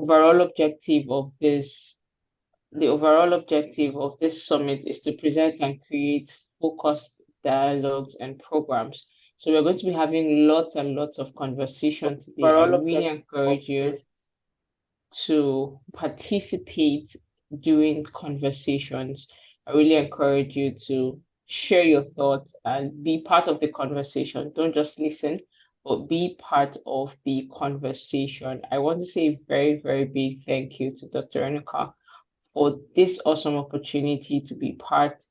overall objective of this summit is to present and create focused dialogues and programs. So we're going to be having lots and lots of conversation today. I really encourage you to participate during conversations. I really encourage you to share your thoughts and be part of the conversation. Don't just listen, but be part of the conversation. I want to say a very, very big thank you to Dr. Enuka for this awesome opportunity to be part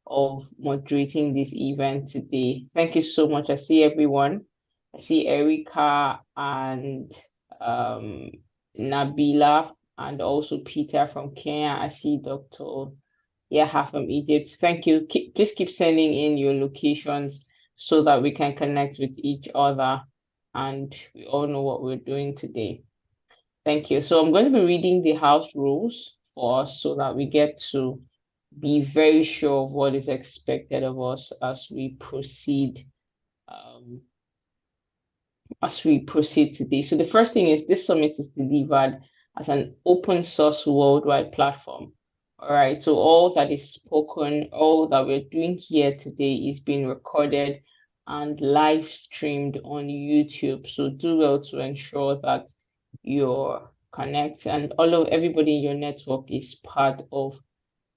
of moderating this event today. Thank you so much. I see everyone. I see Erica and Nabila and also Peter from Kenya. I see Dr. Yaha from Egypt. Thank you. Please keep sending in your locations so that we can connect with each other and we all know what we're doing today. Thank you. So I'm going to be reading the house rules for us so that we get to be very sure of what is expected of us as we proceed today. So the first thing is this summit is delivered as an open source worldwide platform. All right, so all that is spoken, all that we're doing here today is being recorded and live streamed on YouTube. So do well to ensure that your connect and everybody in your network is part of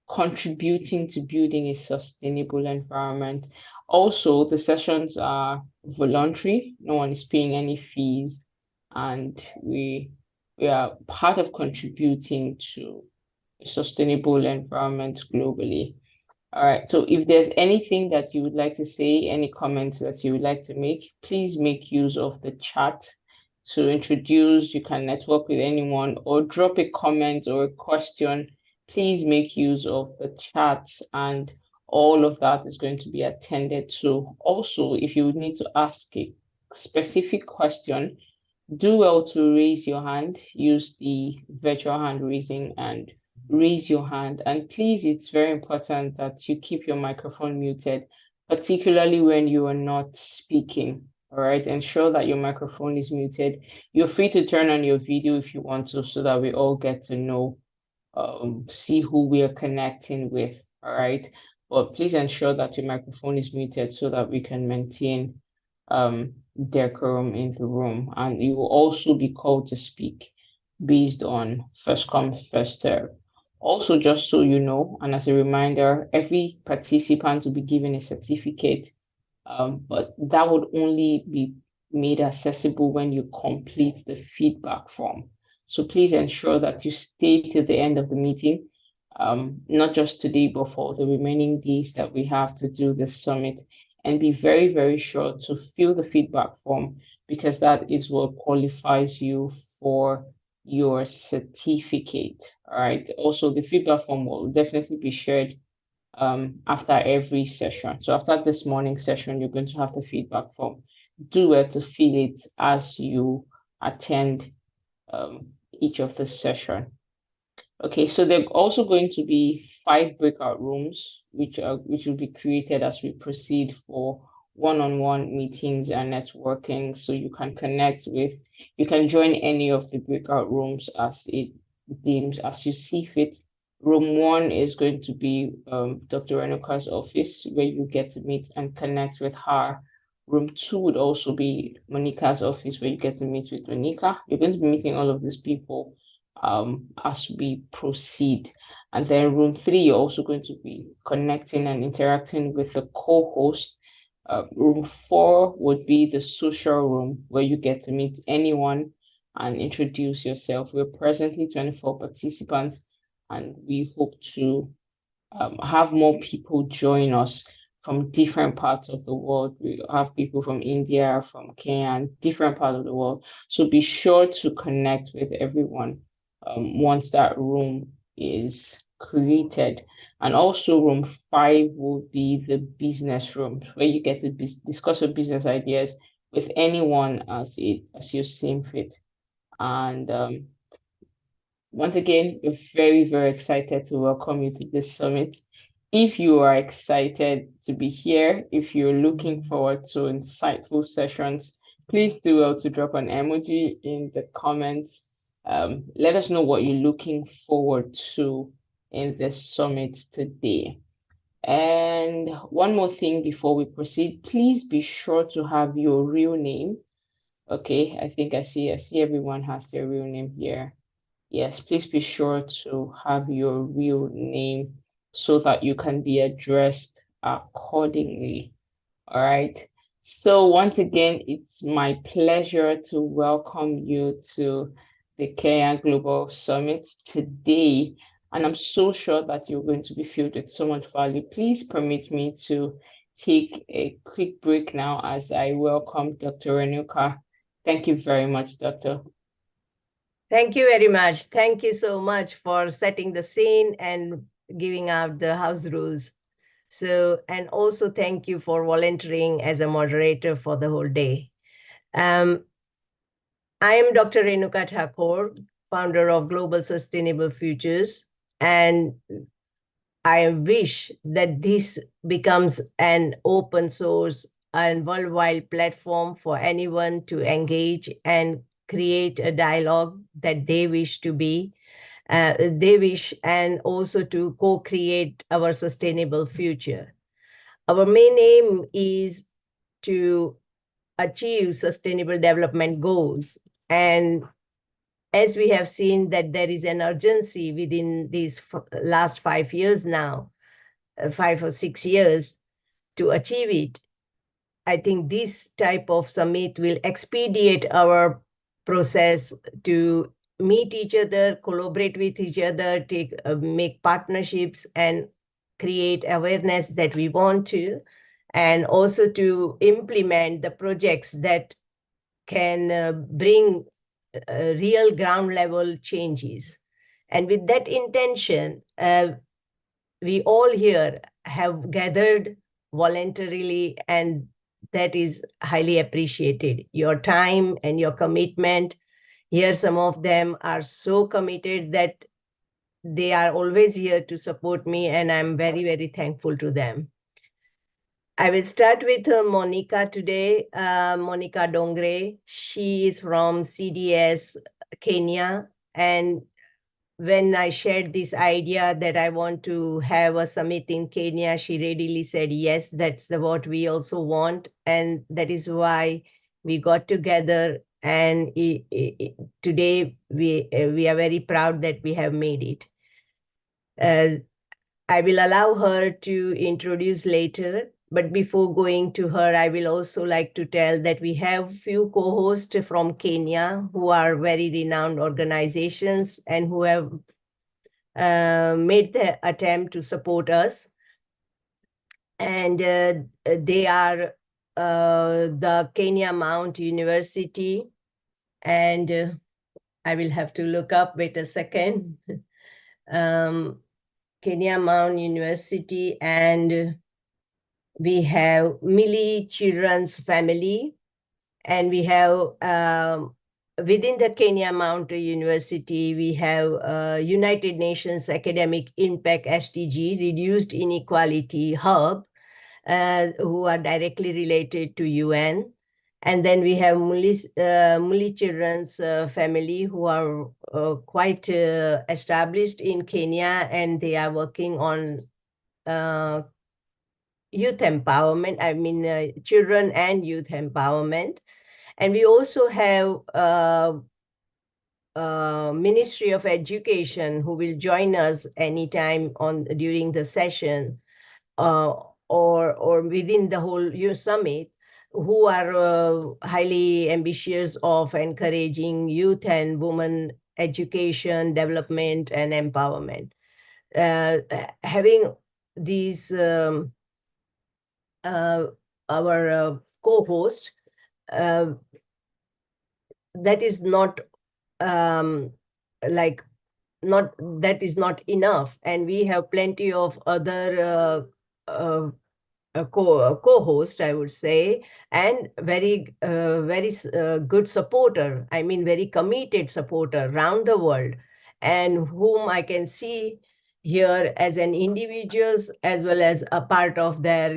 contributing to building a sustainable environment. Also, the sessions are voluntary. No one is paying any fees, and we are part of contributing to a sustainable environment globally. All right, so if there's anything that you would like to say, any comments that you would like to make, please make use of the chat to introduce. You can network with anyone or drop a comment or a question. Please make use of the chat and all of that is going to be attended to. Also, if you would need to ask a specific question, do well to raise your hand, use the virtual hand raising and raise your hand. And please, it's very important that you keep your microphone muted, particularly when you are not speaking. All right, ensure that your microphone is muted. You're free to turn on your video if you want to, so that we all get to know, see who we are connecting with. All right, but please ensure that your microphone is muted so that we can maintain decorum in the room. And you will also be called to speak based on first come, first serve. Also, just so you know, and as a reminder, every participant will be given a certificate, but that would only be made accessible when you complete the feedback form. So please ensure that you stay till the end of the meeting, not just today, but for the remaining days that we have to do this summit, and be very, very sure to fill the feedback form because that is what qualifies you for your certificate. All right. Also, the feedback form will definitely be shared after every session. So after this morning session, you're going to have the feedback form. Do well to fill it as you attend each of the session. Okay, so there are also going to be 5 breakout rooms, which will be created as we proceed for one-on-one meetings and networking. So you can you can join any of the breakout rooms as it deems, as you see fit. Room 1 is going to be Dr. Renuka's office, where you get to meet and connect with her. Room 2 would also be Monica's office, where you get to meet with Monica. You're going to be meeting all of these people as we proceed. And then room 3, you're also going to be connecting and interacting with the co-host. Room 4 would be the social room, where you get to meet anyone and introduce yourself. We're presently 24 participants, and we hope to have more people join us from different parts of the world. We have people from India, from Kenya, and different parts of the world. So be sure to connect with everyone once that room is created. And also room 5 will be the business room, where you get to discuss your business ideas with anyone as you seem fit. And once again, we're very, very excited to welcome you to this summit. If you are excited to be here, if you're looking forward to insightful sessions, please do well to drop an emoji in the comments Let us know what you're looking forward to in this summit today. And one more thing before we proceed, please be sure to have your real name. Okay, I think I see everyone has their real name here. Yes, please be sure to have your real name so that you can be addressed accordingly. All right. So once again, it's my pleasure to welcome you to the Kenya Global Summit today. And I'm so sure that you're going to be filled with so much value. Please permit me to take a quick break now as I welcome Dr. Renuka. Thank you very much, Doctor. Thank you very much. Thank you so much for setting the scene and giving out the house rules. So, and also thank you for volunteering as a moderator for the whole day. I am Dr. Renuka Thakur, founder of Global Sustainable Futures, and I wish that this becomes an open source and worldwide platform for anyone to engage and create a dialogue that they wish to be. They wish, and also to co-create our sustainable future. Our main aim is to achieve sustainable development goals. And as we have seen that there is an urgency within these last 5 years now, 5 or 6 years to achieve it, I think this type of summit will expedite our process to meet each other, collaborate with each other, make partnerships and create awareness that we want to, and also to implement the projects that can bring real ground level changes. And with that intention, we all here have gathered voluntarily, and that is highly appreciated. Your time and your commitment. Here, some of them are so committed that they are always here to support me, and I'm very, very thankful to them. I will start with Monica today. Monica Dongre. She is from CDS Kenya, and when I shared this idea that I want to have a summit in Kenya, she readily said, yes, that's what we also want. And that is why we got together. And today we are very proud that we have made it. I will allow her to introduce later. But before going to her, I will also like to tell that we have few co-hosts from Kenya who are very renowned organizations and who have made the attempt to support us. And they are the Kenya Mount University. And I will have to look up, wait a second. Kenya Mount University, and we have Millie Children's Family, and we have within the Kenya Mount University, we have United Nations Academic Impact SDG, Reduced Inequality Hub, who are directly related to UN. And then we have Muli Children's Family, who are quite established in Kenya, and they are working on youth empowerment, children and youth empowerment. And we also have Ministry of Education, who will join us anytime during the session or within the whole youth summit, who are highly ambitious of encouraging youth and women education, development, and empowerment. Having these our co-host, that is not that is not enough, and we have plenty of other co-host, I would say, and very good supporter, very committed supporter around the world, and whom I can see here as an individuals as well as a part of their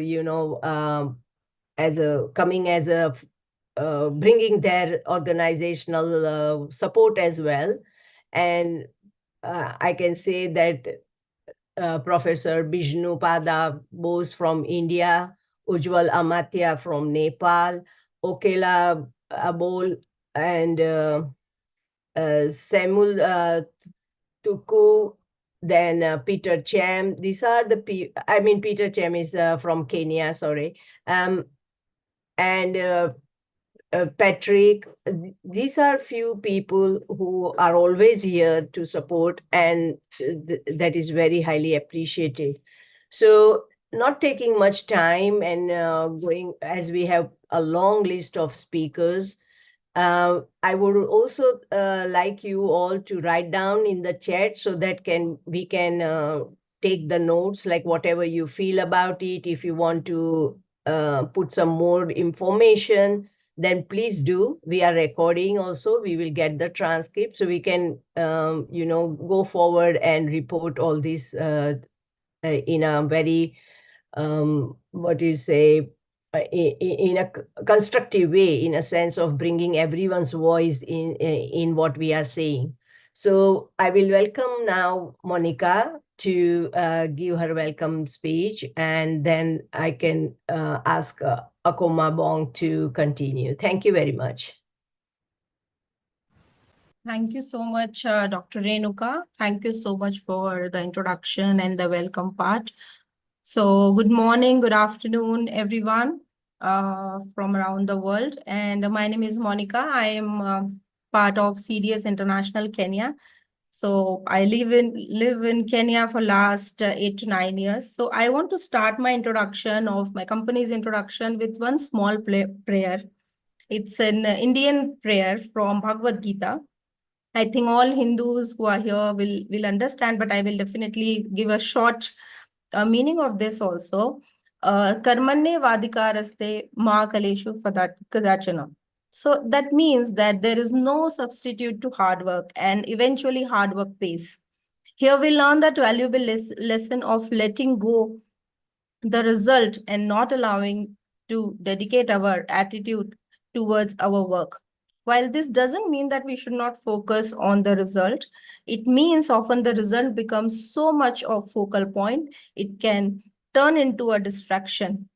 bringing their organizational support as well. And I can say that Professor Bishnu Pada Bose from India, Ujjwal Amatya from Nepal, Okela Abol, and Samuel Tuku, then Peter Cham. These are the Peter Cham is from Kenya, sorry. And Patrick, these are few people who are always here to support, and that is very highly appreciated. So, not taking much time and going, as we have a long list of speakers, I would also like you all to write down in the chat so that we can take the notes, like whatever you feel about it. If you want to put some more information, then please do. We are recording also. We will get the transcript so we can, go forward and report all this in a very, what do you say, in a constructive way, in a sense of bringing everyone's voice in what we are saying. So I will welcome now Monica to give her welcome speech, and then I can ask Akoma Bong to continue. Thank you very much. Thank you so much, Dr. Renuka. Thank you so much for the introduction and the welcome part. So good morning, good afternoon, everyone from around the world. And my name is Monica. I am part of CDS International Kenya. So I live in Kenya for last 8 to 9 years. So I want to start my introduction of my company's introduction with one small prayer. It's an Indian prayer from Bhagavad Gita. I think all Hindus who are here will understand, but I will definitely give a short meaning of this also. Karmanne vadikaraste ma kaleshu kadachana. So that means that there is no substitute to hard work, and eventually hard work pays. Here we learn that valuable lesson of letting go the result and not allowing to dedicate our attitude towards our work. While this doesn't mean that we should not focus on the result, it means often the result becomes so much of focal point, it can turn into a distraction.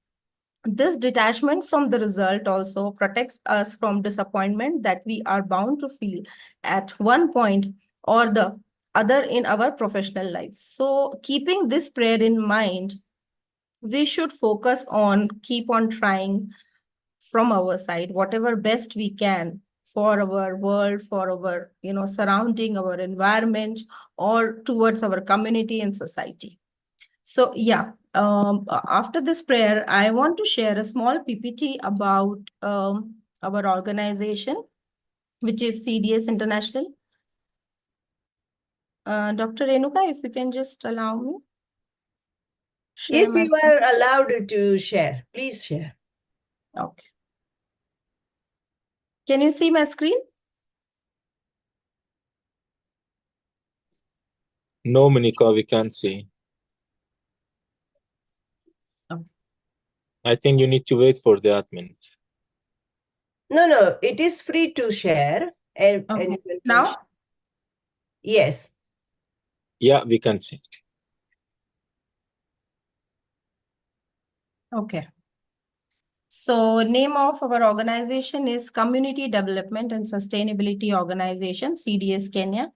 This detachment from the result also protects us from disappointment that we are bound to feel at one point or the other in our professional lives. So keeping this prayer in mind, we should focus on keep on trying from our side whatever best we can for our world, for our surrounding, our environment, or towards our community and society. So yeah, after this prayer, I want to share a small PPT about our organization, which is CDS International. Dr. Renuka, if you can just allow me. Yes, you are allowed to share. Please share. Okay. Can you see my screen? No, Monica, we can't see. Okay. I think you need to wait for the admin. No, it is free to share. And Okay. Now? Yes. Yeah, we can see. Okay. So name of our organization is Community Development and Sustainability Organization, CDS Kenya.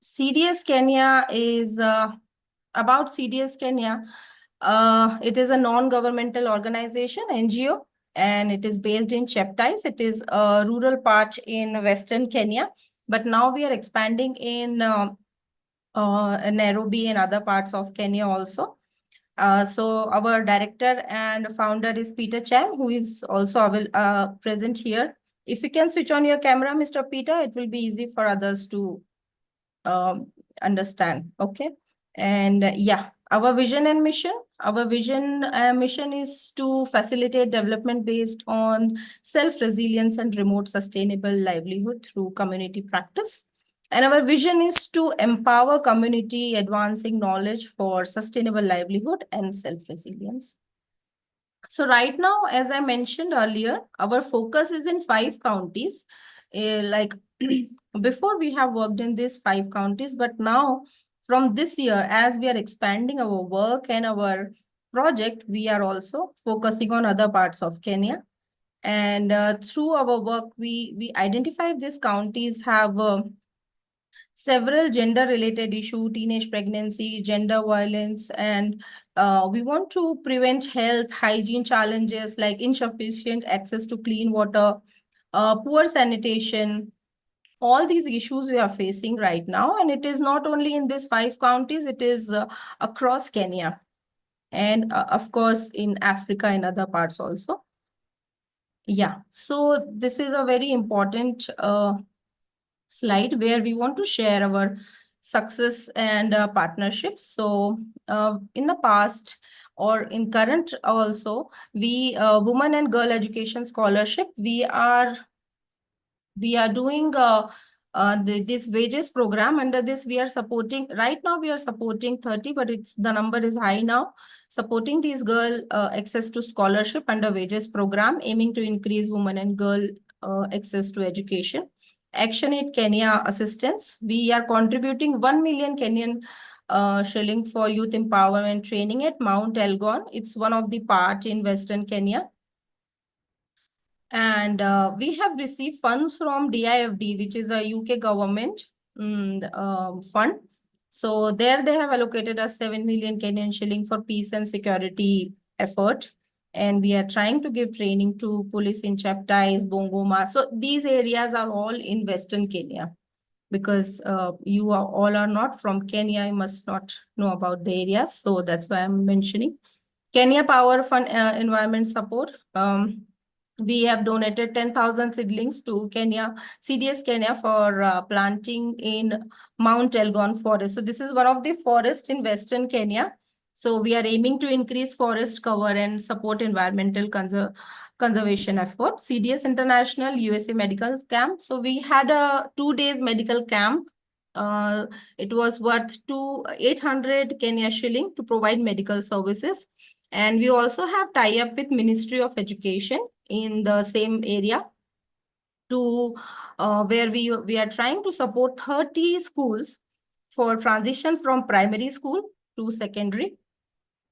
CDS Kenya is about CDS Kenya. It is a non-governmental organization, NGO, and it is based in Cheptais. It is a rural part in Western Kenya, but now we are expanding in Nairobi and other parts of Kenya also. So our director and founder is Peter Cham, who is also present here. If you can switch on your camera, Mr. Peter, it will be easy for others to understand. Okay. And yeah, our vision and mission. Our mission is to facilitate development based on self-resilience and remote sustainable livelihood through community practice. And our vision is to empower community advancing knowledge for sustainable livelihood and self-resilience. So right now, as I mentioned earlier, our focus is in 5 counties, like before we have worked in these 5 counties, but now from this year, as we are expanding our work and our project, we are also focusing on other parts of Kenya. And through our work, we identify these counties have several gender-related issues, teenage pregnancy, gender violence, and we want to prevent health, hygiene challenges like insufficient access to clean water, poor sanitation, all these issues we are facing right now. And it is not only in these 5 counties, it is across Kenya and of course in Africa and other parts also. Yeah, so this is a very important slide where we want to share our success and partnerships. So in the past or in current also, we Women and Girl Education Scholarship, we are doing this wages program. Under this, we are supporting, right now we are supporting 30, but the number is high now, supporting these girl access to scholarship under wages program, aiming to increase women and girl access to education. Action Aid Kenya assistance, we are contributing 1 million Kenyan shilling for youth empowerment training at Mount Elgon. It's one of the part in Western Kenya. And we have received funds from DIFD, which is a UK government fund. So there they have allocated us 7 million Kenyan shilling for peace and security effort. And we are trying to give training to police in Cheptais, Bungoma. So these areas are all in Western Kenya. Because you all are not from Kenya, you must not know about the areas. So that's why I'm mentioning. Kenya Power Fund environment support. We have donated 10,000 seedlings to Kenya, CDS Kenya for planting in Mount Elgon forest. So this is one of the forests in Western Kenya. So we are aiming to increase forest cover and support environmental conservation effort. CDS International USA Medical Camp. So we had a 2 days medical camp. It was worth 800 Kenya shilling to provide medical services. And we also have tie-up with Ministry of Education in the same area to where we are trying to support 30 schools for transition from primary school to secondary.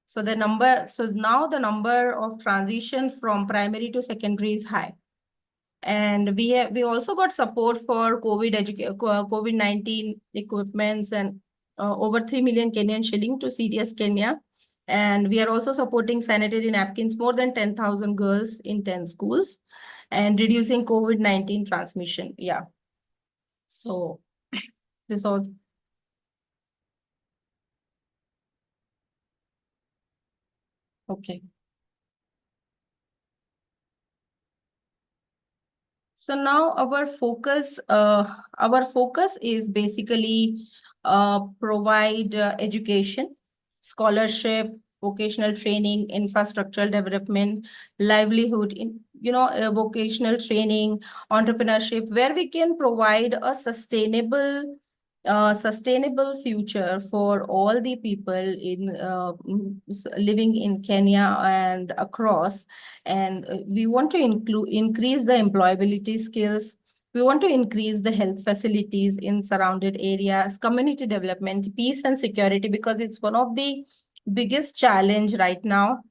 So now the number of transition from primary to secondary is high. And we also got support for COVID-19 equipments and over 3 million Kenyan shilling to CDS Kenya. And we are also supporting sanitary napkins, more than 10,000 girls in 10 schools, and reducing COVID-19 transmission. Yeah. So this all. Okay. So now our focus is basically provide education, scholarship, vocational training, infrastructural development, livelihood, vocational training, entrepreneurship, where we can provide a sustainable future for all the people in living in Kenya and across. And we want to increase the employability skills. We want to increase the health facilities in surrounded areas, community development, peace and security, because it's one of the biggest challenge right now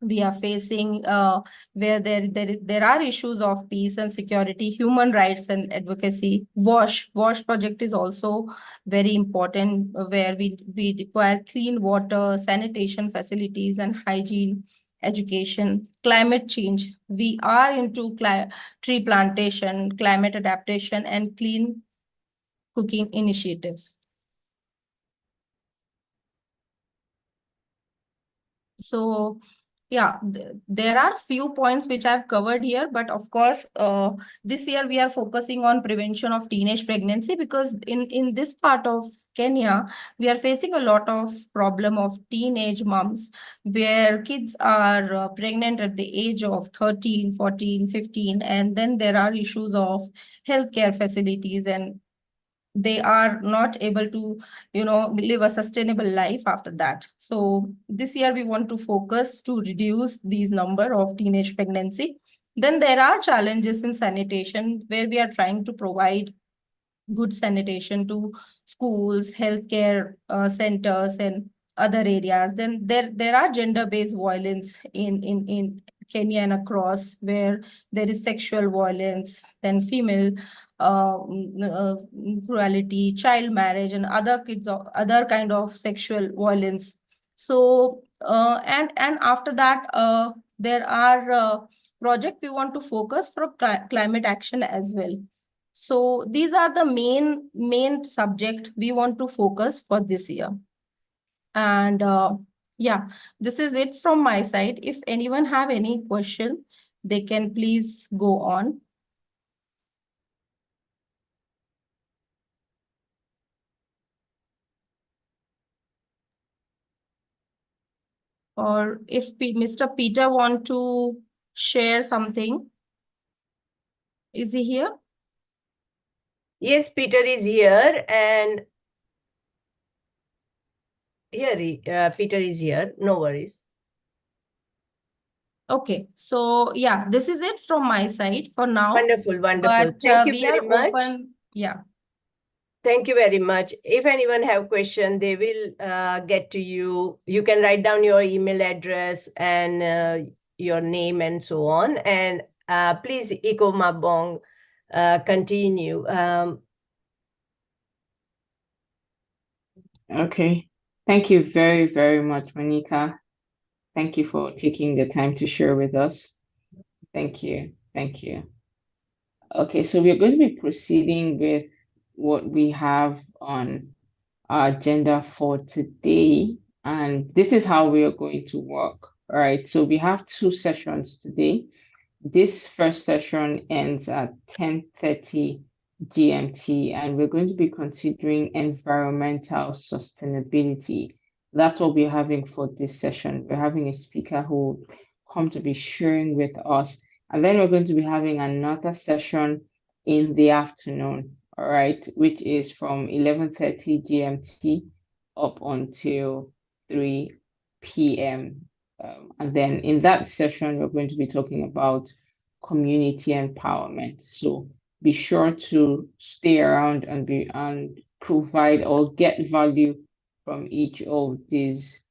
we are facing, where there are issues of peace and security, human rights and advocacy. WASH project is also very important, where we require clean water, sanitation facilities and hygiene, education. Climate change, we are into tree plantation, climate adaptation and clean cooking initiatives. So yeah, there are few points which I've covered here, but of course, this year we are focusing on prevention of teenage pregnancy, because in this part of Kenya, we are facing a lot of problem of teenage moms, where kids are pregnant at the age of 13, 14, 15, and then there are issues of healthcare facilities, and they are not able to, live a sustainable life after that. So this year we want to focus to reduce these number of teenage pregnancy. Then there are challenges in sanitation, where we are trying to provide good sanitation to schools, healthcare centers, and other areas. Then there are gender-based violence in Kenya and across, where there is sexual violence, then female cruelty, child marriage, and other kind of sexual violence. So and after that, there are project we want to focus for climate action as well. So these are the main subject we want to focus for this year. And yeah, this is it from my side. If anyone have any question, they can please go on. Or if Mr. Peter want to share something. Is he here? Yes, Peter is here, and Peter is here. No worries. Okay, so yeah, this is it from my side for now. Wonderful, wonderful. But Thank you we very are much. open. Yeah. Thank you very much. If anyone have question, they will get to you. You can write down your email address and your name and so on. And please, Iko Mabong, continue. Okay. Thank you very, very much, Monica. Thank you for taking the time to share with us. Thank you. Thank you. Okay, so we're going to be proceeding with what we have on our agenda for today. And this is how we are going to work. All right, so we have 2 sessions today. This first session ends at 10:30 GMT, and we're going to be considering environmental sustainability. That's what we're having for this session. We're having a speaker who will come to be sharing with us, and then we're going to be having another session in the afternoon, all right, which is from 11:30 GMT up until 3 p.m. And then in that session, we're going to be talking about community empowerment. So be sure to stay around and provide or get value from each of these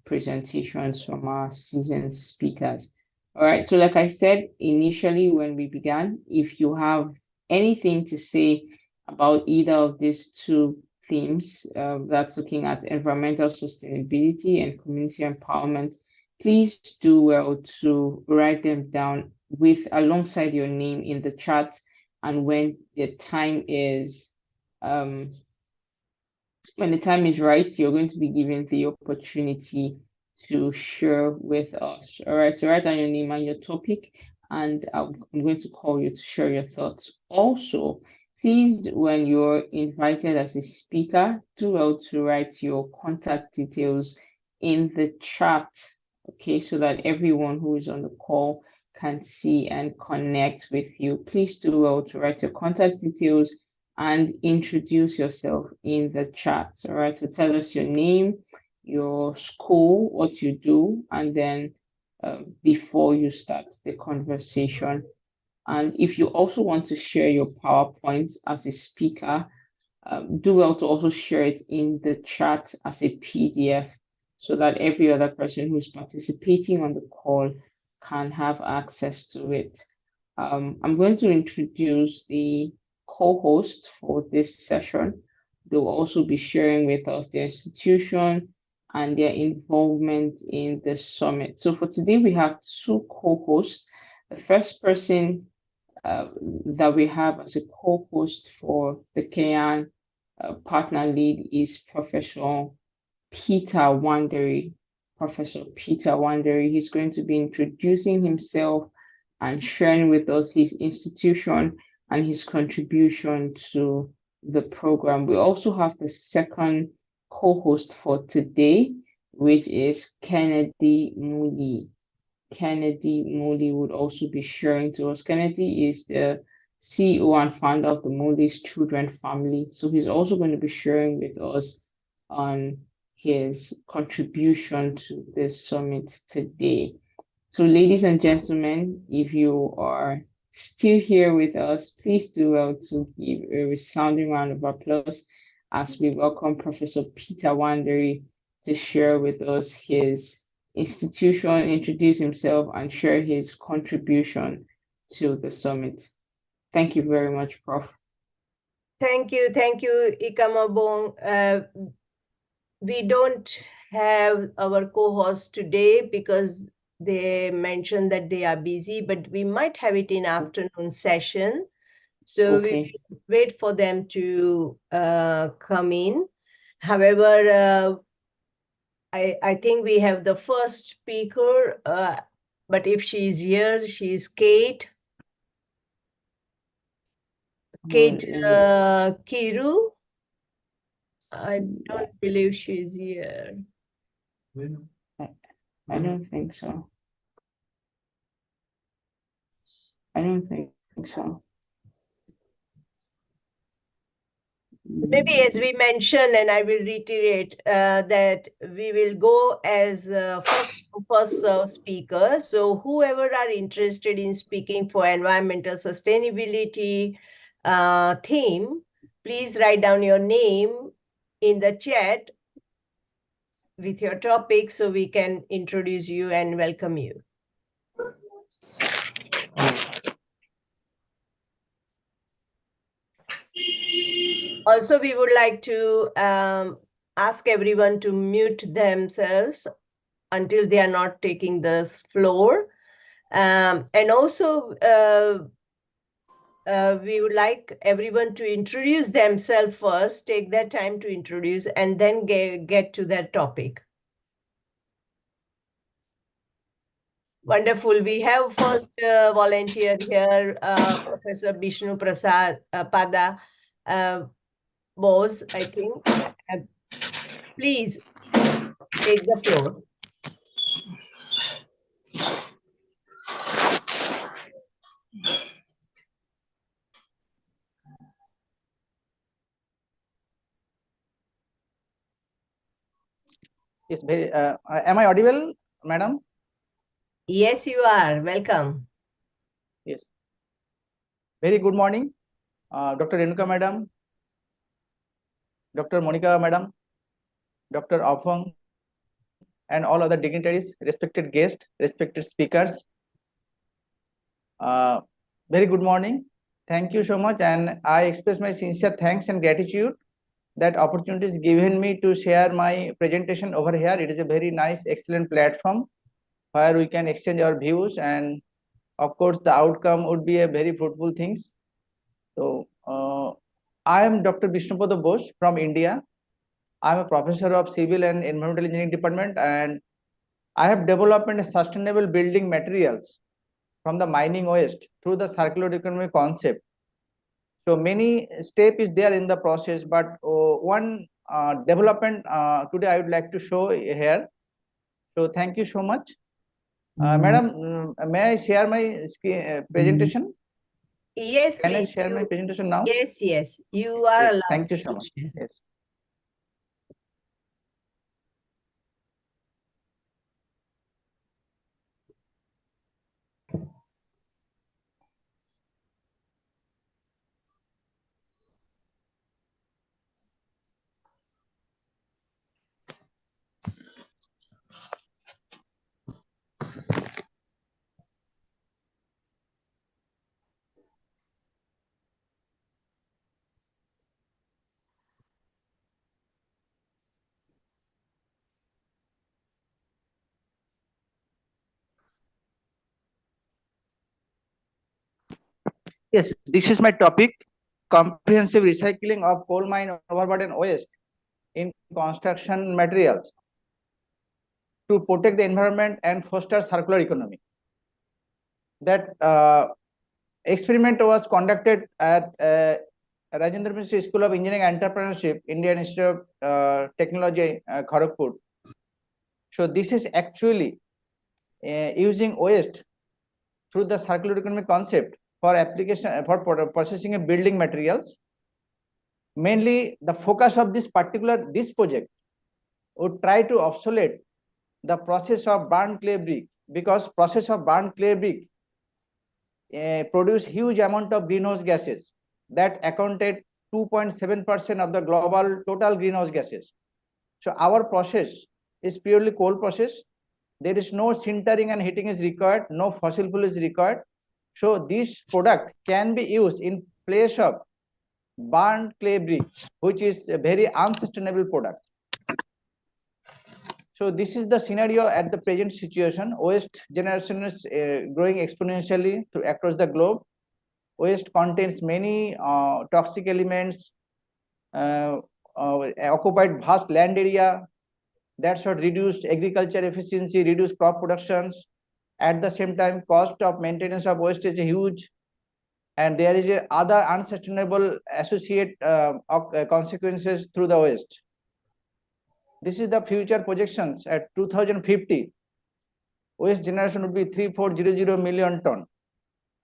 presentations from our seasoned speakers. All right, so like I said initially when we began, if you have anything to say about either of these 2 themes, that's looking at environmental sustainability and community empowerment, please do well to write them down alongside your name in the chat. And when the time is right, you're going to be given the opportunity to share with us. All right, so write down your name and your topic, and I'm going to call you to share your thoughts. Also, please, when you're invited as a speaker, do well to write your contact details in the chat, okay, so that everyone who is on the call can see and connect with you. Please do well to write your contact details and introduce yourself in the chat. All right, so tell us your name, your school, what you do, and then before you start the conversation. And if you also want to share your PowerPoint as a speaker, do well to also share it in the chat as a PDF so that every other person who's participating on the call can have access to it. I'm going to introduce the co-host for this session. They will also be sharing with us their institution and their involvement in the summit. So for today, we have 2 co-hosts. The first person that we have as a co-host for the Kenyan partner lead is Professor Peter Wanderi. Professor Peter Wanderi. He's going to be introducing himself and sharing with us his institution and his contribution to the program. We also have the second co-host for today, which is Kennedy Moody. Kennedy Moody would also be sharing to us. Kennedy is the CEO and founder of the Moody's Children Family. So he's also going to be sharing with us on his contribution to this summit today. So ladies and gentlemen, if you are still here with us, please do well to give a resounding round of applause as we welcome Professor Peter Wanderi to share with us his institution, introduce himself, and share his contribution to the summit. Thank you very much, Prof. Thank you, Ikamabong. We don't have our co-host today because they mentioned that they are busy, but we might have it in afternoon session. So Okay. we will wait for them to come in. However, I think we have the first speaker, but if she's here, she's Kate. Kate Kiru. I don't believe she's here. I don't think so. I don't think so. Maybe as we mentioned, and I will reiterate that we will go as first speaker. So whoever are interested in speaking for environmental sustainability theme, please write down your name in the chat with your topic so we can introduce you and welcome you. Also, we would like to ask everyone to mute themselves until they are not taking the floor. And also, we would like everyone to introduce themselves first, take their time to introduce, and then get to their topic. Wonderful. We have first volunteer here, Professor Vishnu Prasad Pada Bose, I think. Please take the floor. Yes, very. Am I audible, madam? Yes, you are. Welcome. Yes. Very good morning, Dr. Renuka madam, Dr. Monica madam, Dr. Afang, and all other dignitaries, respected guests, respected speakers. Very good morning. Thank you so much, and I express my sincere thanks and gratitude that opportunity is given me to share my presentation over here. It is a very nice, excellent platform where we can exchange our views, and of course, the outcome would be a very fruitful things. So, I am Dr. Vishnupada Bose from India. I am a professor of Civil and Environmental Engineering Department, and I have developed a sustainable building materials from the mining waste through the circular economy concept. So many step is there in the process, but one development today I would like to show here. So thank you so much. Madam, may I share my presentation? Yes, Can please. I share my presentation now? Yes, yes. You are Yes, allowed. thank you so much. Yes. Yes, this is my topic, comprehensive recycling of coal mine overburden waste in construction materials to protect the environment and foster circular economy. That experiment was conducted at Rajendra Mishra School of Engineering and Entrepreneurship, Indian Institute of Technology, Kharagpur. So this is actually using waste through the circular economy concept for application for processing of building materials. Mainly, the focus of this project would try to obsolete the process of burnt clay brick, because process of burnt clay brick produce huge amount of greenhouse gases that accounted 2.7% of the global total greenhouse gases. So our process is purely coal process. There is no sintering and heating is required, no fossil fuel is required. So this product can be used in place of burnt clay brick, which is a very unsustainable product. So this is the scenario at the present situation. Waste generation is growing exponentially across the globe. Waste contains many toxic elements, occupied vast land area. That should reduce agriculture efficiency, reduce crop productions. At the same time, cost of maintenance of waste is huge, and there is other unsustainable associate consequences through the waste. This is the future projections. At 2050, waste generation would be 3,400 million ton.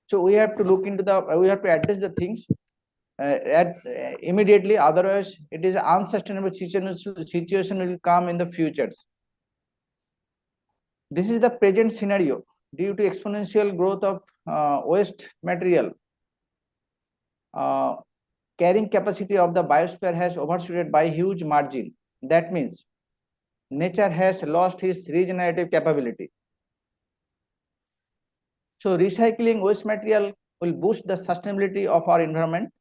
So we have to look into we have to address the things immediately. Otherwise, it is an unsustainable situation will come in the futures. This is the present scenario. Due to exponential growth of waste material, carrying capacity of the biosphere has overshot by huge margin. That means nature has lost its regenerative capability. So recycling waste material will boost the sustainability of our environment.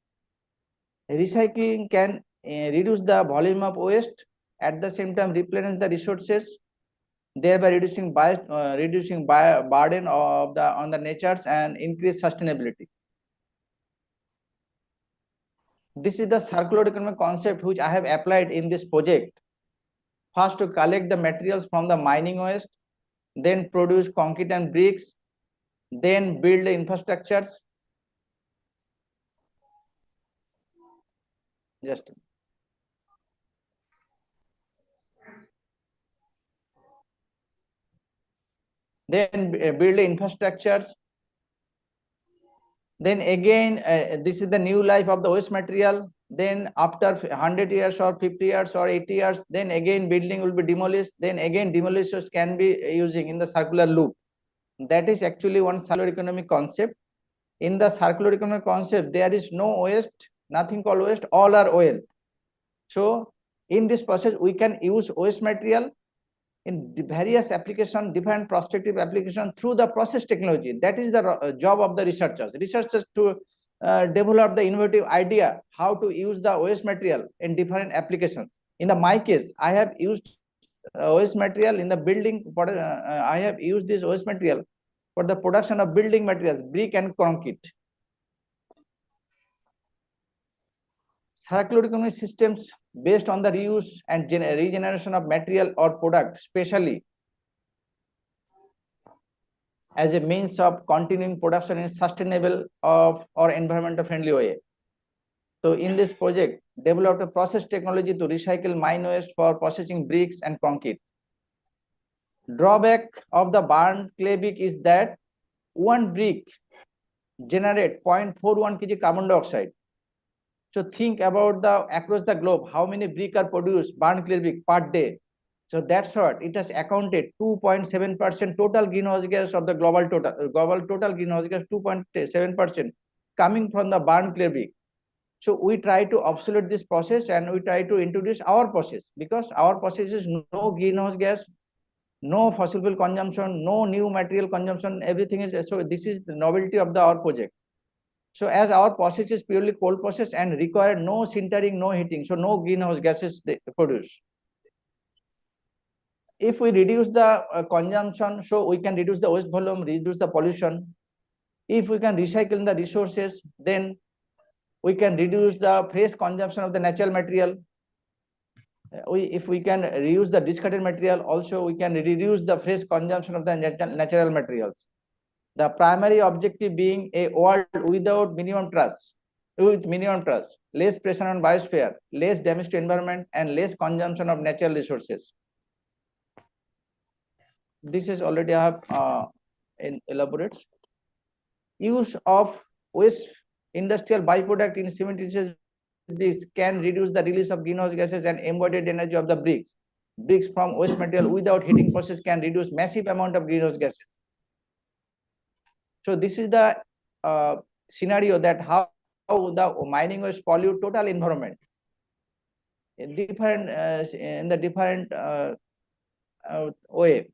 Recycling can reduce the volume of waste, at the same time replenish the resources, thereby reducing burden on the natures and increase sustainability. This is the circular economy concept which I have applied in this project. First, to collect the materials from the mining waste, then produce concrete and bricks, then build the infrastructures. Then build the infrastructures. Then again, this is the new life of the waste material. Then after 100 years or 50 years or 80 years, then again building will be demolished. Then again demolitions can be using in the circular loop. That is actually one circular economic concept. In the circular economic concept, there is no waste, nothing called waste, all are oil. So in this process, we can use waste material in various applications, different prospective applications through the process technology. That is the job of the researchers. Researchers to develop the innovative idea how to use the waste material in different applications. In my case, I have used waste material in the building. I have used this waste material for the production of building materials, brick and concrete. Circular economy systems based on the reuse and regeneration of material or product, especially as a means of continuing production in sustainable or environmental friendly way. So in this project, developed a process technology to recycle mine waste for processing bricks and concrete. Drawback of the burnt clay brick is that one brick generate 0.41 kg carbon dioxide. So think about across the globe, how many brick are produced, burnt clay brick per day. So that's what it has accounted 2.7% total greenhouse gas of the global total greenhouse gas, 2.7% coming from the burnt clay brick. So we try to obsolete this process and we try to introduce our process, because our process is no greenhouse gas, no fossil fuel consumption, no new material consumption, everything is. So this is the novelty of our project. So as our process is purely coal process and require no sintering, no heating, so no greenhouse gases they produce. If we reduce the consumption, so we can reduce the waste volume, reduce the pollution. If we can recycle the resources, then we can reduce the fresh consumption of the natural material. If we can reuse the discarded material, also we can reduce the fresh consumption of the natural materials. The primary objective being a world without minimum trust, less pressure on biosphere, less damage to environment, and less consumption of natural resources. This is already I have elaborate. Use of waste industrial byproduct in cementitious bricks can reduce the release of greenhouse gases and embodied energy of the bricks. Bricks from waste material without heating process can reduce massive amount of greenhouse gases. So this is the scenario that how the mining waste pollute total environment in the different way.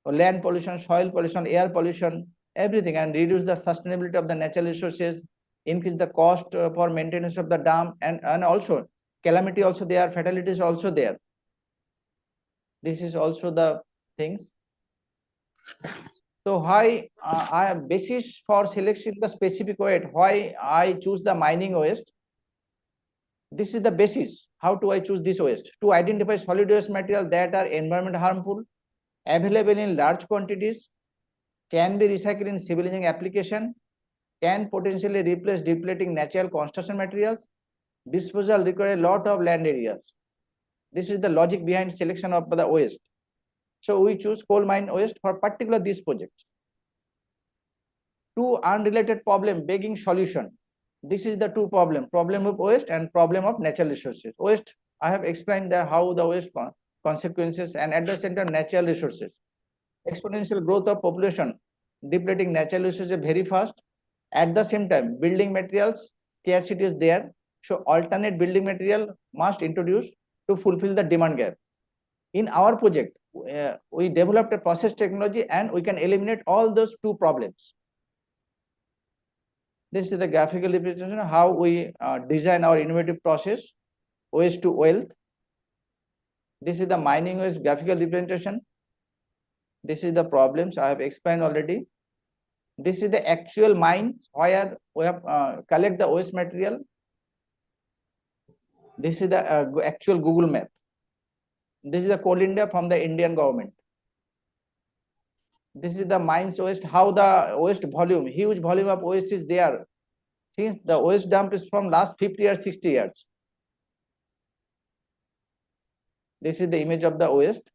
Land pollution, soil pollution, air pollution, everything, and reduce the sustainability of the natural resources, increase the cost for maintenance of the dam, and also calamity also there, fatalities also there. This is also the things. So why I have basis for selecting the specific waste, why I choose the mining waste. This is the basis. How do I choose this waste? To identify solid waste material that are environment harmful, available in large quantities, can be recycled in civil engineering application, can potentially replace depleting natural construction materials. Disposal require a lot of land areas. This is the logic behind selection of the waste. So we choose coal mine waste for particular these projects. Two unrelated problem begging solution. This is the two problem of waste and problem of natural resources. Waste, I have explained that how the waste consequences, and at the center natural resources. Exponential growth of population, depleting natural resources very fast. At the same time, building materials scarcity is there. So alternate building material must introduce to fulfill the demand gap. In our project, we developed a process technology and we can eliminate all those two problems. This is the graphical representation of how we design our innovative process, waste to wealth. This is the mining waste graphical representation. This is the problems I have explained already. This is the actual mines where we have collect the waste material. This is the actual Google map. This is the Coal India from the Indian government. This is the mines waste, how the waste volume, huge volume of waste is there. Since the waste dump is from last 50 or 60 years. This is the image of the waste.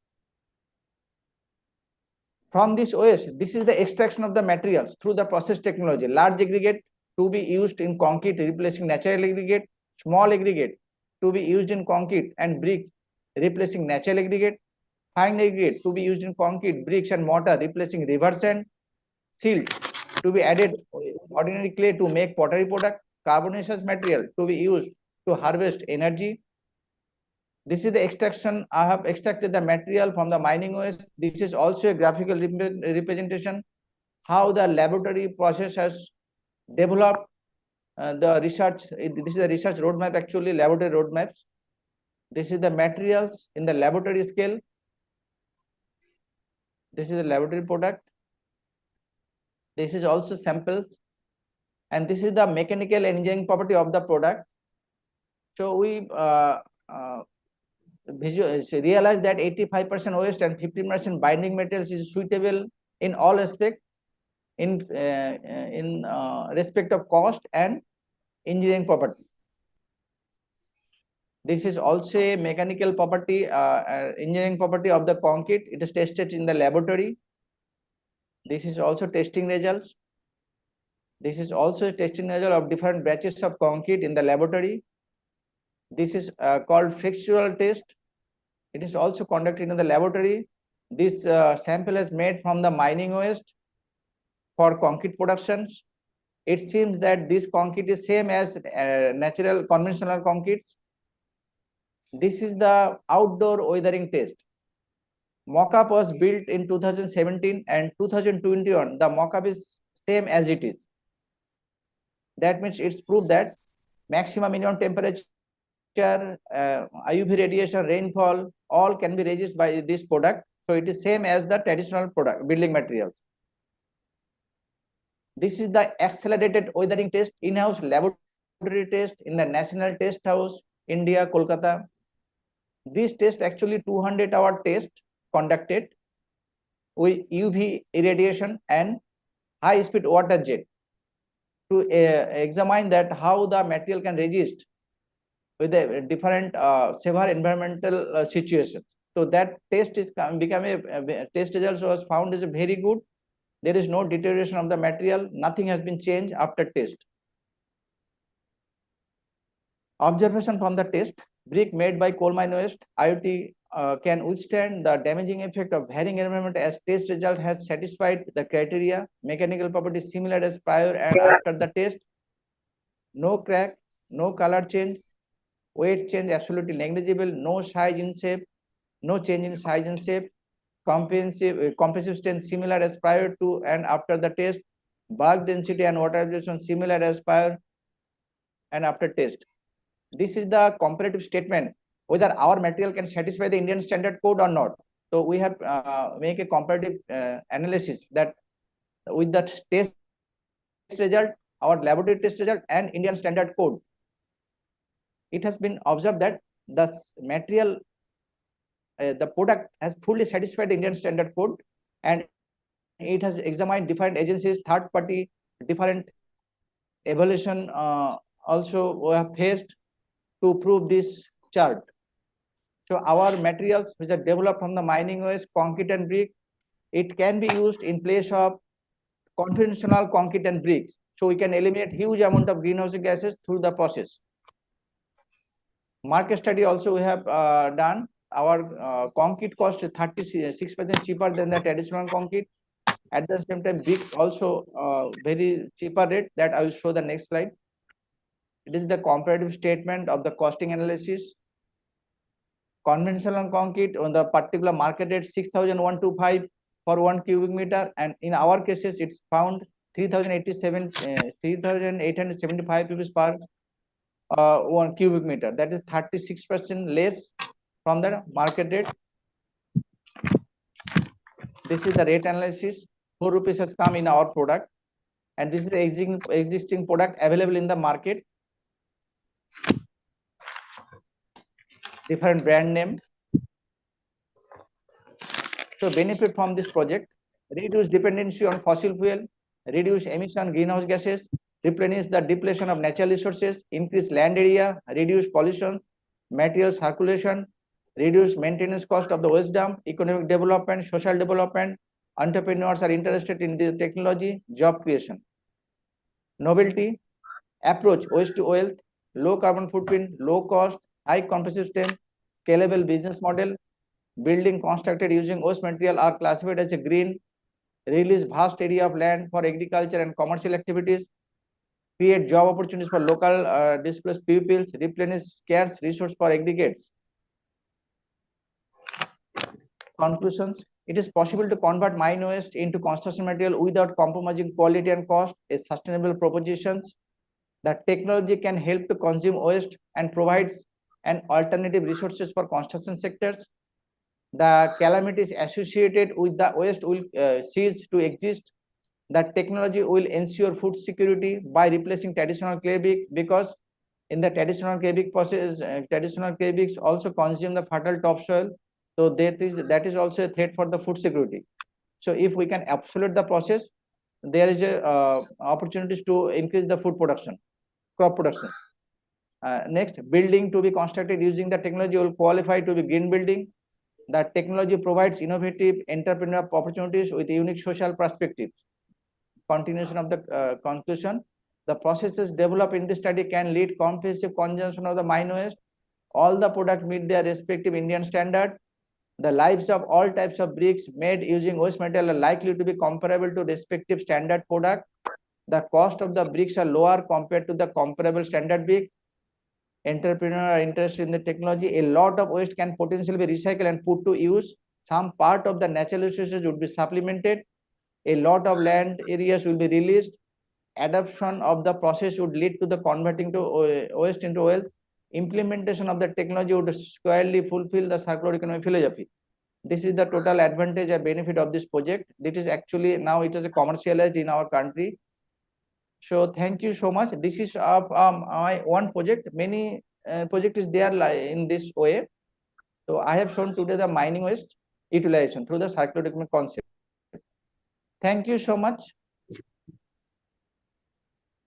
From this waste, this is the extraction of the materials through the process technology. Large aggregate to be used in concrete, replacing natural aggregate. Small aggregate to be used in concrete and bricks, replacing natural aggregate. Fine aggregate to be used in concrete, bricks and mortar, replacing river sand. Silt to be added ordinary clay to make pottery product. Carbonaceous material to be used to harvest energy. This is the extraction. I have extracted the material from the mining waste. This is also a graphical representation how the laboratory process has developed the research. This is the research roadmap, actually laboratory roadmaps. This is the materials in the laboratory scale. This is the laboratory product. This is also samples, and this is the mechanical engineering property of the product. So we realize that 85% waste and 15% binding materials is suitable in all aspects, in respect of cost and engineering property. This is also a mechanical property, engineering property of the concrete. It is tested in the laboratory. This is also testing results. This is also a testing result of different batches of concrete in the laboratory. This is called frictional test. It is also conducted in the laboratory. This sample is made from the mining waste for concrete productions. It seems that this concrete is same as natural conventional concretes. This is the outdoor weathering test. Mock-up was built in 2017 and 2021. The mock-up is same as it is. That means it's proved that maximum minimum temperature, UV radiation, rainfall, all can be reduced by this product. So it is same as the traditional product building materials. This is the accelerated weathering test, in-house laboratory test in the National Test House, India, Kolkata. This test actually 200-hour test conducted with UV irradiation and high-speed water jet to examine that how the material can resist with a different severe environmental situations. So that test is become a test results was found is very good. There is no deterioration of the material. Nothing has been changed after test. Observation from the test: brick made by coal mine waste, IoT can withstand the damaging effect of varying environment as test result has satisfied the criteria. Mechanical properties similar as prior and after the test. No crack, no color change, weight change absolutely negligible, no size in shape, no change in size and shape, compressive strength similar as prior to and after the test, bulk density and water absorption similar as prior and after test. This is the comparative statement whether our material can satisfy the Indian standard code or not. So we have make a comparative analysis that with the test result, our laboratory test result and Indian standard code. It has been observed that the material, the product has fully satisfied the Indian standard code, and it has examined different agencies, third party, different evaluation also we have faced to prove this chart. So our materials which are developed from the mining waste, concrete and brick, it can be used in place of conventional concrete and bricks. So we can eliminate huge amount of greenhouse gases through the process. Market study also we have done. Our concrete cost is 36% cheaper than the traditional concrete. At the same time, brick also very cheaper rate that I will show the next slide. It is the comparative statement of the costing analysis. Conventional concrete on the particular market rate 6,125 for 1 cubic meter, and in our cases it's found 3,875 rupees per 1 cubic meter. That is 36% less from the market rate. This is the rate analysis. 4 rupees has come in our product, and this is the existing product available in the market. Different brand name. So benefit from this project: reduce dependency on fossil fuel, reduce emission greenhouse gases, replenish the depletion of natural resources, increase land area, reduce pollution, material circulation, reduce maintenance cost of the waste dump, economic development, social development. Entrepreneurs are interested in the technology, job creation. Novelty: approach waste to wealth, low carbon footprint, low cost, high compressive strength, scalable business model. Building constructed using waste material are classified as a green. Release vast area of land for agriculture and commercial activities. Create job opportunities for local displaced pupils. Replenish scarce resource for aggregates. Conclusions: it is possible to convert mine waste into construction material without compromising quality and cost. A sustainable propositions. The technology can help to consume waste and provides an alternative resources for construction sectors. The calamities associated with the waste will cease to exist. The technology will ensure food security by replacing traditional clay brick, because in the traditional clay brick process, traditional clay bricks also consume the fertile topsoil. So that is also a threat for the food security. So if we can absolute the process, there is a opportunities to increase the food production, crop production. Next, building to be constructed using the technology will qualify to be green building. The technology provides innovative entrepreneurial opportunities with unique social perspectives. Continuation of the conclusion: the processes developed in this study can lead comprehensive consumption of the mine waste. All the products meet their respective Indian standard. The lives of all types of bricks made using waste material are likely to be comparable to respective standard product. The cost of the bricks are lower compared to the comparable standard brick. Entrepreneurs are interested in the technology. A lot of waste can potentially be recycled and put to use. Some part of the natural resources would be supplemented. A lot of land areas will be released. Adoption of the process would lead to the converting to waste into wealth. Implementation of the technology would squarely fulfill the circular economy philosophy. This is the total advantage and benefit of this project. This is actually now it is commercialized in our country. So thank you so much. This is my one project. Many project is there in this way. So I have shown today the mining waste utilization through the circular economy concept. Thank you so much.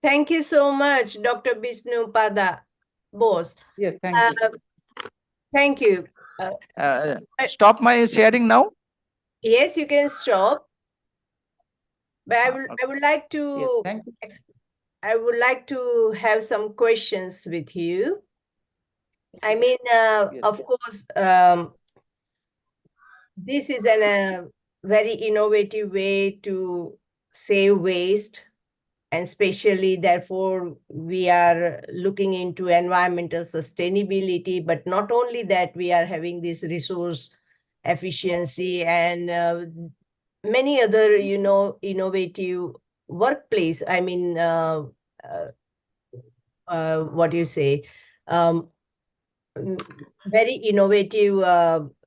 Thank you so much, Dr. Bishnu Pada Bose. Yes, thank you. Thank you. Stop my sharing now. Yes, you can stop. But I would like Yes, to thank you. I would like to have some questions with you. I mean, Yes. of course, this is a very innovative way to save waste, and especially therefore we are looking into environmental sustainability, but not only that, we are having this resource efficiency and many other, innovative workplace. I mean, what do you say? Um, very innovative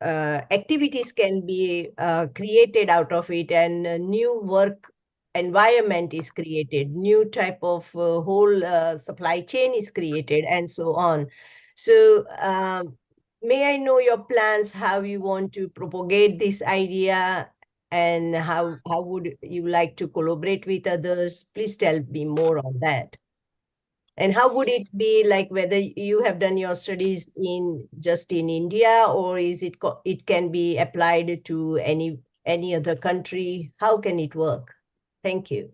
activities can be created out of it, and a new work environment is created, new type of whole supply chain is created, and so on. So may I know your plans, how you want to propagate this idea, and how would you like to collaborate with others? Please tell me more on that. And how would it be, like, whether you have done your studies just in India, or is it can be applied to any other country? How can it work? Thank you.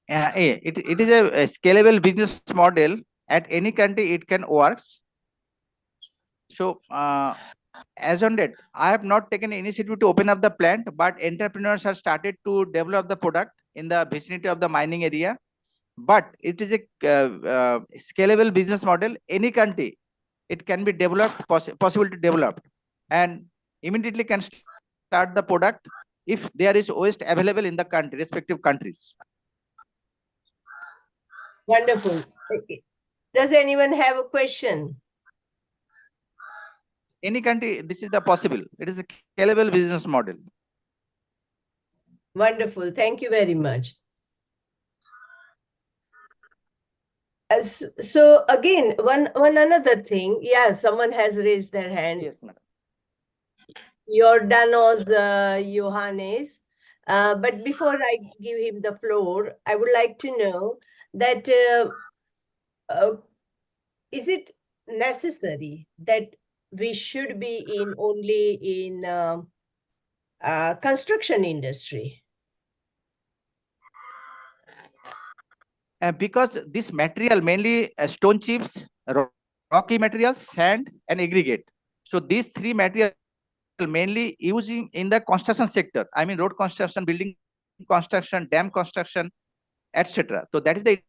It is a scalable business model. At any country, it can works. So as on date, I have not taken initiative to open up the plant, but entrepreneurs have started to develop the product in the vicinity of the mining area. But it is a scalable business model. Any country, it can be developed, possible to develop, and immediately can start the product if there is waste available in the country, respective countries. Wonderful. Does anyone have a question? Any country, this is the possible. It is a scalable business model. Wonderful. Thank you very much. So again, one another thing. Yeah, someone has raised their hand. Yes, madam. Jordanos Johannes. But before I give him the floor, I would like to know that is it necessary that we should be only in construction industry? Because this material, mainly stone chips, rocky materials, sand, and aggregate. So these three materials mainly using in the construction sector. I mean, road construction, building construction, dam construction, etc. So that is the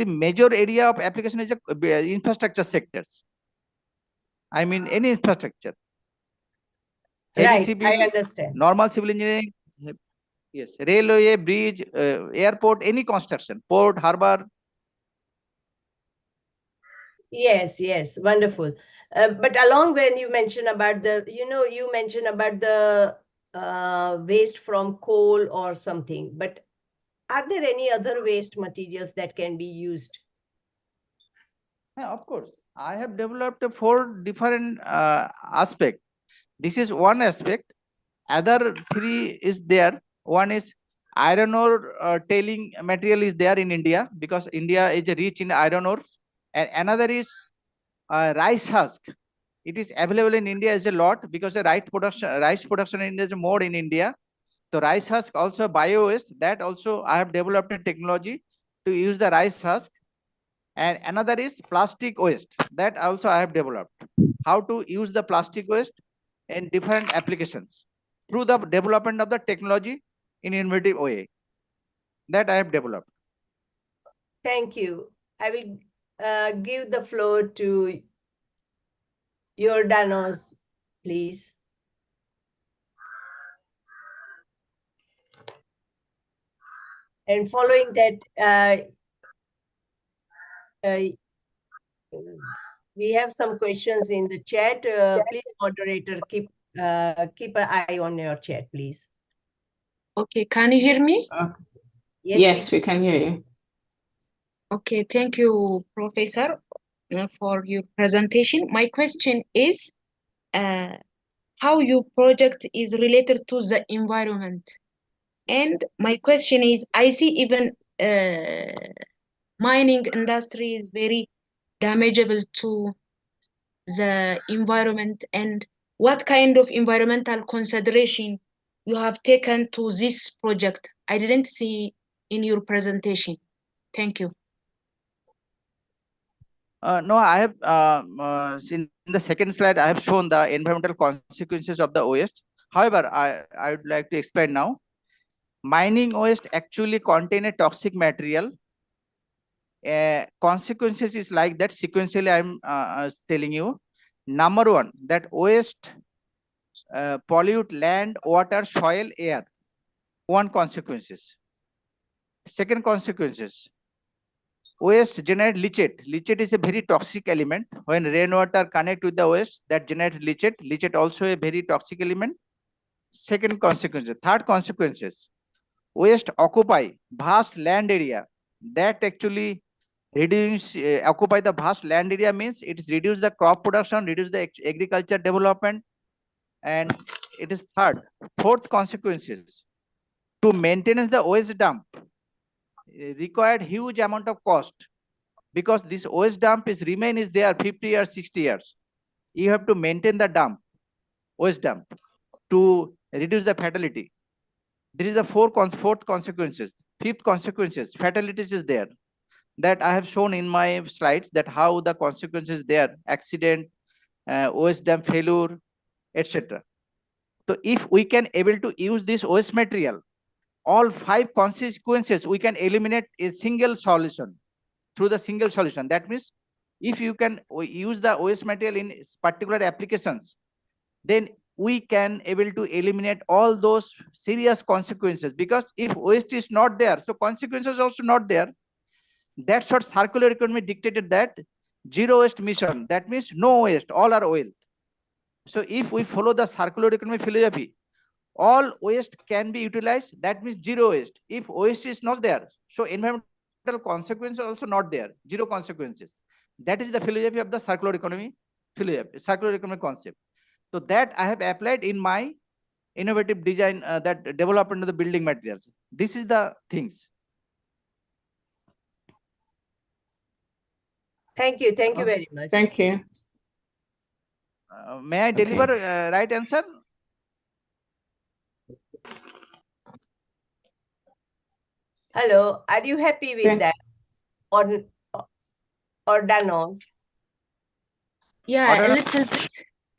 major area of application is the infrastructure sectors. I mean, any infrastructure. Heavy Right, civil, I understand. normal civil engineering, yes, railway, bridge, airport, any construction, port, harbor. Yes, wonderful. But along when you mentioned about you mentioned about the waste from coal or something, but are there any other waste materials that can be used? Yeah, of course. I have developed 4 different aspects. This is one aspect. Other 3 is there. One is iron ore tailing material is there in India, because India is rich in iron ore. And another is rice husk. It is available in India as a lot, because the rice production in India is more in India. So rice husk also bio waste, that also I have developed a technology to use the rice husk. And another is plastic waste, that also I have developed. How to use the plastic waste in different applications through the development of the technology in innovative way, that I have developed. Thank you. I will give the floor to Jordanos, please. And following that, we have some questions in the chat. Please, moderator, keep an eye on your chat, please. Okay, can you hear me? Yes, we can hear you. Okay, thank you, Professor, for your presentation. My question is, how your project is related to the environment? And my question is, I see even mining industry is very damageable to the environment, and what kind of environmental consideration you have taken to this project? I didn't see in your presentation. Thank you. No, I have in the second slide, I have shown the environmental consequences of the waste. However, I would like to explain now. Mining waste actually contain a toxic material. Consequences is like that. Sequentially, I'm telling you. Number one, that waste pollute land, water, soil, air. One consequences. Second consequences, waste generate leachate. Leachate is a very toxic element. When rainwater connect with the waste, that generate leachate. Leachate also a very toxic element. Second consequences. Third consequences, waste occupy vast land area. That actually reduce occupy the vast land area means it is reduce the crop production, reduce the agriculture development, and it is third. Fourth consequences, to maintain the waste dump required huge amount of cost, because this waste dump is remain is there 50 years, 60 years. You have to maintain the dump, waste dump, to reduce the fatality. There is a fourth consequences. Fifth consequences, fatalities is there, that I have shown in my slides, that how the consequences there, accident, waste dump failure, etc. So if we can able to use this waste material, all 5 consequences we can eliminate a single solution, through the single solution. That means if you can use the waste material in particular applications, then we can able to eliminate all those serious consequences. Because if waste is not there, so consequences also not there. That's what circular economy dictated, that zero waste mission. That means no waste, all are wealth. So if we follow the circular economy philosophy, all waste can be utilized. That means zero waste. If waste is not there, so environmental consequences also not there, zero consequences. That is the philosophy of the circular economy philosophy, circular economy concept. So that I have applied in my innovative design, that development of the building materials. This is the things. Thank you very much. Thank you. May I deliver right answer? Hello, are you happy with Thank- that? Or Danos? Yeah, Order-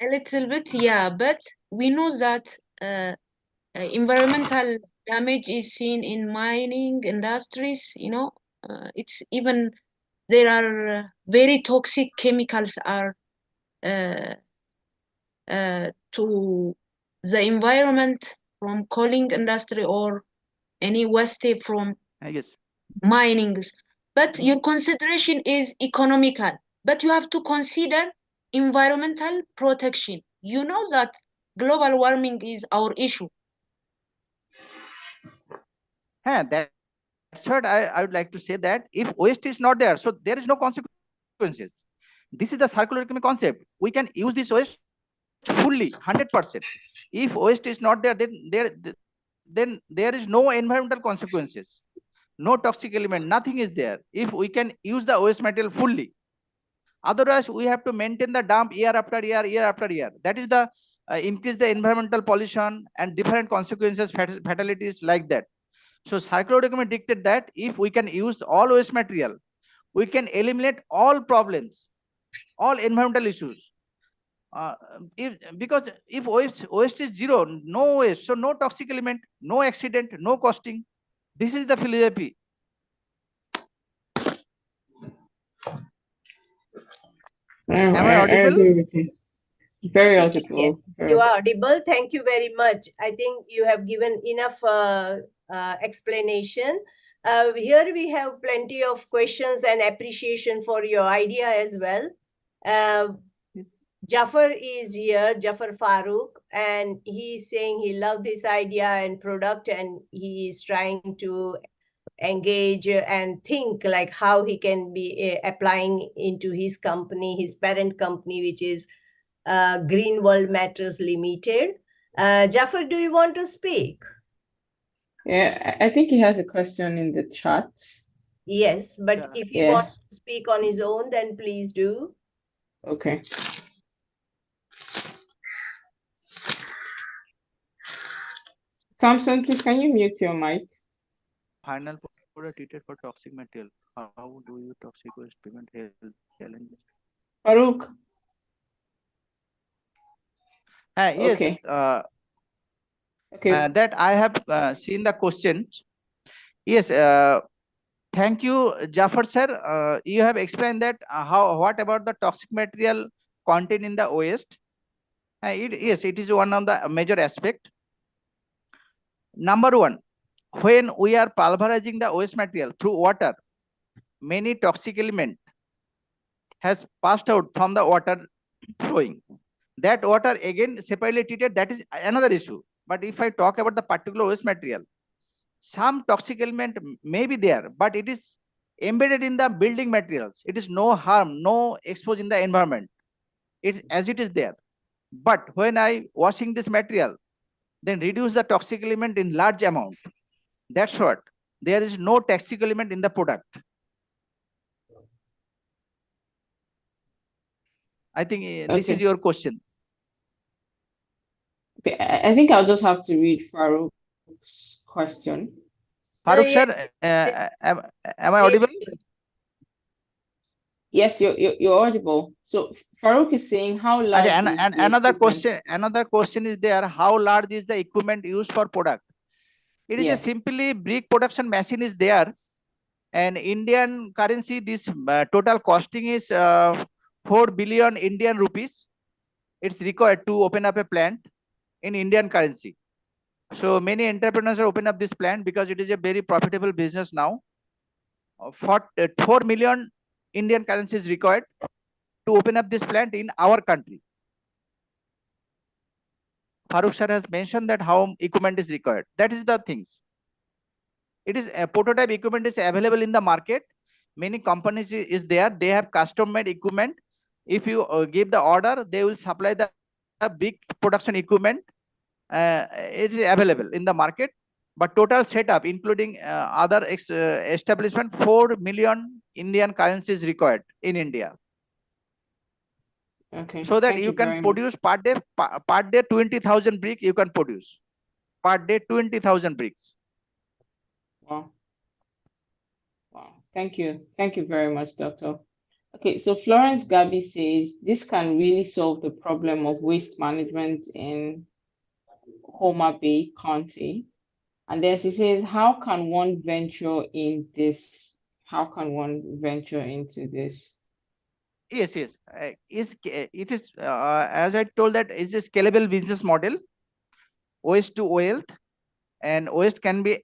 a little bit, yeah. But we know that environmental damage is seen in mining industries. It's even there are very toxic chemicals are to the environment from coaling industry or any waste from Yes. minings. But your consideration is economical, but you have to consider environmental protection. You know that global warming is our issue. That's what I would like to say, that if waste is not there, so there is no consequences. This is the circular economy concept. We can use this waste fully, 100%. If waste is not there, then there is no environmental consequences, no toxic element, nothing is there. If we can use the waste material fully, otherwise we have to maintain the dump year after year, year after year. That is the increase the environmental pollution and different consequences, fatalities like that. So circular economy dictated that if we can use all waste material, we can eliminate all problems, all environmental issues. Because if waste is zero, no waste, so no toxic element, no accident, no costing. This is the philosophy. Am I I audible? agree with you. Very audible. Yes, you are audible. Thank you very much. I think you have given enough explanation. Here we have plenty of questions and appreciation for your idea as well. Jafar is here, Jafar Farooq, and he's saying he loved this idea and product, and he is trying to engage and think like how he can be applying into his company, his parent company, which is Green World Matters Limited. Jafar, do you want to speak? Yeah, I think he has a question in the chat. Yes, but if he wants to speak on his own, then please do. Okay. Samson, please can you mute your mic? Final product treated for toxic material. How do you toxic waste prevent health challenges? Farouk. Yes, Okay. Okay. that I have seen the question. Yes, thank you, Jafar sir. You have explained that what about the toxic material contained in the waste? Yes, it is one of the major aspect. Number one, when we are pulverizing the waste material through water, many toxic element has passed out from the water flowing. That water again separately treated, that is another issue. But if I talk about the particular waste material, some toxic element may be there, but it is embedded in the building materials. It is no harm, no exposure in the environment. It as it is there. But when I washing this material, then reduce the toxic element in large amount. That's what. There is no toxic element in the product. I think this is Okay. your question. Okay. I think I'll just have to read Farouk's question. Farooq yeah, sir, am I audible? Yes, you're audible. So Farouk is saying how large is And the equipment? another question is there. How large is the equipment used for product? It is a Yes. simply brick production machine is there, and Indian currency. This total costing is 4 billion Indian rupees. It's required to open up a plant in Indian currency. So many entrepreneurs are open up this plant because it is a very profitable business now. For 4 million Indian currency is required to open up this plant in our country. Farooq sir has mentioned that how equipment is required. That is the things. It is a prototype equipment is available in the market. Many companies is there. They have custom made equipment. If you give the order, they will supply the big production equipment. It is available in the market. But total setup, including other establishment, 4 million Indian currency is required in India. Okay. So that Thank you you can very much. produce per day 20,000 bricks you can produce. Per day 20,000 bricks. Wow. Wow. Thank you. Thank you very much, Doctor. Okay, so Florence Gabi says this can really solve the problem of waste management in Homa Bay County. And then she says, how can one venture in this? How can one venture into this? Yes, yes. It is as I told that it's a scalable business model, waste to wealth, and waste can be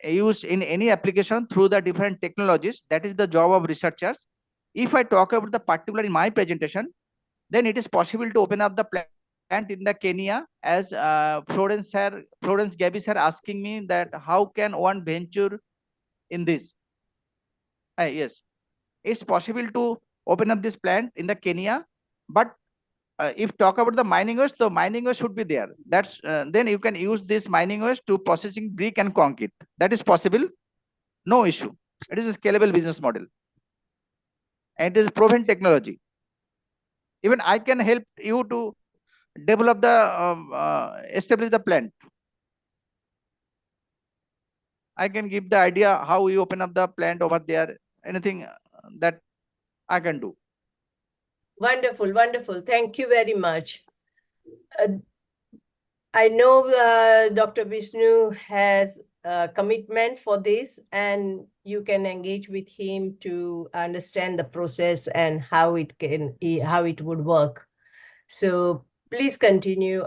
used in any application through the different technologies. That is the job of researchers. If I talk about the particular in my presentation, then it is possible to open up the plant in the Kenya, as Florence Gabi sir asking me that how can one venture in this? Yes, it's possible to open up this plant in the Kenya, but if talk about the mining waste, the mining waste should be there. That's then you can use this mining waste to processing brick and concrete. That is possible, no issue. It is a scalable business model, and it is proven technology. Even I can help you to develop the establish the plant. I can give the idea how you open up the plant over there. Anything that I can do. Wonderful, wonderful. Thank you very much. I know Dr. Vishnu has a commitment for this, and you can engage with him to understand the process and how it would work. So please continue.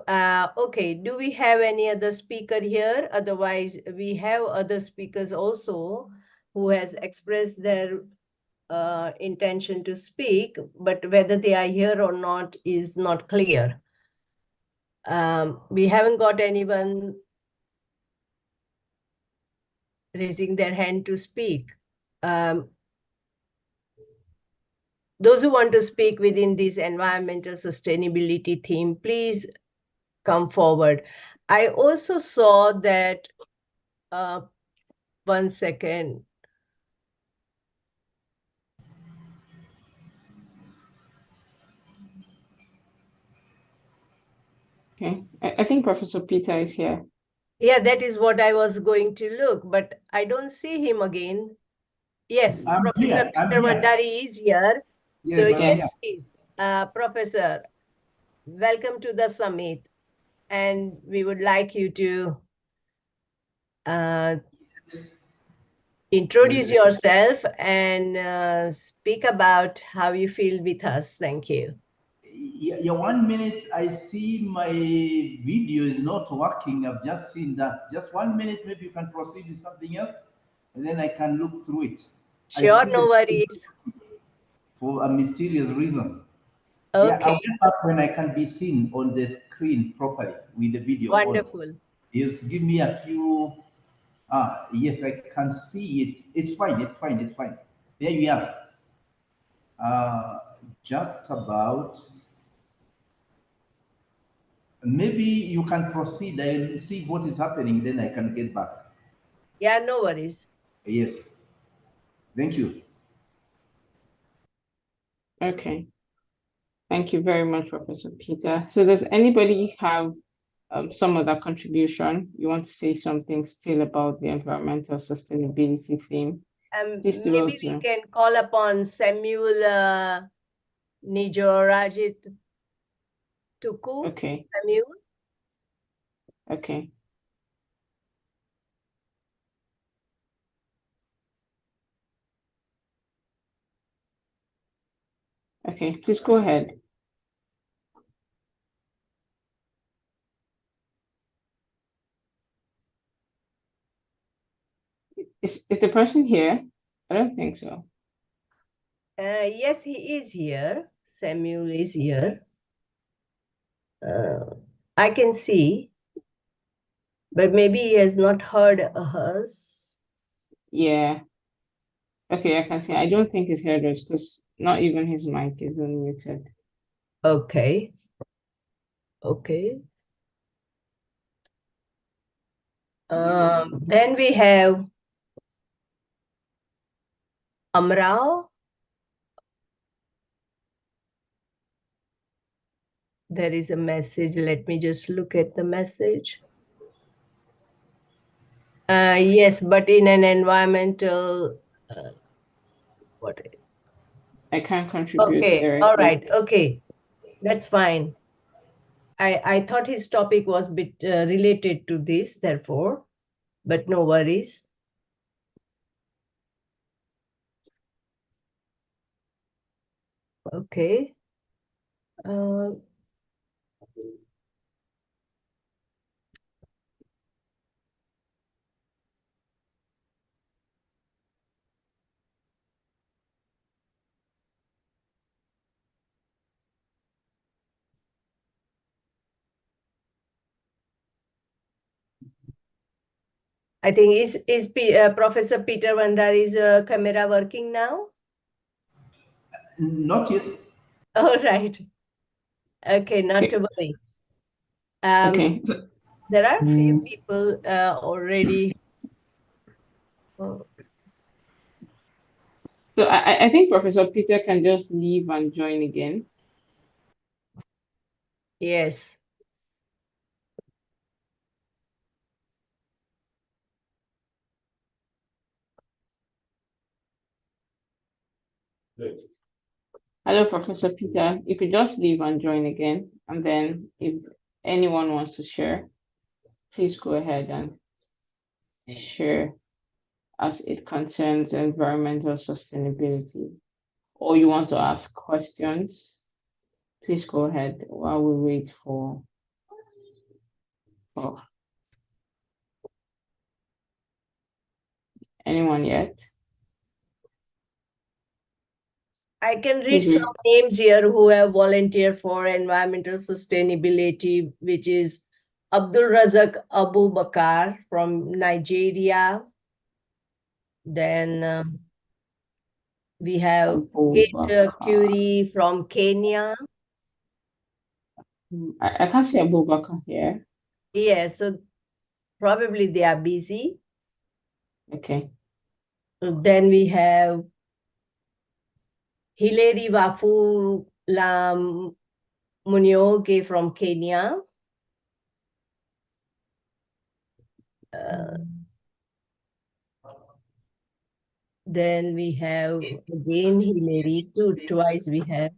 Okay, do we have any other speaker here? Otherwise, we have other speakers also who has expressed their intention to speak, but whether they are here or not is not clear. We haven't got anyone raising their hand to speak. Those who want to speak within this environmental sustainability theme, please come forward. I also saw that, 1 second. Okay, I think Professor Peter is here. Yeah, that is what I was going to look, but I don't see him again. Yes, I'm Professor here. I'm Peter here. Bhandari is here. So Yes, I'm Yes. here. please, Professor, welcome to the summit. And we would like you to introduce yourself and speak about how you feel with us. Thank you. Yeah, 1 minute. I see my video is not working. I've just seen that. Just 1 minute. Maybe you can proceed with something else, and then I can look through it. I Sure, see no the worries. for a mysterious reason. Yeah, I'll Okay, get back when I can be seen on the screen properly with the video on. wonderful. Just give me a few. Yes, I can see it. It's fine. It's fine. It's fine. There you are. Just about. Maybe you can proceed. I'll see what is happening. Then I can get back. Yeah, no worries. Yes. Thank you. Okay. Thank you very much, Professor Peter. So does anybody have some other contribution? You want to say something still about the environmental sustainability theme? Please do well Maybe we too. can call upon Samuel Nijorajit Tuku. Okay. Samuel. Okay. Okay, please go ahead. Is the person here? I don't think so. Yes, he is here. Samuel is here. I can see, but maybe he has not heard us. Yeah. Okay, I can see. I don't think he's heard us because not even his mic is unmuted. Okay. Okay. Then we have Amrao. There is a message. Let me just look at the message. Yes, but in an environmental, what? I can't contribute Okay, directly. all right, okay, that's fine. I thought his topic was bit related to this, therefore, but no worries. Okay. I think Professor Peter Bhandari's camera working now? Not yet. All right. Okay, not to worry. Okay. There are a few people already. Oh, So I think Professor Peter can just leave and join again. yes. Hello, Professor Peter. You could just leave and join again. And then if anyone wants to share, please go ahead and share as it concerns environmental sustainability. Or you want to ask questions, please go ahead while we wait for anyone yet. I can read some names here who have volunteered for environmental sustainability, which is Abdul Razak Abu Bakar from Nigeria. Then we have Kate Curie from Kenya. I can't see Abu Bakar here. Yeah, so probably they are busy. Okay. Then we have Hilary Wafula Munioge from Kenya. Then we have again Hilary, twice we have.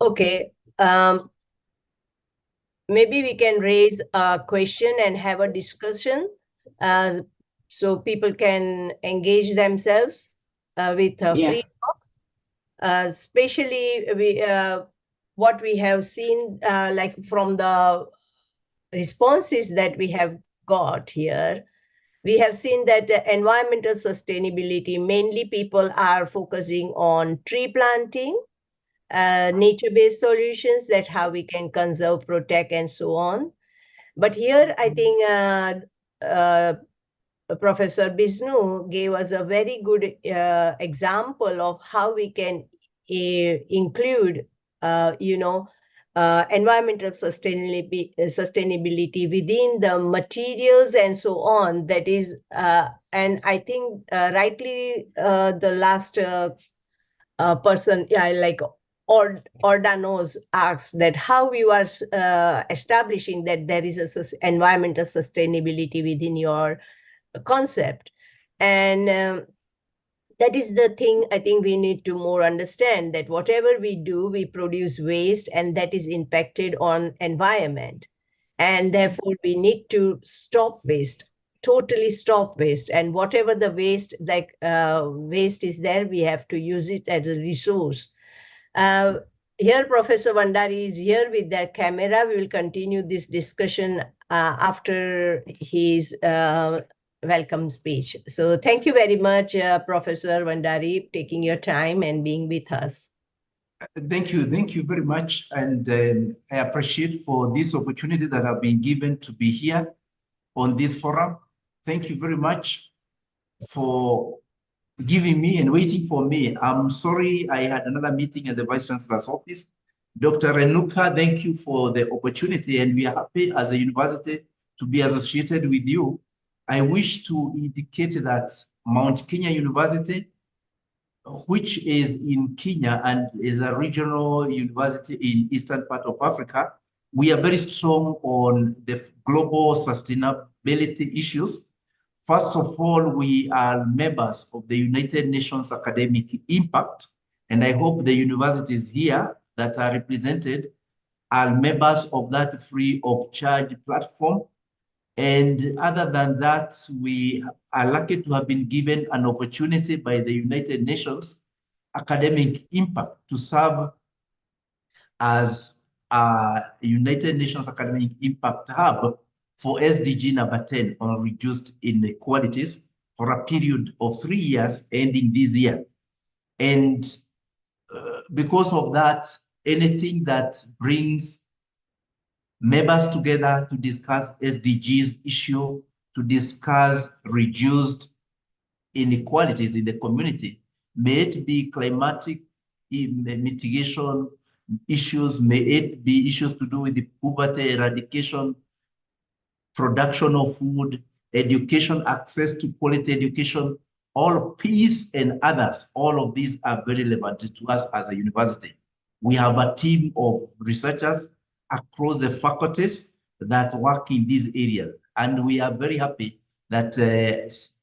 Okay, maybe we can raise a question and have a discussion so people can engage themselves with a Yeah. free talk. Especially what we have seen like from the responses that we have got here, we have seen that environmental sustainability, mainly people are focusing on tree planting, nature-based solutions, that how we can conserve, protect, and so on. But here, I think Professor Bisnu gave us a very good example of how we can include, environmental sustainability within the materials and so on. That is, and I think rightly the last person, like Ordanos asks that how you are establishing that there is a environmental sustainability within your concept. And that is the thing I think we need to more understand, that whatever we do, we produce waste, and that is impacted on environment. And therefore, we need to stop waste, totally stop waste. And whatever the waste, like waste is there, we have to use it as a resource. Here, Professor Vandari is here with their camera. We will continue this discussion after his welcome speech. So thank you very much, Professor Vandari, taking your time and being with us. Thank you very much. And I appreciate for this opportunity that I've been given to be here on this forum. Thank you very much for giving me and waiting for me. I'm sorry I had another meeting at the Vice Chancellor's office. Dr. Renuka, thank you for the opportunity, and we are happy as a university to be associated with you. I wish to indicate that Mount Kenya University, which is in Kenya and is a regional university in eastern part of Africa, we are very strong on the global sustainability issues. First of all, we are members of the United Nations Academic Impact, and I hope the universities here that are represented are members of that free of charge platform. And other than that, we are lucky to have been given an opportunity by the United Nations Academic Impact to serve as a United Nations Academic Impact Hub for SDG number 10 on reduced inequalities for a period of 3 years ending this year. And because of that, anything that brings members together to discuss SDGs issue, to discuss reduced inequalities in the community, may it be climatic mitigation issues, may it be issues to do with the poverty eradication, production of food, education, access to quality education, all peace and others, all of these are very relevant to us as a university. We have a team of researchers across the faculties that work in these areas. And we are very happy that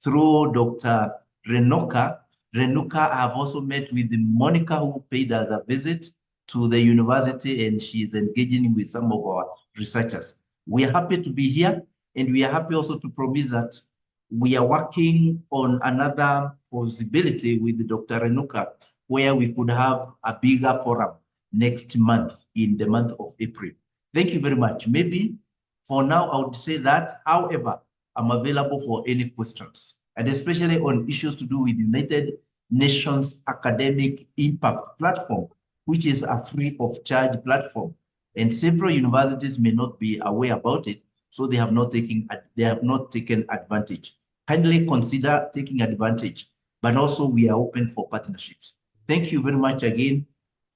through Dr. Renuka, I have also met with Monica, who paid us a visit to the university, and she is engaging with some of our researchers. We are happy to be here, and we are happy also to promise that we are working on another possibility with Dr. Renuka, where we could have a bigger forum next month, in the month of April. Thank you very much. Maybe for now, I would say that. However, I'm available for any questions, and especially on issues to do with United Nations Academic Impact Platform, which is a free of charge platform. And several universities may not be aware about it, so they have not taken advantage. Kindly consider taking advantage, but also we are open for partnerships. Thank you very much again.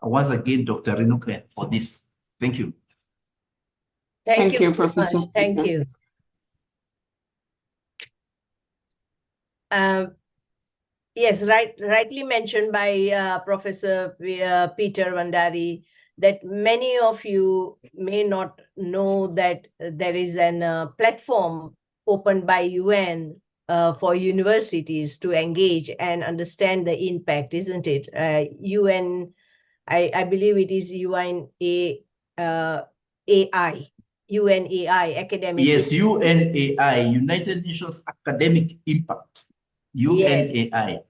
Once again, Dr. Renuka, for this. Thank you. Thank you very Professor. much. Thank you. Yes, rightly mentioned by Professor Peter Vandari, that many of you may not know that there is a platform opened by UN for universities to engage and understand the impact, isn't it? UN, I believe it is AI, UNAI, academic. Yes, UNAI, United Nations Academic Impact, Yes. UNAI.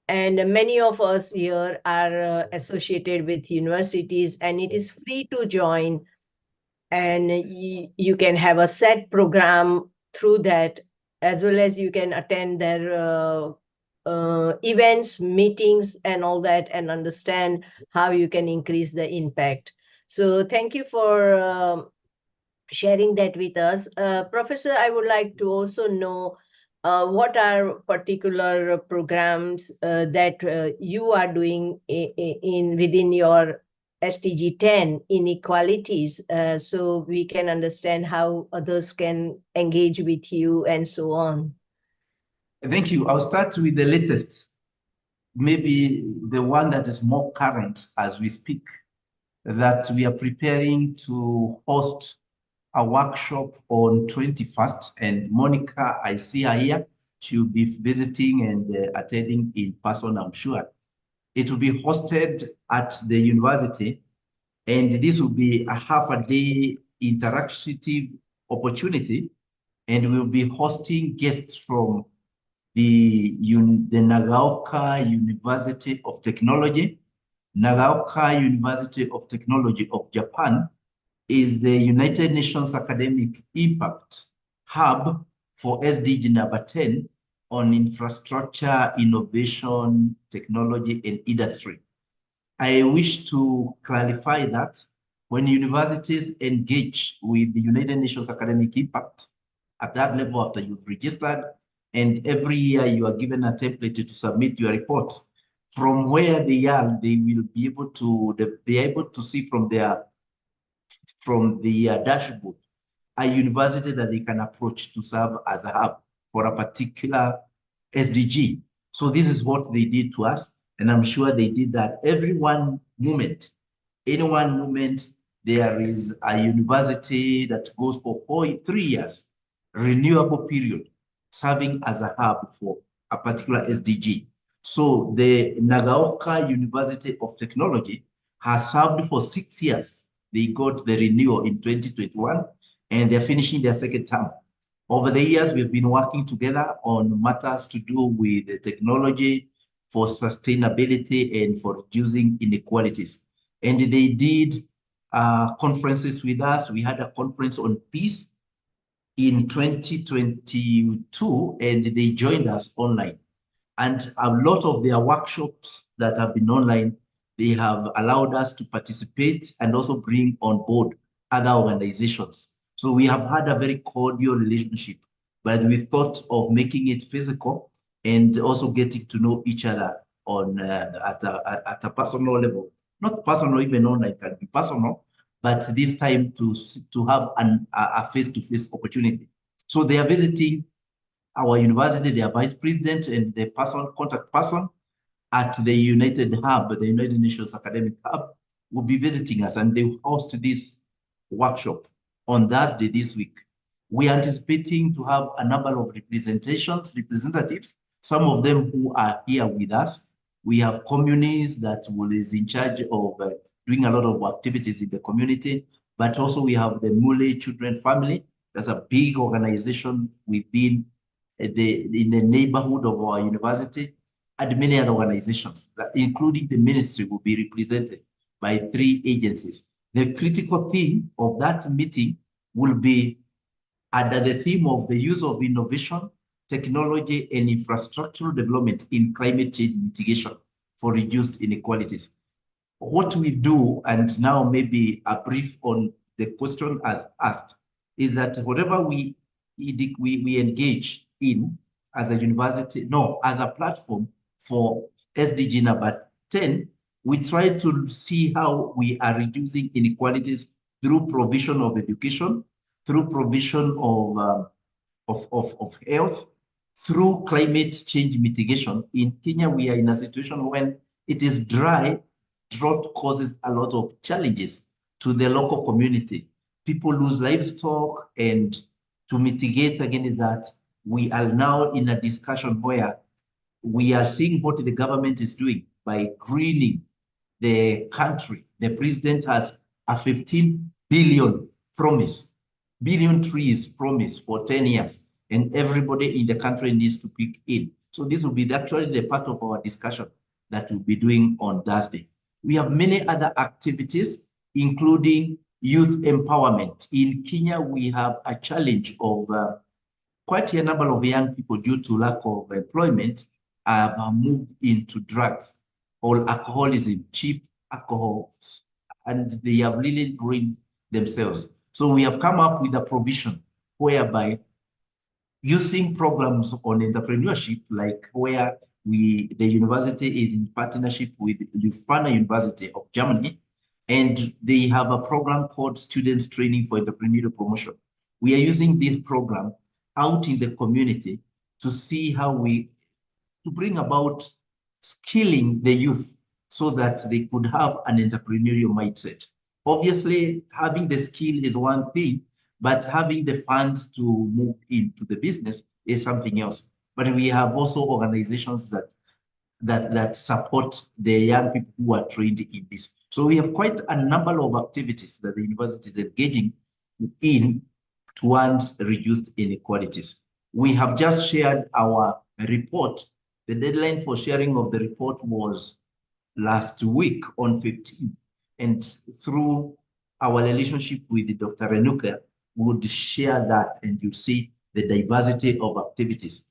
And many of us here are associated with universities, and it is free to join. And you can have a set program through that, as well as you can attend their events, meetings, and all that, and understand how you can increase the impact. So thank you for sharing that with us. Professor, I would like to also know what are particular programs that you are doing in within your SDG 10 inequalities, so we can understand how others can engage with you and so on. Thank you. I'll start with the latest, maybe the one that is more current as we speak, that we are preparing to host a workshop on 21st, and Monica, I see her here. She'll be visiting and attending in person, I'm sure. It will be hosted at the university, and this will be a half-a-day interactive opportunity, and we'll be hosting guests from the Nagaoka University of Technology. Nagaoka University of Technology of Japan is the United Nations Academic Impact Hub for SDG number 10 on infrastructure, innovation, technology, and industry. I wish to clarify that when universities engage with the United Nations Academic Impact at that level after you've registered, and every year you are given a template to submit your report, from where they are, they will be able to, they're able to see from the dashboard a university that they can approach to serve as a hub for a particular SDG. So this is what they did to us, and I'm sure they did that. Every one moment, in one moment, there is a university that goes for 3 years, renewable period, serving as a hub for a particular SDG. So the Nagaoka University of Technology has served for 6 years. They got the renewal in 2021, and they're finishing their second term. Over the years, we've been working together on matters to do with the technology for sustainability and for reducing inequalities. And they did conferences with us. We had a conference on peace in 2022, and they joined us online. And a lot of their workshops that have been online, they have allowed us to participate and also bring on board other organizations. So we have had a very cordial relationship, but we thought of making it physical and also getting to know each other on at a personal level. Not personal, even online can be personal, but this time to have a face-to-face opportunity. So they are visiting our university, their vice president and the contact person at the United Hub, the United Nations Academic Hub, will be visiting us, and they will host this workshop on Thursday this week. We are anticipating to have a number of representatives, some of them who are here with us. We have communities that is in charge of doing a lot of activities in the community, but also we have the Mule Children Family. That's a big organization within in the neighborhood of our university, and many other organizations, including the ministry, will be represented by 3 agencies. The critical theme of that meeting will be under the theme of the use of innovation, technology, and infrastructural development in climate change mitigation for reduced inequalities. What we do, and now maybe a brief on the question as asked, is that whatever we engage in as a university, as a platform for SDG number 10, we try to see how we are reducing inequalities through provision of education, through provision of health, through climate change mitigation. In Kenya, we are in a situation when it is dry, drought causes a lot of challenges to the local community. People lose livestock, and to mitigate against that, we are now in a discussion where we are seeing what the government is doing by greening the country. The president has a 15 billion trees promise for 10 years, and everybody in the country needs to pick in. So this will be actually the part of our discussion that we'll be doing on Thursday. We have many other activities, including youth empowerment. In Kenya, we have a challenge of quite a number of young people, due to lack of employment, have moved into drugs or alcoholism, cheap alcohol, and they have really ruined themselves. So we have come up with a provision whereby, using programs on entrepreneurship, like where the university is in partnership with Gsfn University of Germany, and they have a program called Students Training for Entrepreneurial Promotion. We are using this program out in the community to see how to bring about skilling the youth so that they could have an entrepreneurial mindset. Obviously, having the skill is one thing, but having the funds to move into the business is something else. But we have also organizations that support the young people who are trained in this. So we have quite a number of activities that the university is engaging in towards reduced inequalities. We have just shared our report. The deadline for sharing of the report was last week on 15th. And through our relationship with Dr. Renuka, we would share that, and you see the diversity of activities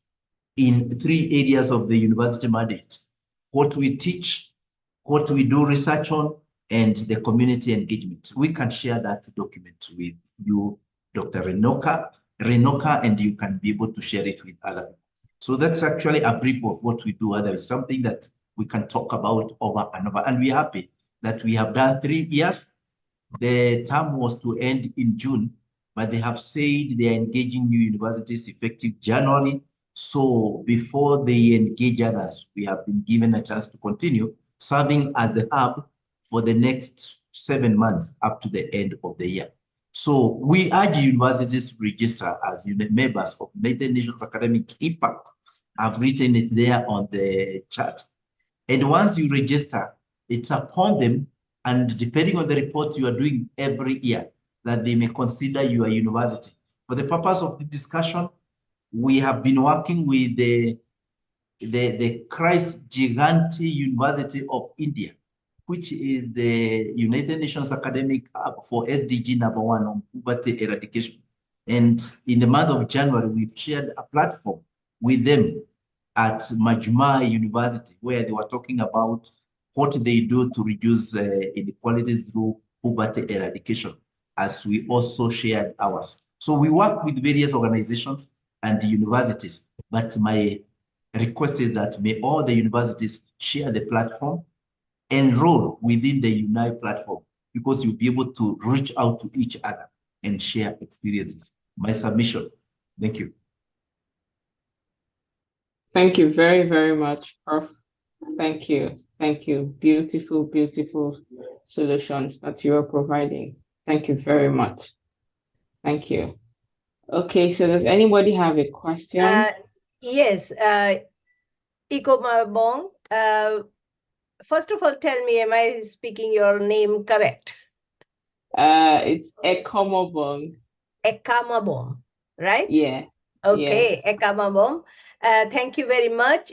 in 3 areas of the university mandate: what we teach, what we do research on, and the community engagement. We can share that document with you, Dr. Renuka, and you can be able to share it with other people. So that's actually a brief of what we do. There is something that we can talk about over and over, and we're happy that we have done 3 years. The term was to end in June, but they have said they are engaging new universities effective January. So before they engage others, we have been given a chance to continue serving as the hub for the next 7 months up to the end of the year. So we urge universities to register as members of United Nations Academic Impact. I've written it there on the chat. And once you register, it's upon them, and depending on the reports you are doing every year, that they may consider you a university. For the purpose of the discussion, we have been working with the Christ Giganti University of India, which is the United Nations Academic Hub for SDG number 1 on poverty eradication. And in the month of January, we've shared a platform with them at Majma University, where they were talking about what they do to reduce inequalities through poverty eradication, as we also shared ours. So we work with various organizations and the universities, but my request is that may all the universities share the platform, enroll within the Unite platform, because you'll be able to reach out to each other and share experiences. My submission. Thank you. Thank you very, very much, Prof. Thank you. Thank you. Beautiful, beautiful solutions that you are providing. Thank you very much. Thank you. Okay, so does anybody have a question? Yes, Ikomabong, first of all, tell me, am I speaking your name correct? It's Ekomobong. Ekamabong, right? Yeah. Okay, Yes. Ekamabong. Thank you very much.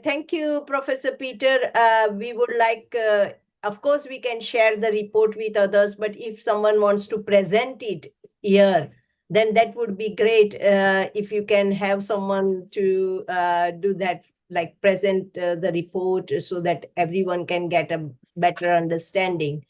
Thank you, Professor Peter. We would like, of course, we can share the report with others, but if someone wants to present it here, then that would be great. If you can have someone to do that, like present the report so that everyone can get a better understanding.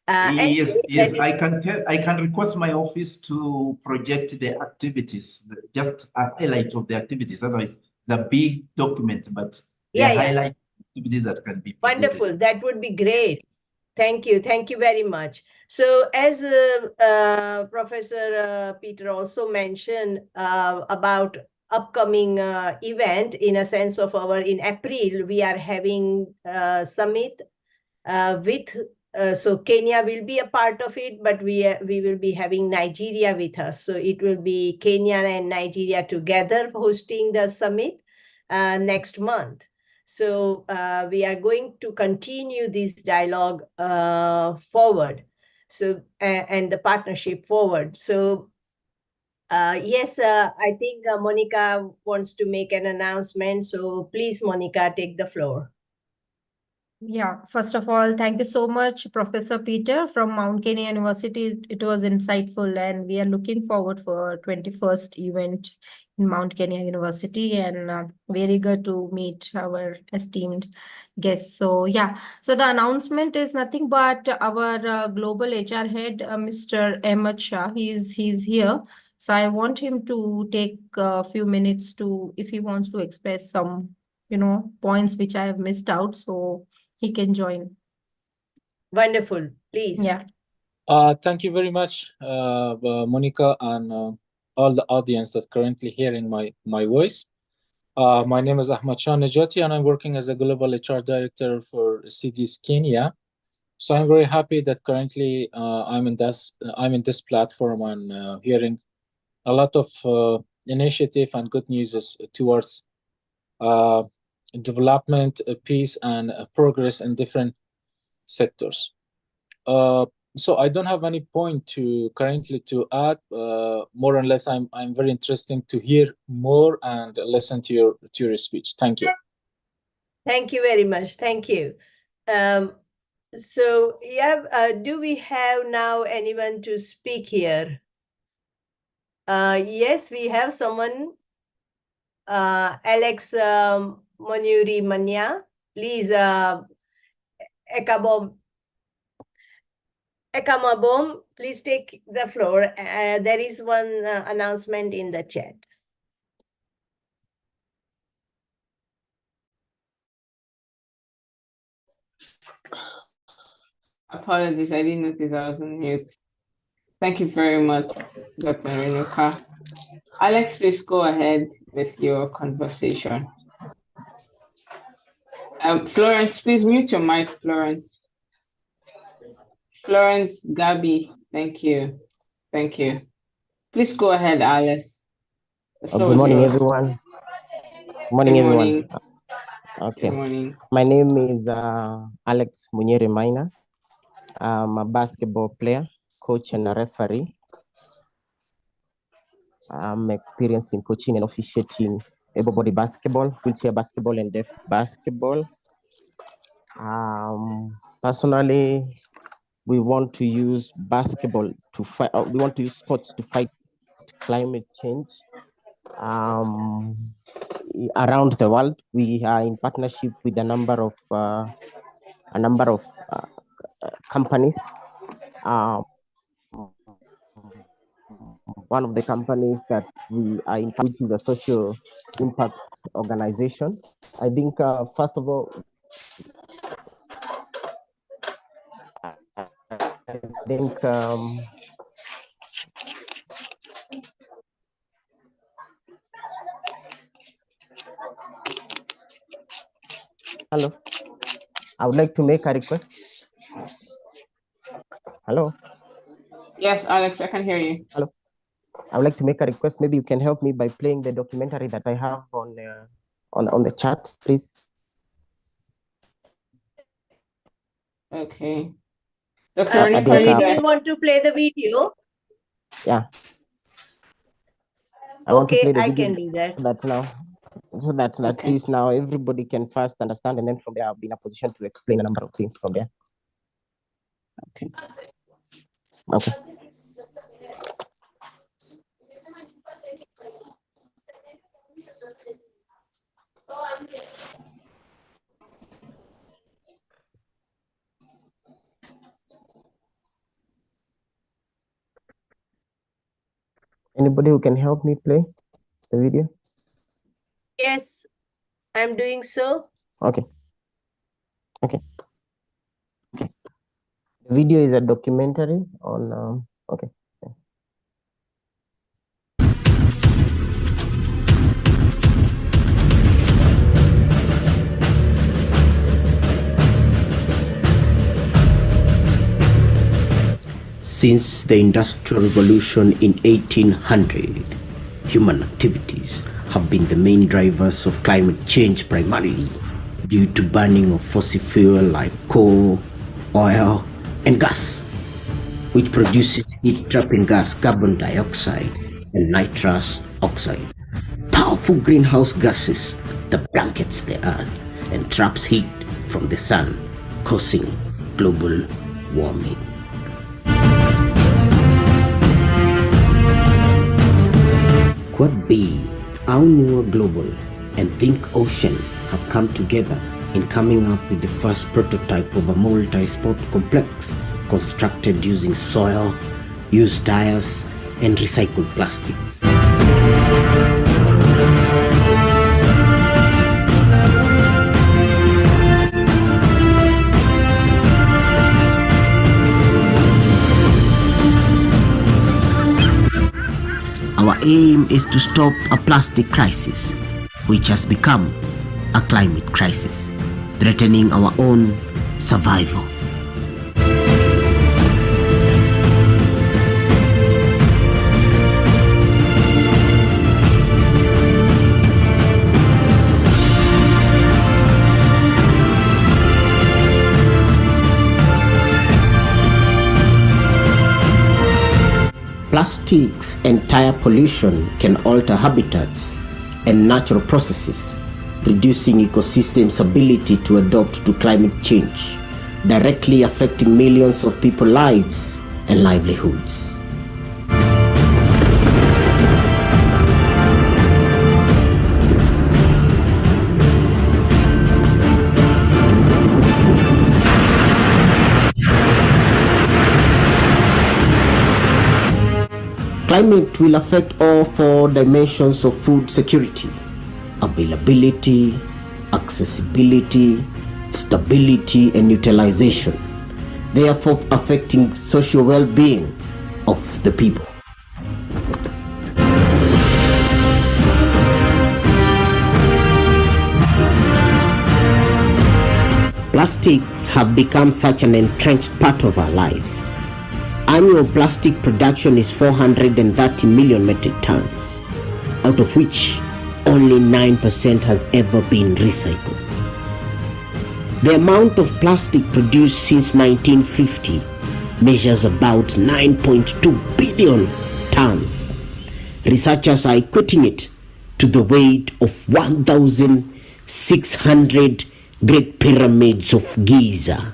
Yes, I can request my office to project the activities, just a highlight of the activities. Otherwise, the big document, but the highlight activities that can be presented. Wonderful. That would be great. Thank you. Thank you very much. So as Professor Peter also mentioned about upcoming event in a sense of in April, we are having a summit with, so Kenya will be a part of it, but we will be having Nigeria with us. So it will be Kenya and Nigeria together hosting the summit next month. So we are going to continue this dialogue forward. So, and the partnership forward. So yes, I think Monica wants to make an announcement. So please, Monica, take the floor. Yeah, first of all, thank you so much, Professor Peter from Mount Kenya University. It was insightful, and we are looking forward for 21st event in Mount Kenya University, and very good to meet our esteemed guests. So yeah, so the announcement is nothing but our global HR head, Mr. Ahmed Shah. He's here. So I want him to take a few minutes to, if he wants to express some, points which I have missed out. So he can join. Wonderful, please. Yeah. Thank you very much, Monica, and all the audience that currently hearing my voice. My name is Ahmed Shah Najati, and I'm working as a global HR director for CDS Kenya. So I'm very happy that currently I'm in this platform and hearing a lot of initiative and good news towards development, peace, and progress in different sectors. So I don't have any point to currently to add. More or less, I'm very interested to hear more and listen to your speech. Thank you. Thank you very much. Thank you. So yeah, do we have now anyone to speak here? Yes, we have someone. Alex Monuri Manya, please, Ekamabom, please take the floor. There is one announcement in the chat. Apologies, I didn't notice I was on mute. Thank you very much, Dr. Renuka. Alex, please go ahead with your conversation. Florence, please mute your mic, Florence. Florence, Gabby, thank you. Thank you. Please go ahead, Alice. Good morning, everyone. Morning, everyone. Okay. Good morning. My name is Alex Munyere Maina. I'm a basketball player, coach, and a referee. I'm experienced in coaching and officiating able-bodied basketball, wheelchair basketball, and deaf basketball. Personally, we want to use basketball to fight. We want to use sports to fight climate change. Around the world, we are in partnership with a number of companies. One of the companies that we are in, which is a social impact organization. I think first of all, I think hello. I would like to make a request. Hello. Yes, Alex, I can hear you. Hello. I would like to make a request. Maybe you can help me by playing the documentary that I have on the chat, please. Okay. Dr. Do you want to play the video? Yeah. I want to play the video. I can do that. So that's at least now everybody can first understand, and then from there I'll be in a position to explain a number of things from there. Okay. Okay. Anybody who can help me play the video? Yes, I'm doing so. Okay. Okay. Okay. The video is a documentary on okay. Since the Industrial Revolution in 1800, human activities have been the main drivers of climate change, primarily due to burning of fossil fuel like coal, oil, and gas, which produces heat-trapping gas carbon dioxide and nitrous oxide, powerful greenhouse gases that blankets the earth and traps heat from the sun, causing global warming. Quad B, Aunua Global, and Think Ocean have come together in coming up with the first prototype of a multi-sport complex constructed using soil, used tires, and recycled plastics. Our aim is to stop a plastic crisis, which has become a climate crisis, threatening our own survival. Plastics and tire pollution can alter habitats and natural processes, reducing ecosystems' ability to adapt to climate change, directly affecting millions of people's lives and livelihoods. Climate will affect all four dimensions of food security: availability, accessibility, stability, and utilization, therefore affecting social well-being of the people. Plastics have become such an entrenched part of our lives. Annual plastic production is 430 million metric tons, out of which only 9% has ever been recycled. The amount of plastic produced since 1950 measures about 9.2 billion tons. Researchers are equating it to the weight of 1,600 Great Pyramids of Giza.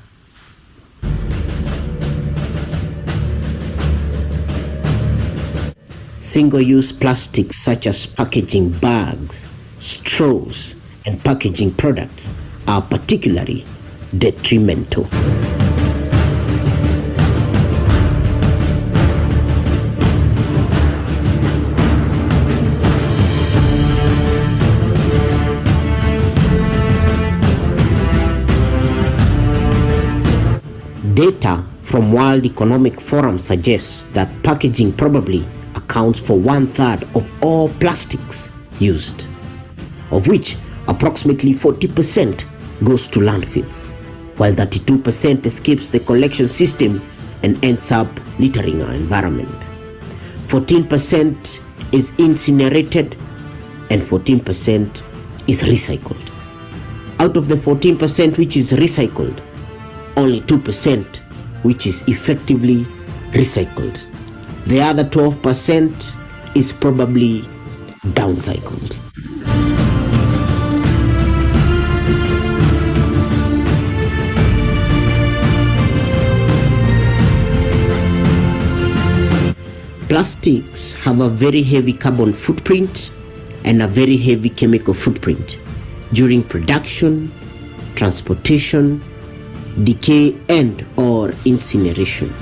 Single-use plastics such as packaging bags, straws, and packaging products are particularly detrimental. Data from World Economic Forum suggests that packaging probably accounts for 1/3 of all plastics used, of which approximately 40% goes to landfills, while 32% escapes the collection system and ends up littering our environment. 14% is incinerated and 14% is recycled. Out of the 14% which is recycled, only 2% which is effectively recycled. The other 12% is probably downcycled. Plastics have a very heavy carbon footprint and a very heavy chemical footprint during production, transportation, decay, and/or incineration.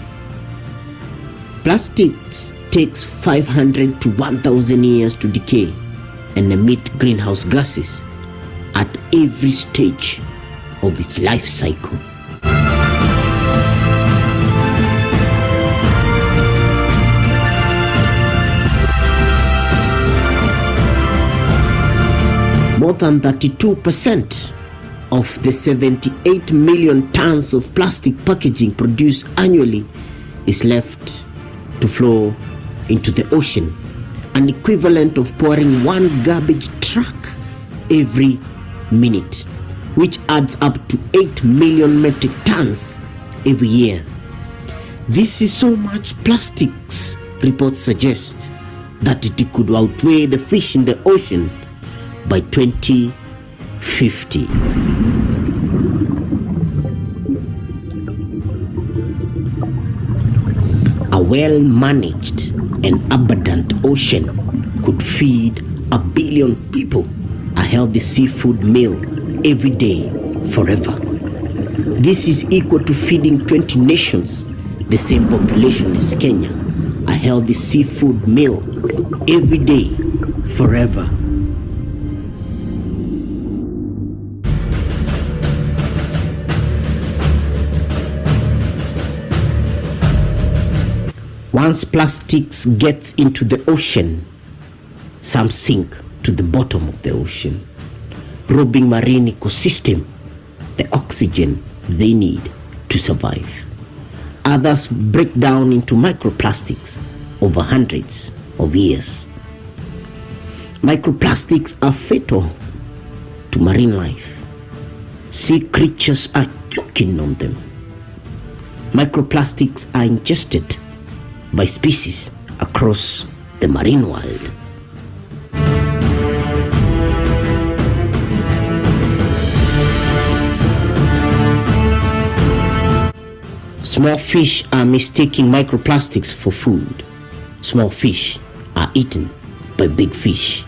Plastics takes 500 to 1,000 years to decay and emit greenhouse gases at every stage of its life cycle. More than 32% of the 78 million tons of plastic packaging produced annually is left to flow into the ocean, an equivalent of pouring one garbage truck every minute, which adds up to 8 million metric tons every year. This is so much plastics, reports suggest, that it could outweigh the fish in the ocean by 2050. A well-managed and abundant ocean could feed 1 billion people a healthy seafood meal every day forever. This is equal to feeding 20 nations, the same population as Kenya, a healthy seafood meal every day forever. Once plastics gets into the ocean, some sink to the bottom of the ocean, robbing marine ecosystem the oxygen they need to survive. Others break down into microplastics over hundreds of years. Microplastics are fatal to marine life. Sea creatures are choking on them. Microplastics are ingested by species across the marine world. Small fish are mistaking microplastics for food. Small fish are eaten by big fish,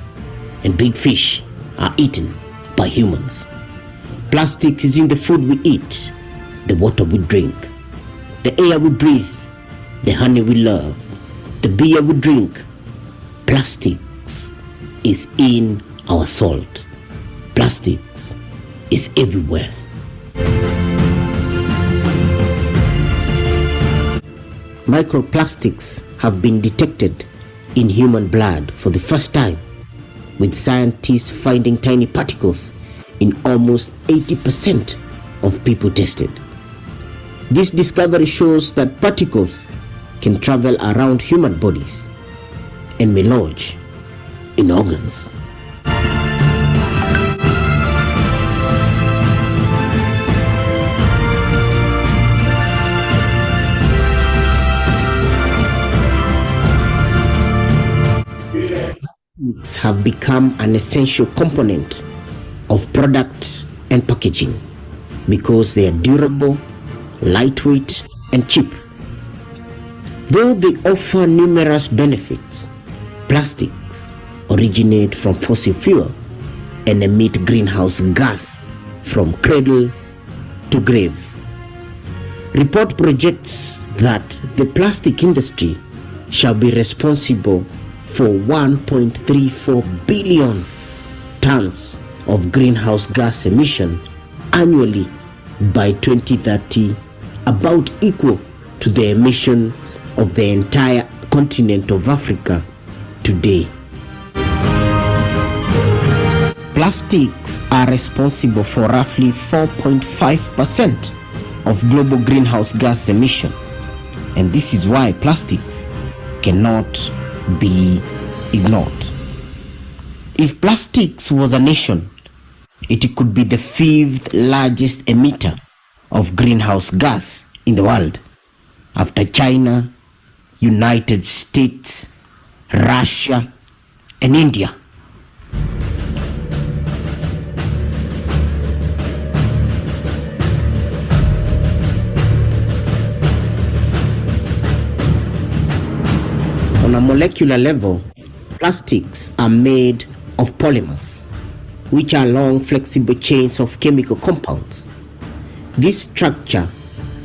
and big fish are eaten by humans. Plastic is in the food we eat, the water we drink, the air we breathe, the honey we love, the beer we drink. Plastics is in our salt. Plastics is everywhere. Microplastics have been detected in human blood for the first time, with scientists finding tiny particles in almost 80% of people tested. This discovery shows that particles can travel around human bodies and may lodge in organs. Have become an essential component of product and packaging because they are durable, lightweight, and cheap. Though they offer numerous benefits, plastics originate from fossil fuel and emit greenhouse gas from cradle to grave. Report projects that the plastic industry shall be responsible for 1.34 billion tons of greenhouse gas emission annually by 2030, about equal to the emission of the entire continent of Africa today. Plastics are responsible for roughly 4.5% of global greenhouse gas emission, and this is why plastics cannot be ignored. If plastics was a nation, it could be the 5th largest emitter of greenhouse gas in the world, after China, United States, Russia, and India. On a molecular level, plastics are made of polymers, which are long flexible chains of chemical compounds. This structure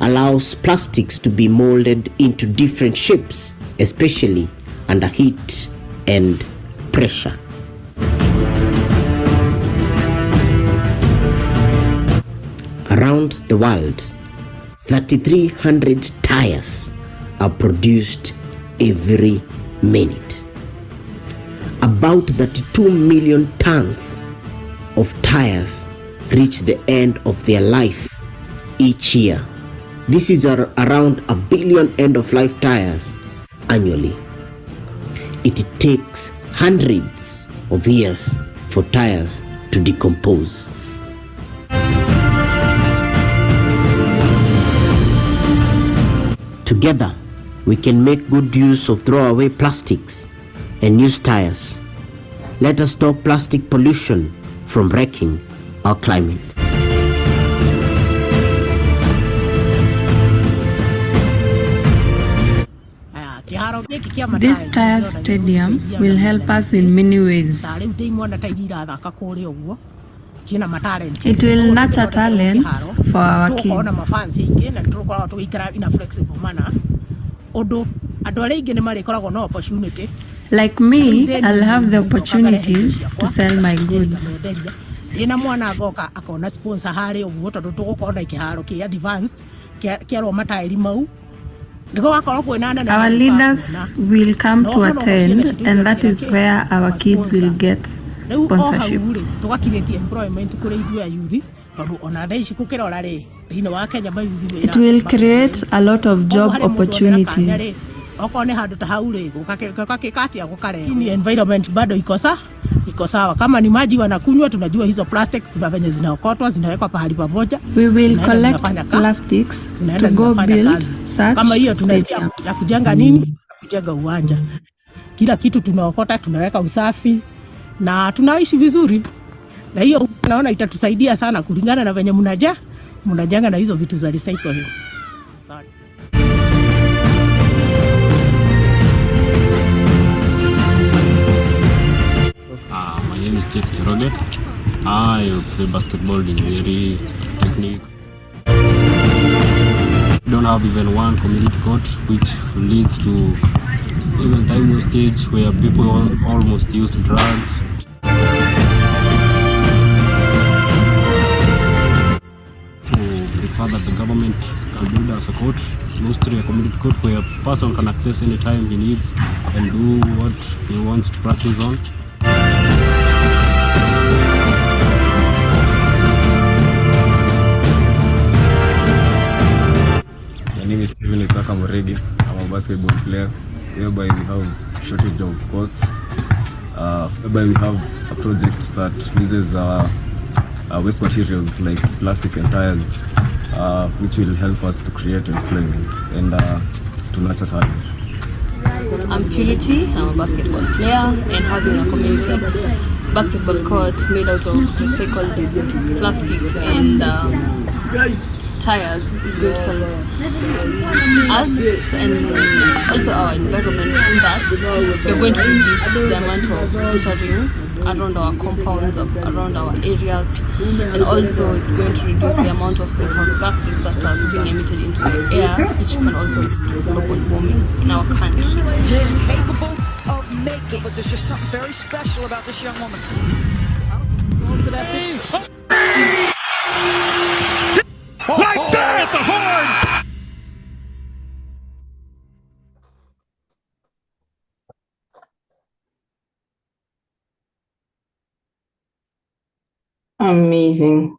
allows plastics to be molded into different shapes, especially under heat and pressure. Around the world, 3,300 tires are produced every minute. About 32 million tons of tires reach the end of their life each year This is around 1 billion end-of-life tires annually. It takes hundreds of years for tires to decompose. Together, we can make good use of throwaway plastics and use tires. Let us stop plastic pollution from wrecking our climate. This tire stadium will help us in many ways. It will nurture talent for our kids. Like me, I'll have the opportunities to sell my goods. Our leaders will come to attend, and that is where our kids will get sponsorship. It will create a lot of job opportunities. Environment bado iko sawa. Kama ni maji wanakunywa, tunajua hizo plastic kuna venye zinaokotwa, zinawekwa pahali pamoja. We will collect plastics to go build such kama hiyo tunasikia ya kujenga nini? Kujenga uwanja. Kila kitu tunaokota, tunaweka usafi na tunaishi vizuri. Na hiyo naona itatusaidia sana kulingana na venye mnajenga na hizo vitu za recycling. Sorry. My name is Steve Tiroge. I play basketball in very technique. We don't have even one community court, which leads to even time wastage where people almost use drugs. So prefer that the government can build us a court, mostly a community court where a person can access any time he needs and do what he wants to practice on. My name is Kevin Muregi. I'm a basketball player, whereby we have shortage of courts, whereby we have a project that uses waste materials like plastic and tires, which will help us to create employment and to nurture talents. I'm Purity, I'm a basketball player, and having a community basketball court made out of recycled plastics and tires is going to help us and also our environment in that we're going to reduce the amount of littering around our compounds, around our areas, and also it's going to reduce the amount of greenhouse gases that are being emitted into the air, which can also lead to global warming in our country. She's capable of making, but there's just something very special about this young woman. Like that at the horn! Amazing.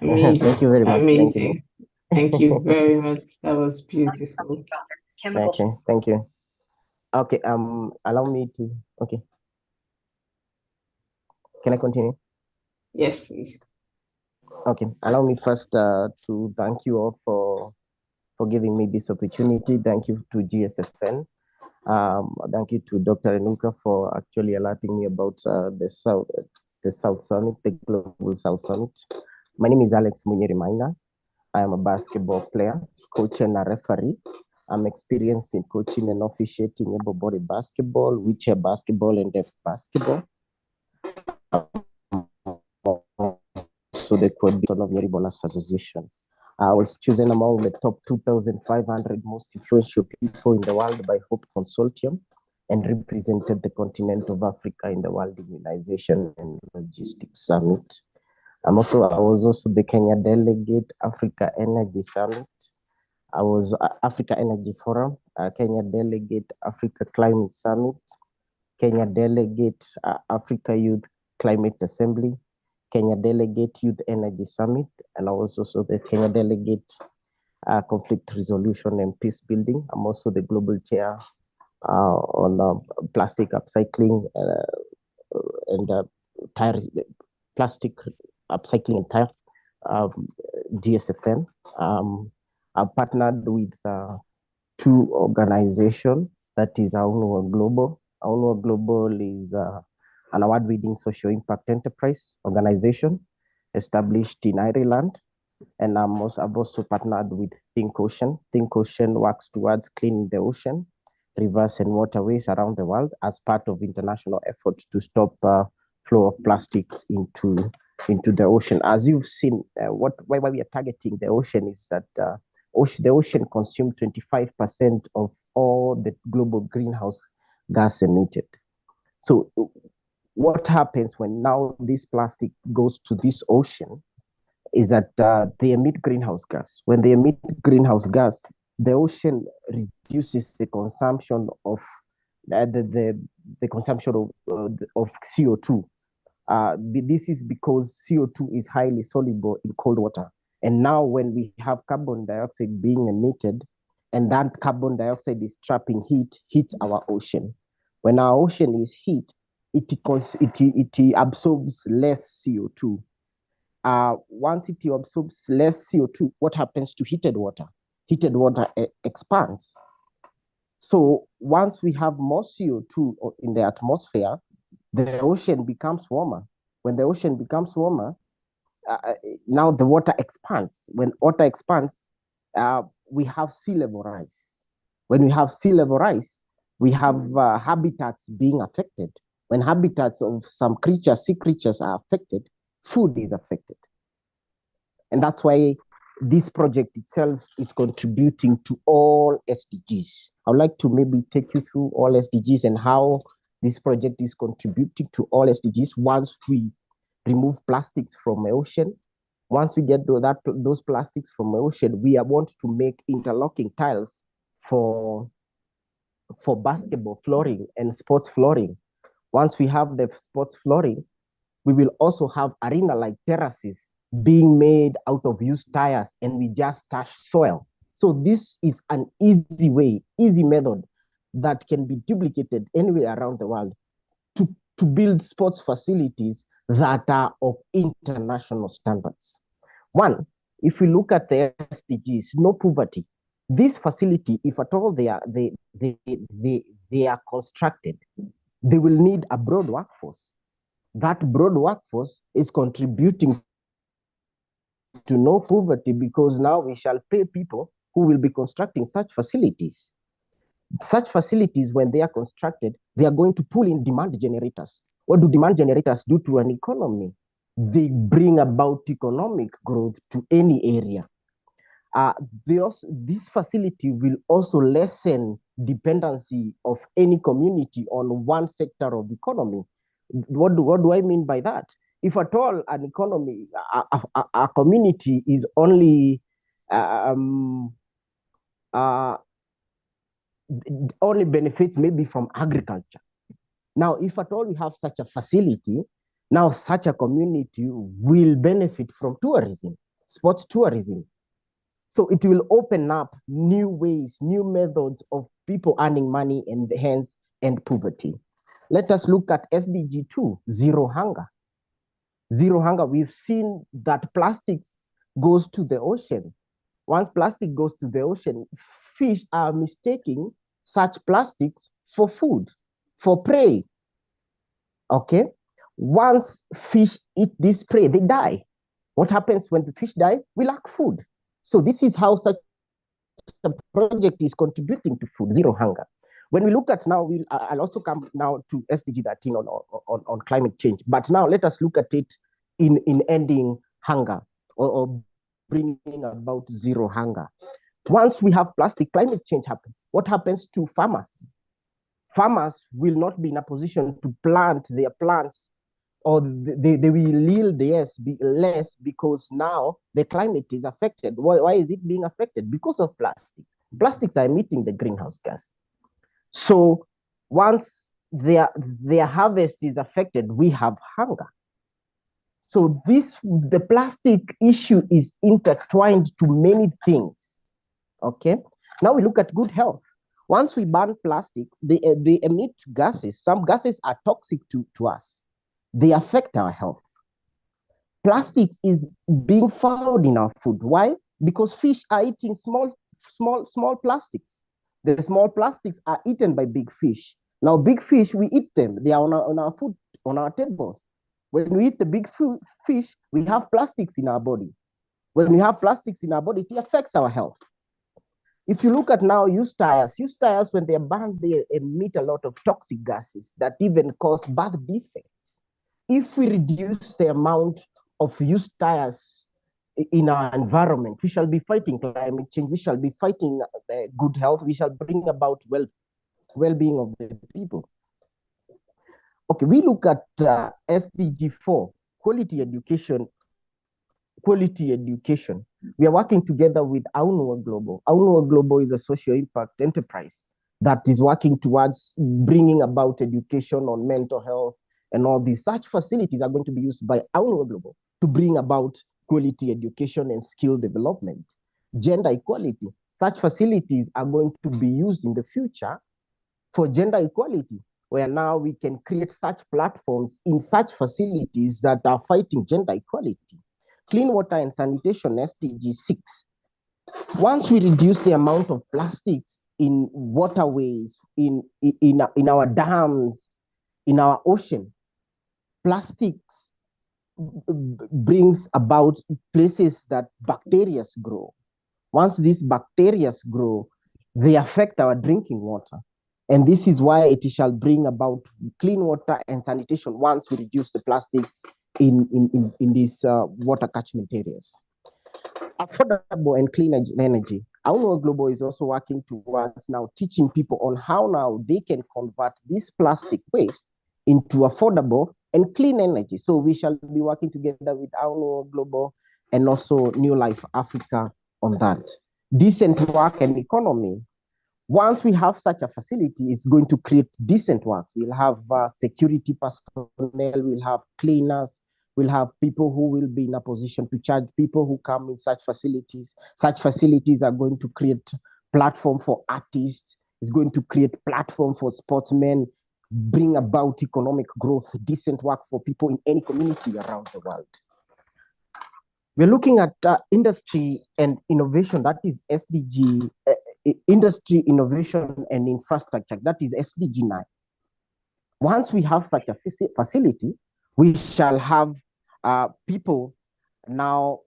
Amazing. Thank you very much. Amazing. Thank you very much. That was beautiful. Okay, thank you. Okay, allow me to, okay. Can I continue? Yes, please. Okay, allow me first to thank you all for giving me this opportunity. Thank you to Gsfn. Thank you to Dr. Renuka for actually alerting me about the South Summit, the Global South Summit. My name is Alex Munyeri Maina. I am a basketball player, coach and a referee. I'm experienced in coaching and officiating able-body basketball, wheelchair basketball, and deaf basketball. So the coordinator of Nyeri Bolas Association. I was chosen among the top 2,500 most influential people in the world by Hope Consortium and represented the continent of Africa in the World Immunization and Logistics Summit. I was also the Kenya Delegate, Africa Energy Summit. I was Africa Energy Forum, Kenya Delegate, Africa Climate Summit, Kenya Delegate, Africa Youth Climate Assembly, Kenya Delegate Youth Energy Summit, and I was also the Kenya Delegate conflict resolution and peace building. I'm also the global chair on plastic upcycling and tire plastic upcycling and tire Gsfn. I've partnered with two organizations, that is Aunua Global. Aunua Global is an award-winning social impact enterprise organization established in Ireland. And I've also partnered with Think Ocean. Think Ocean works towards cleaning the ocean, rivers, and waterways around the world as part of international efforts to stop flow of plastics into the ocean. As you've seen, why we are targeting the ocean is that the ocean consumes 25% of all the global greenhouse gas emitted. So what happens when now this plastic goes to this ocean is that they emit greenhouse gas. When they emit greenhouse gas, the ocean reduces the consumption of the consumption of CO2. This is because CO2 is highly soluble in cold water. And now when we have carbon dioxide being emitted, and that carbon dioxide is trapping heat, hits our ocean. When our ocean is heat, it absorbs less CO2. Once it absorbs less CO2, what happens to heated water? Heated water expands. So once we have more CO2 in the atmosphere, the ocean becomes warmer. When the ocean becomes warmer, now the water expands. When water expands, we have sea level rise. When we have sea level rise, we have habitats being affected. When habitats of some creatures, sea creatures are affected, food is affected. And that's why this project itself is contributing to all SDGs. I would like to maybe take you through all SDGs and how this project is contributing to all SDGs. Once we remove plastics from the ocean, once we get those plastics from the ocean, we want to make interlocking tiles for basketball flooring and sports flooring. Once we have the sports flooring, we will also have arena-like terraces being made out of used tires, and we just touch soil. So this is an easy way, easy method that can be duplicated anywhere around the world to build sports facilities that are of international standards. One, if we look at the SDGs, no poverty. This facility, if at all they are constructed, they will need a broad workforce. That broad workforce is contributing to no poverty, because now we shall pay people who will be constructing such facilities. Such facilities, when they are constructed, they are going to pull in demand generators. What do demand generators do to an economy? They bring about economic growth to any area. This facility will also lessen dependency of any community on one sector of the economy. What do I mean by that? If at all an economy, a community is only benefits maybe from agriculture. Now, if at all we have such a facility, now such a community will benefit from tourism, sports tourism. So it will open up new ways, new methods of people earning money and hence end poverty. Let us look at SDG 2, zero hunger. Zero hunger, we've seen that plastics goes to the ocean. Once plastic goes to the ocean, fish are mistaking such plastics for food, for prey. Okay? Once fish eat this prey, they die. What happens when the fish die? We lack food. So this is how such a project is contributing to food, zero hunger. When we look at now, I'll also come now to SDG 13 on climate change. But now let us look at it in ending hunger or bringing about zero hunger. Once we have plastic, climate change happens. What happens to farmers? Farmers will not be in a position to plant their plants, or they will yield less because now the climate is affected. Why is it being affected? Because of plastic. Plastics are emitting the greenhouse gas. So once their harvest is affected, we have hunger. So the plastic issue is intertwined to many things. Okay. Now we look at good health. Once we ban plastics, they emit gases. Some gases are toxic to us. They affect our health. Plastics is being found in our food. Why? Because fish are eating small plastics. The small plastics are eaten by big fish. Now, big fish, we eat them. They are on our food, on our tables. When we eat the big fish, we have plastics in our body. When we have plastics in our body, it affects our health. If you look at now used tires, when they're burned, they emit a lot of toxic gases that even cause birth defects. If we reduce the amount of used tires in our environment, we shall be fighting climate change, we shall be fighting good health, we shall bring about well-being of the people. Okay, we look at SDG 4, quality education. We are working together with Aunua Global. Aunua Global is a social impact enterprise that is working towards bringing about education on mental health and all these. Such facilities are going to be used by Aunua Global to bring about quality education and skill development. Gender equality. Such facilities are going to be used in the future for gender equality, where now we can create such platforms in such facilities that are fighting gender equality. Clean water and sanitation, SDG 6. Once we reduce the amount of plastics in waterways, in our dams, in our ocean, plastics brings about places that bacteria grow. Once these bacteria grow, they affect our drinking water. And this is why it shall bring about clean water and sanitation once we reduce the plastics in these water catchment areas. Affordable and clean energy. Our Global is also working towards now teaching people on how now they can convert this plastic waste into affordable and clean energy. So we shall be working together with our Global and also New Life Africa on that. Decent work and economy. Once we have such a facility, it's going to create decent work. We'll have security personnel, we'll have cleaners, we'll have people who will be in a position to charge people who come in such facilities. Such facilities are going to create platform for artists, it's going to create platform for sportsmen, bring about economic growth, decent work for people in any community around the world. We're looking at industry and innovation, that is SDG, industry, innovation, and infrastructure, that is SDG 9. Once we have such a facility, we shall have people now,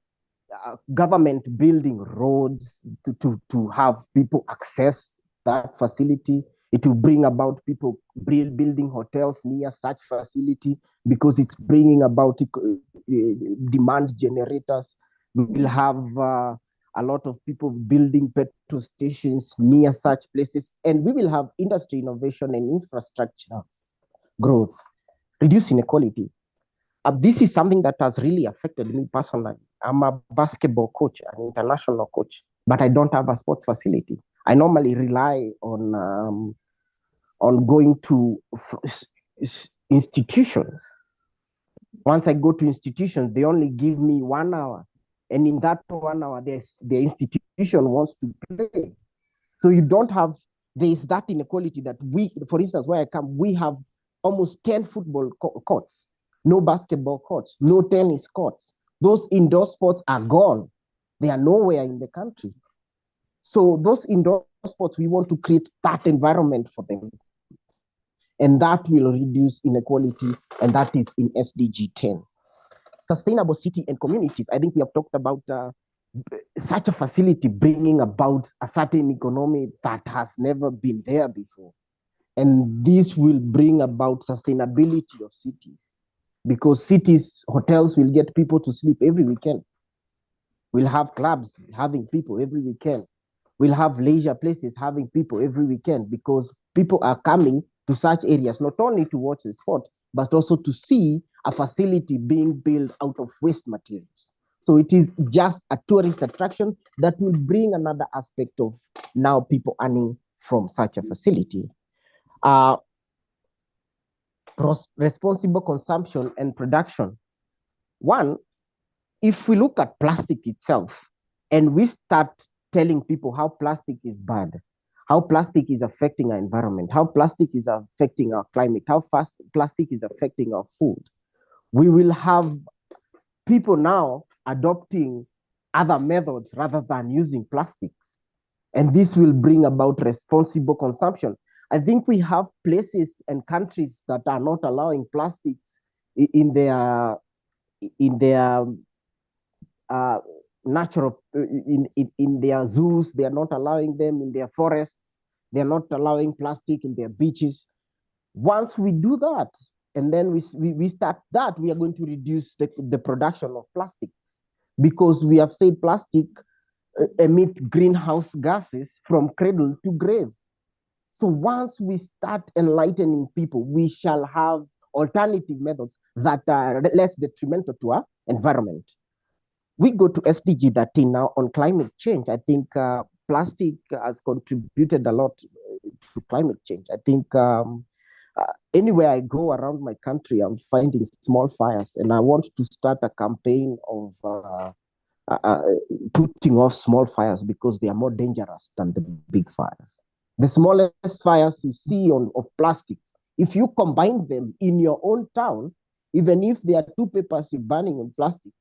government building roads to have people access that facility. It will bring about people building hotels near such facility because it's bringing about demand generators. We will have a lot of people building petrol stations near such places, and we will have industry innovation and infrastructure growth, reduce inequality. This is something that has really affected me personally. I'm a basketball coach, an international coach, but I don't have a sports facility. I normally rely on going to institutions. Once I go to institutions, they only give me 1 hour. And in that 1 hour, the institution wants to play. So you don't have, there's that inequality that we, for instance, where I come, we have almost 10 football courts, no basketball courts, no tennis courts. Those indoor sports are gone. They are nowhere in the country. So those indoor sports, we want to create that environment for them. And that will reduce inequality, and that is in SDG 10. Sustainable city and communities. I think we have talked about such a facility bringing about a certain economy that has never been there before. And this will bring about sustainability of cities, because cities, hotels will get people to sleep every weekend. We'll have clubs having people every weekend. We'll have leisure places having people every weekend, because people are coming to such areas, not only to watch the sport, but also to see a facility being built out of waste materials. So it is just a tourist attraction that will bring another aspect of now people earning from such a facility. Responsible consumption and production. One, if we look at plastic itself and we start telling people how plastic is bad, how plastic is affecting our environment, how plastic is affecting our climate, how fast plastic is affecting our food, we will have people now adopting other methods rather than using plastics. And this will bring about responsible consumption. I think we have places and countries that are not allowing plastics in their natural, in their zoos. They are not allowing them in their forests. They are not allowing plastic in their beaches. Once we do that, and then we start that, we are going to reduce the production of plastics, because we have said plastic emit greenhouse gases from cradle to grave. So once we start enlightening people, we shall have alternative methods that are less detrimental to our environment. We go to SDG 13 now on climate change. I think plastic has contributed a lot to climate change. I think anywhere I go around my country, I'm finding small fires, and I want to start a campaign of putting off small fires, because they are more dangerous than the big fires. The smallest fires you see of plastics, if you combine them in your own town, even if there are 2 papers you're burning on plastics,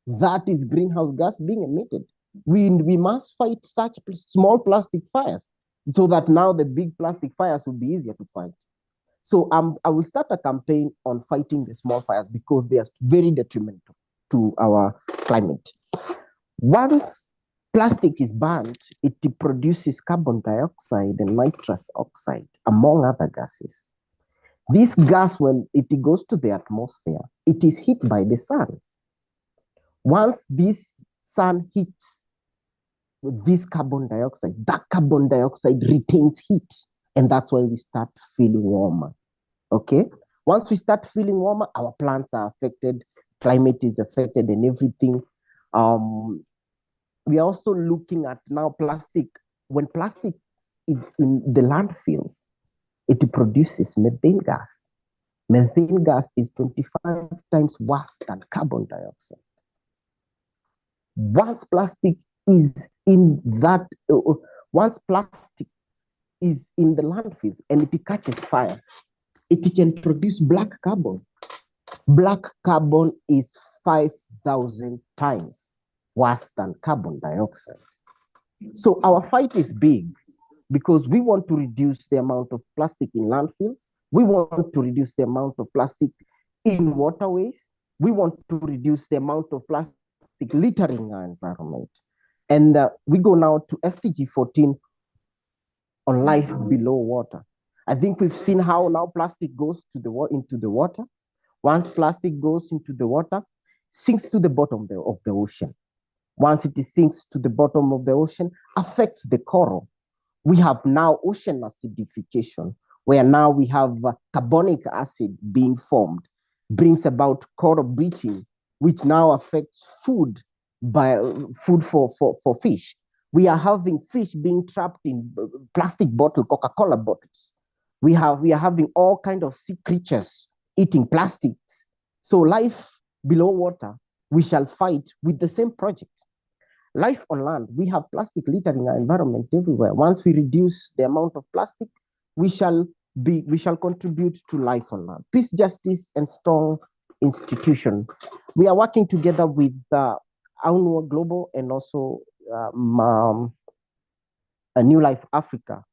that is greenhouse gas being emitted. We must fight such small plastic fires, so that now the big plastic fires will be easier to fight. So I will start a campaign on fighting the small fires, because they are very detrimental to our climate. Once plastic is burned, it produces carbon dioxide and nitrous oxide, among other gases. This gas, when it goes to the atmosphere, it is hit by the sun. Once this sun hits this carbon dioxide, that carbon dioxide retains heat, and that's why we start feeling warmer. Okay? Once we start feeling warmer, our plants are affected, climate is affected, and everything. We are also looking at now plastic. When plastic is in the landfills, it produces methane gas. Methane gas is 25 times worse than carbon dioxide. Once plastic is in that, once plastic is in the landfills and it catches fire, it can produce black carbon. Black carbon is 5,000 times worse than carbon dioxide. So our fight is big, because we want to reduce the amount of plastic in landfills. We want to reduce the amount of plastic in waterways. We want to reduce the amount of plastic littering our environment. And we go now to SDG 14 on life below water. I think we've seen how now plastic goes into the water. Once plastic goes into the water, sinks to the bottom of the ocean. Once it sinks to the bottom of the ocean, affects the coral. We have now ocean acidification, where now we have carbonic acid being formed, brings about coral bleaching, which now affects food for fish. We are having fish being trapped in plastic bottle, Coca-Cola bottles. We are having all kinds of sea creatures eating plastics. So life below water, we shall fight with the same project. Life on land, we have plastic littering our environment everywhere. Once we reduce the amount of plastic, we shall contribute to life on land. Peace, justice, and strong institution. We are working together with UNWA Global and also a New Life Africa,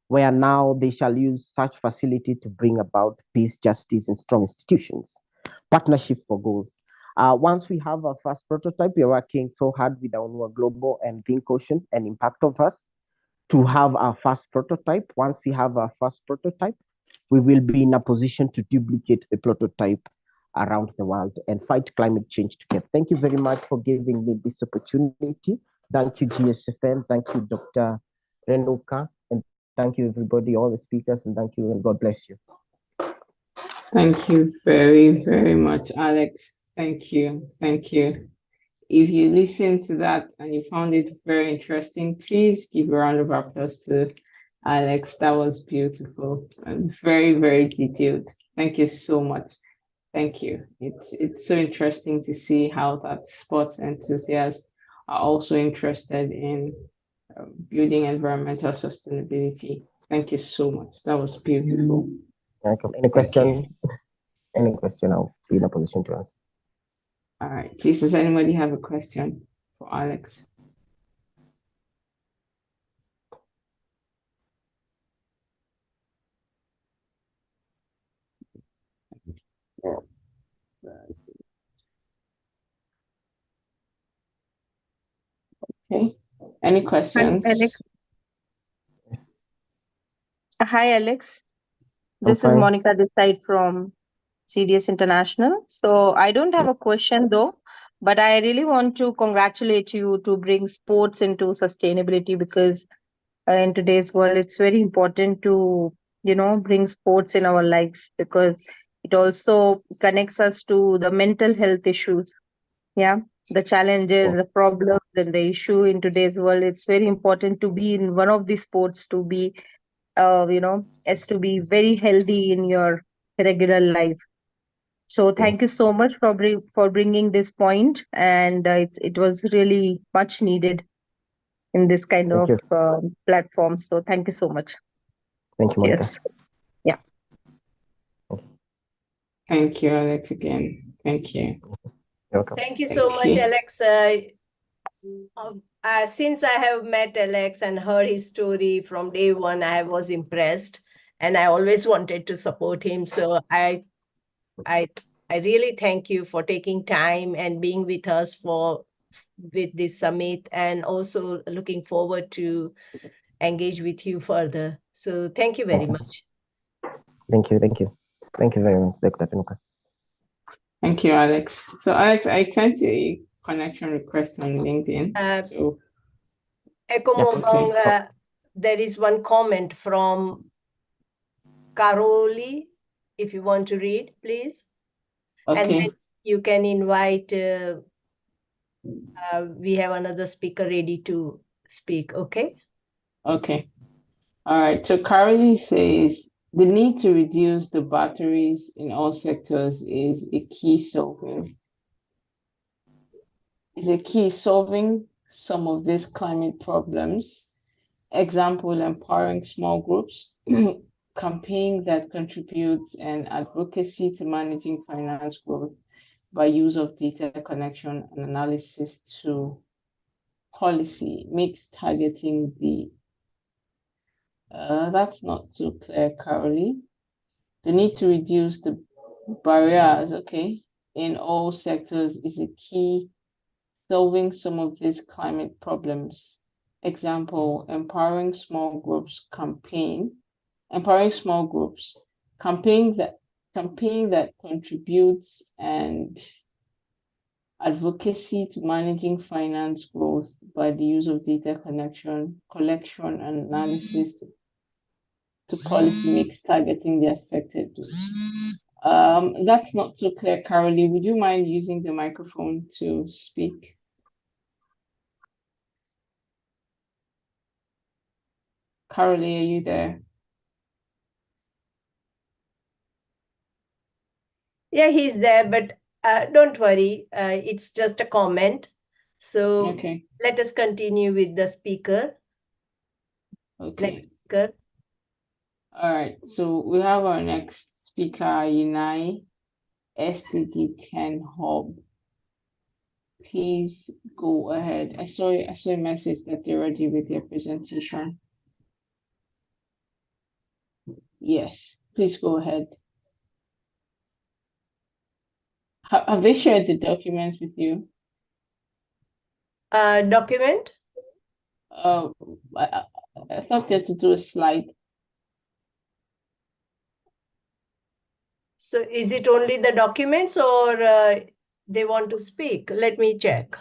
where now they shall use such facility to bring about peace, justice, and strong institutions. Partnership for goals. Once we have our first prototype, we are working so hard with UNWA Global and Think Ocean and Impact of Us to have our first prototype. Once we have our first prototype, we will be in a position to duplicate the prototype around the world and fight climate change together. Thank you very much for giving me this opportunity. Thank you, Gsfn. Thank you, Dr. Renuka. And thank you, everybody, all the speakers, and thank you, and God bless you. Thank you very, very much, Alex. Thank you. Thank you. If you listened to that and you found it very interesting, please give a round of applause to Alex. That was beautiful and very, very detailed. Thank you so much. Thank you. It's so interesting to see how that sports enthusiasts are also interested in building environmental sustainability. Thank you so much. That was beautiful. Welcome. Any question? Any question, I'll be in a position to answer. All right. Please, does anybody have a question for Alex? Okay. Any questions? Hi, Alex. This is Monica this side from CDS International. So I don't have a question though, but I really want to congratulate you to bring sports into sustainability, because in today's world, it's very important to, bring sports in our lives, because it also connects us to the mental health issues. Yeah. The challenges, the problems, and the issue in today's world. It's very important to be in one of these sports to be as to be very healthy in your regular life. So thank you so much for bringing this point, and it was really much needed in this kind of platform. So thank you so much. Thank you, Monica. Yes. Yeah. Thank you, Alex, again. Thank you. You're welcome. Thank you so much, Alex. Since I have met Alex and heard his story from day one, I was impressed, and I always wanted to support him. So I really thank you for taking time and being with us with this summit, and also looking forward to engage with you further. So thank you very much. Thank you. Thank you very much, Dr. Tenuka. Thank you, Alex. So, Alex, I sent you a connection request on LinkedIn. There is one comment from Caroli, if you want to read, please. Okay. And then you can invite, we have another speaker ready to speak, okay? Okay. All right. So Carly says, the need to reduce the batteries in all sectors is a key solving some of these climate problems. Example, empowering small groups, campaign that contributes, and advocacy to managing finance growth by use of data connection and analysis to policy makes targeting the that's not too clear, Carly. The need to reduce the barriers, in all sectors is a key solving some of these climate problems. Example, empowering small groups, campaign that contributes, and advocacy to managing finance growth by the use of data collection and analysis to policy makes targeting the affected groups. That's not so clear, Carolee. Would you mind using the microphone to speak? Carolee, are you there? Yeah, he's there, but don't worry. It's just a comment. So let us continue with the speaker. Okay. Next speaker. All right, so we have our next speaker, Unai, SDG10 Hub. Please go ahead. I saw a message that you're ready with your presentation. Yes, please go ahead. Have they shared the documents with you? Document? I thought they had to do a slide. So is it only the documents, or they want to speak? Let me check.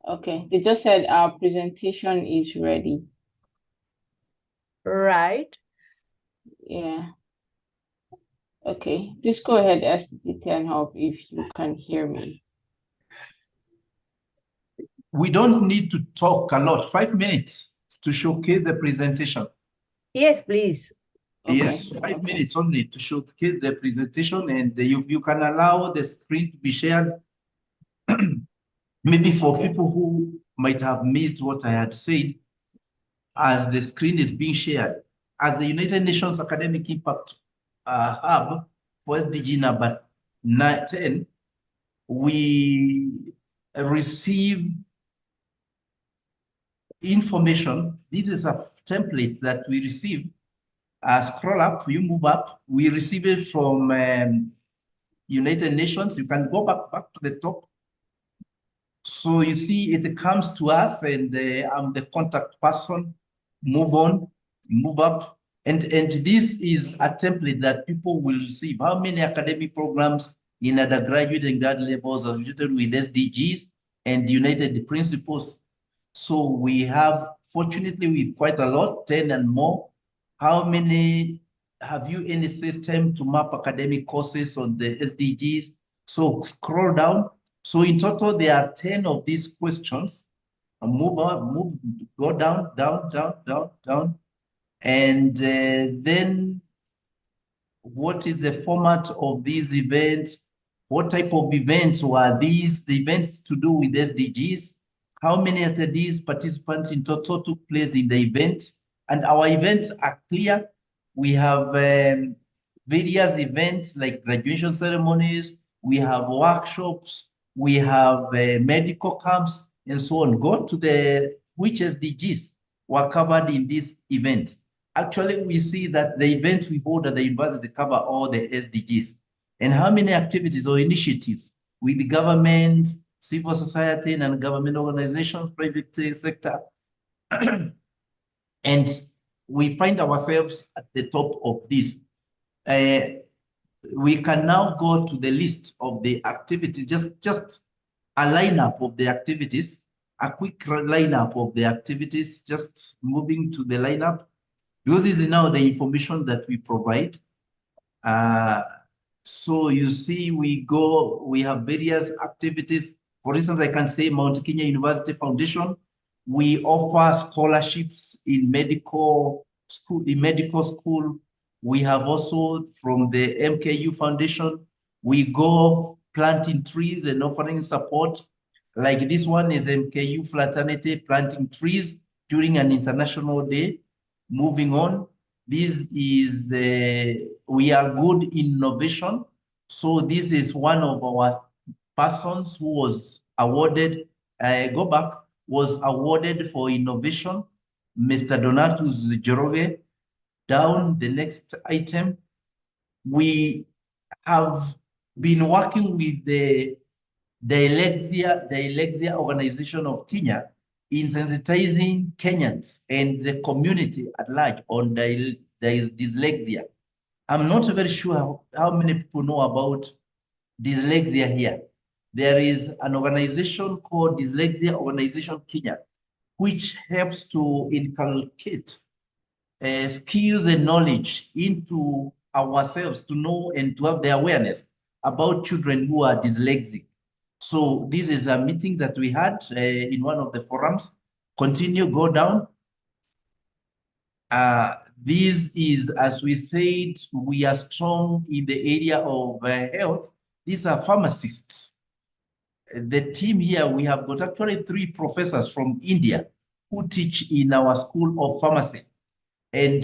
Okay, they just said our presentation is ready. Right. Yeah. Okay, please go ahead, SDG10 Hub, if you can hear me. We don't need to talk a lot. 5 minutes to showcase the presentation. Yes, please. Okay. Yes, 5 minutes only to showcase the presentation, and you can allow the screen to be shared. Maybe for people who might have missed what I had said, as the screen is being shared, as the United Nations Academic Impact Hub for SDG number 10, we receive information. This is a template that we receive. Scroll up, you move up. We receive it from United Nations. You can go back to the top. So you see, it comes to us, and I'm the contact person. Move on, move up. And this is a template that people will receive. How many academic programs in undergraduate and grad levels are associated with SDGs and United Principles? So we have, fortunately, we've quite a lot, 10 and more. How many, have you any system to map academic courses on the SDGs? So scroll down. So in total, there are 10 of these questions. Move on, go down, down, down, down, down. And then what is the format of these events? What type of events were these? The events to do with SDGs? How many attendees, participants in total took place in the event? And our events are clear. We have various events like graduation ceremonies. We have workshops. We have medical camps and so on. Go to the which SDGs were covered in this event. Actually, we see that the events we hold at the university cover all the SDGs. And how many activities or initiatives with the government, civil society, and government organizations, private sector. And we find ourselves at the top of this. We can now go to the list of the activities, just a lineup of the activities, a quick lineup of the activities, just moving to the lineup. Because this is now the information that we provide. So you see, we have various activities. For instance, I can say Mount Kenya University Foundation. We offer scholarships in medical school. We have also from the MKU Foundation, we go planting trees and offering support. Like this one is MKU Fraternity planting trees during an international day. Moving on, this is, we are good in innovation. So this is one of our persons who was awarded, was awarded for innovation, Mr. Donatus Joroge. Down the next item, we have been working with the Dyslexia Organization of Kenya in sensitizing Kenyans and the community at large on dyslexia. I'm not very sure how many people know about dyslexia here. There is an organization called Dyslexia Organization Kenya, which helps to inculcate skills and knowledge into ourselves to know and to have the awareness about children who are dyslexic. So this is a meeting that we had in one of the forums. Continue, go down. This is, as we said, we are strong in the area of health. These are pharmacists. The team here, we have got actually 3 professors from India who teach in our School of Pharmacy. And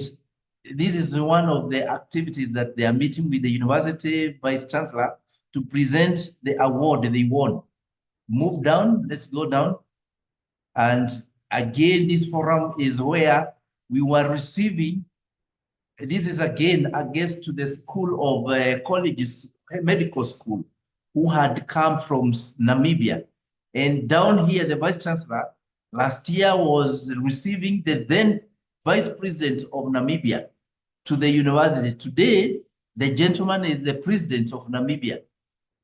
this is one of the activities that they are meeting with the university vice chancellor to present the award they won. Move down, let's go down. And again, this forum is where we were receiving, this is again a guest to the School of Colleges, medical school, who had come from Namibia. And down here, the vice chancellor last year was receiving the then vice president of Namibia to the university. Today, the gentleman is the president of Namibia.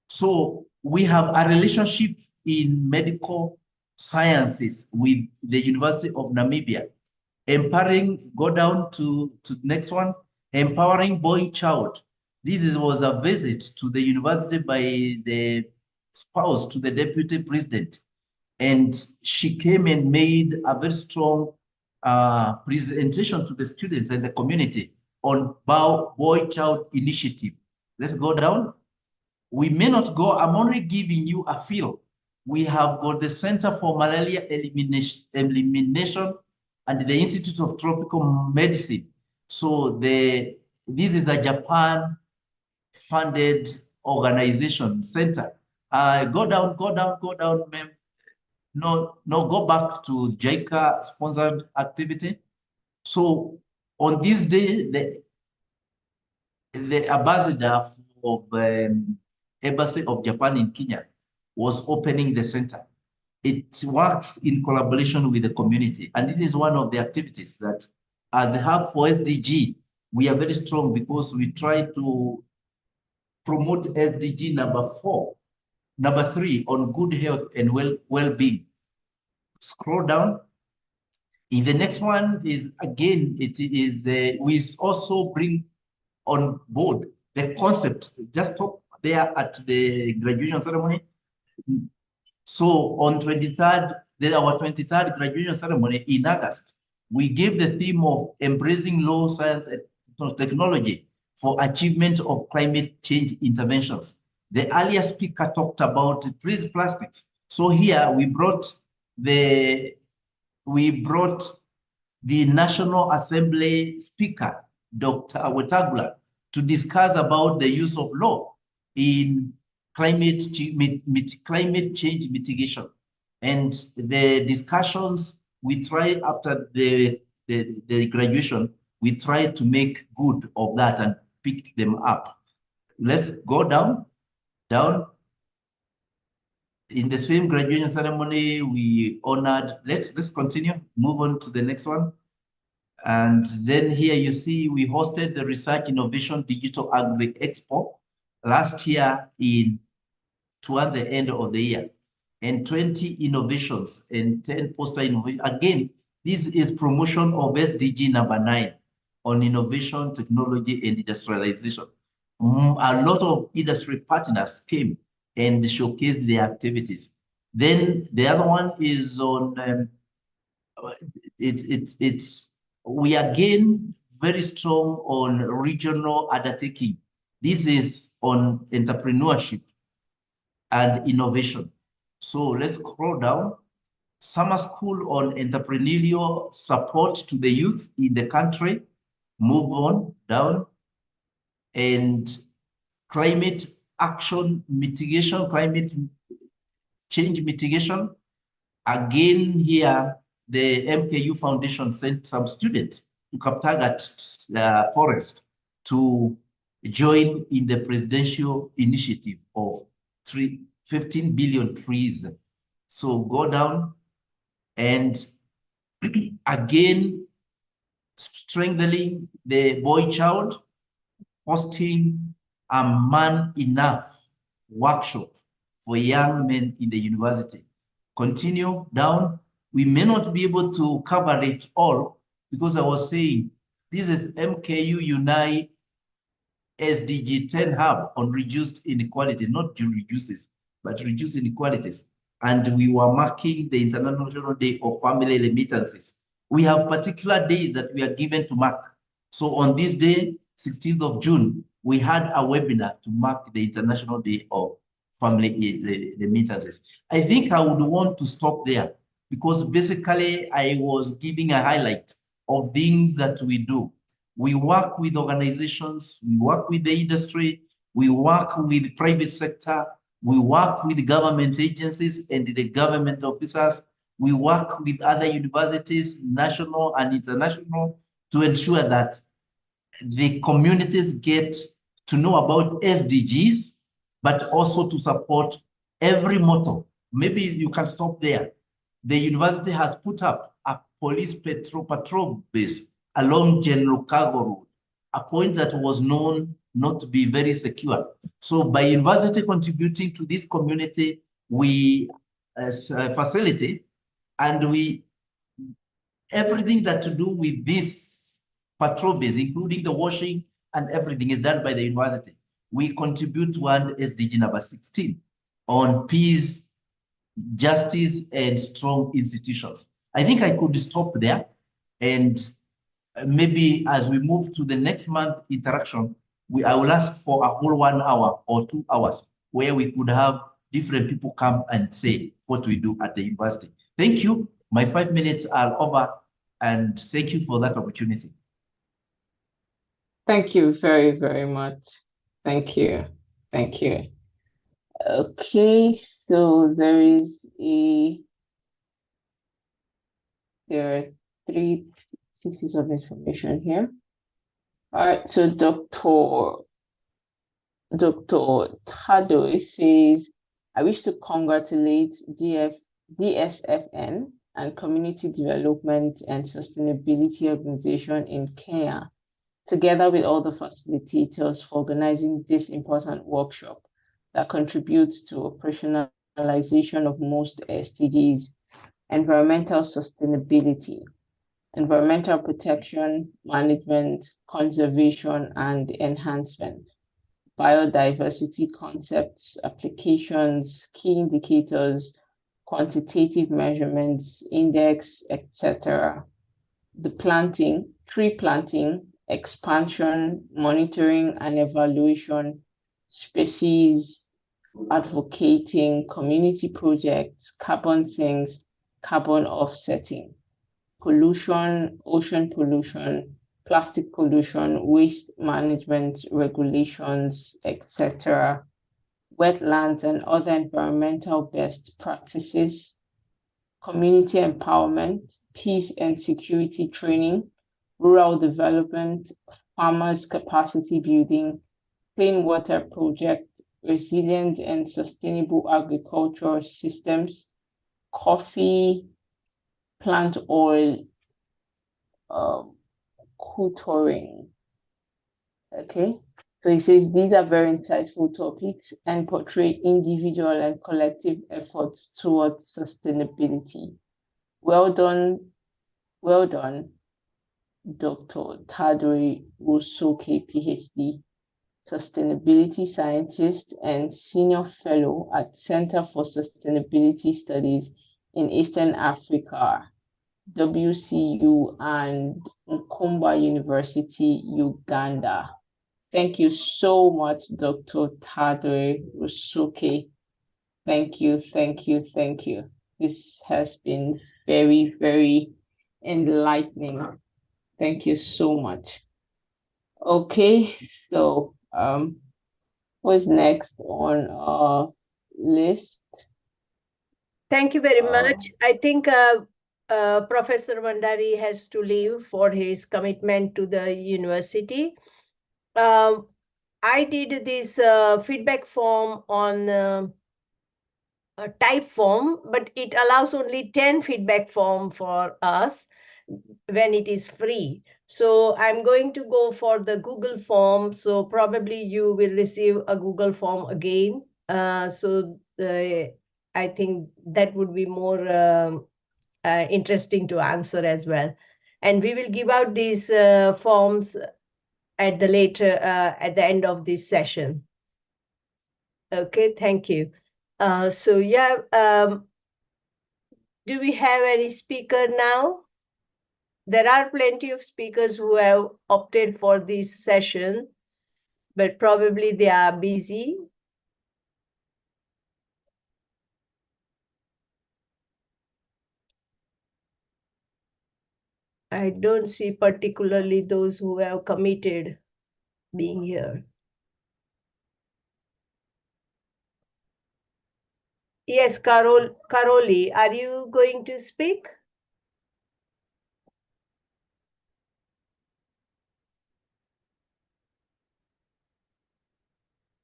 So we have a relationship in medical sciences with the University of Namibia. Empowering, go down to the next one, empowering boy child. This was a visit to the university by the spouse to the deputy president. And she came and made a very strong presentation to the students and the community on boy child initiative. Let's go down. We may not go, I'm only giving you a feel. We have got the Center for Malaria Elimination and the Institute of Tropical Medicine. So this is a Japan-funded organization center. Go down, ma'am. No, go back to JICA-sponsored activity. So on this day, the ambassador of Embassy of Japan in Kenya was opening the center. It works in collaboration with the community. And this is one of the activities that as the hub for SDG, we are very strong because we try to promote SDG number 3 on good health and well-being. Scroll down. In the next one is, again, we also bring on board the concept, just talk there at the graduation ceremony. So on 23rd, our 23rd graduation ceremony in August, we gave the theme of embracing law, science, and technology for achievement of climate change interventions. The earlier speaker talked about trees plastics. So here we brought the National Assembly Speaker, Dr. Wetangula, to discuss about the use of law in climate change mitigation. And the discussions we try after the graduation, we try to make good of that and pick them up. Let's go down. In the same graduation ceremony, we honored, let's continue, move on to the next one. And then here you see we hosted the Research Innovation Digital Agri Expo last year toward the end of the year, and 20 innovations and 10 poster innovations. Again, this is promotion of SDG number 9 on innovation, technology, and industrialization. A lot of industry partners came and showcased their activities. Then the other one is on, we again very strong on regional undertaking. This is on entrepreneurship and innovation. So let's scroll down. Summer school on entrepreneurial support to the youth in the country. Move on down. And climate action mitigation, climate change mitigation. Again here, the MKU Foundation sent some students to Kaptagat Forest to join in the presidential initiative of 15 billion trees. So go down, and again, strengthening the boy child, hosting a Man Enough workshop for young men in the university. Continue down. We may not be able to cover it all because I was saying this is MKU Unite SDG 10 hub on reduced inequalities, not reduces, but reduced inequalities. And we were marking the International Day of Family Remittances. We have particular days that we are given to mark. So on this day, 16th of June, we had a webinar to mark the International Day of Family Remittances. I think I would want to stop there because basically I was giving a highlight of things that we do. We work with organizations, we work with the industry, we work with private sector, we work with government agencies and the government officers, we work with other universities, national and international, to ensure that the communities get to know about SDGs, but also to support every motto. Maybe you can stop there. The university has put up a police patrol base along General Cargo Road, a point that was known not to be very secure. So by university contributing to this community, we facilitate, and everything that to do with this patrol base, including the washing and everything, is done by the university. We contribute to one SDG number 16 on peace, justice, and strong institutions. I think I could stop there, and maybe as we move to the next month interaction, I will ask for a whole 1 hour or 2 hours where we could have different people come and say what we do at the university. Thank you. My 5 minutes are over. And thank you for that opportunity. Thank you very, very much. Thank you. Thank you. Okay, so there are 3 pieces of information here. All right, so Dr. Tado says, I wish to congratulate Gsfn and Community Development and Sustainability Organization in Kenya, together with all the facilitators, for organizing this important workshop that contributes to operationalization of most SDGs, environmental sustainability, environmental protection, management, conservation, and enhancement, biodiversity concepts, applications, key indicators, quantitative measurements, index, etc. The tree planting, expansion, monitoring and evaluation, species advocating, community projects, carbon sinks, carbon offsetting, pollution, ocean pollution, plastic pollution, waste management regulations, etc., wetlands and other environmental best practices, community empowerment, peace and security training, rural development, farmers' capacity building, clean water project, resilient and sustainable agricultural systems, coffee, plant oil, tutoring. Okay, so he says these are very insightful topics and portray individual and collective efforts towards sustainability. Well done, Dr. Tadori Usoke, PhD, sustainability scientist and senior fellow at Center for Sustainability Studies in Eastern Africa, WCU, and Nkumba University, Uganda. Thank you so much, Dr. Tadori Usoke. Thank you, thank you, thank you. This has been very, very enlightening. Thank you so much. Okay, so what's next on our list? Thank you very much. I think Professor Mandari has to leave for his commitment to the university. I did this feedback form on a type form, but it allows only 10 feedback form for us when it is free. So I'm going to go for the Google form. So probably you will receive a Google form again. I think that would be more interesting to answer as well. And we will give out these forms at the end of this session. Okay, thank you. Do we have any speaker now? There are plenty of speakers who have opted for this session, but probably they are busy. I don't see particularly those who have committed being here. Yes, Karoli, are you going to speak?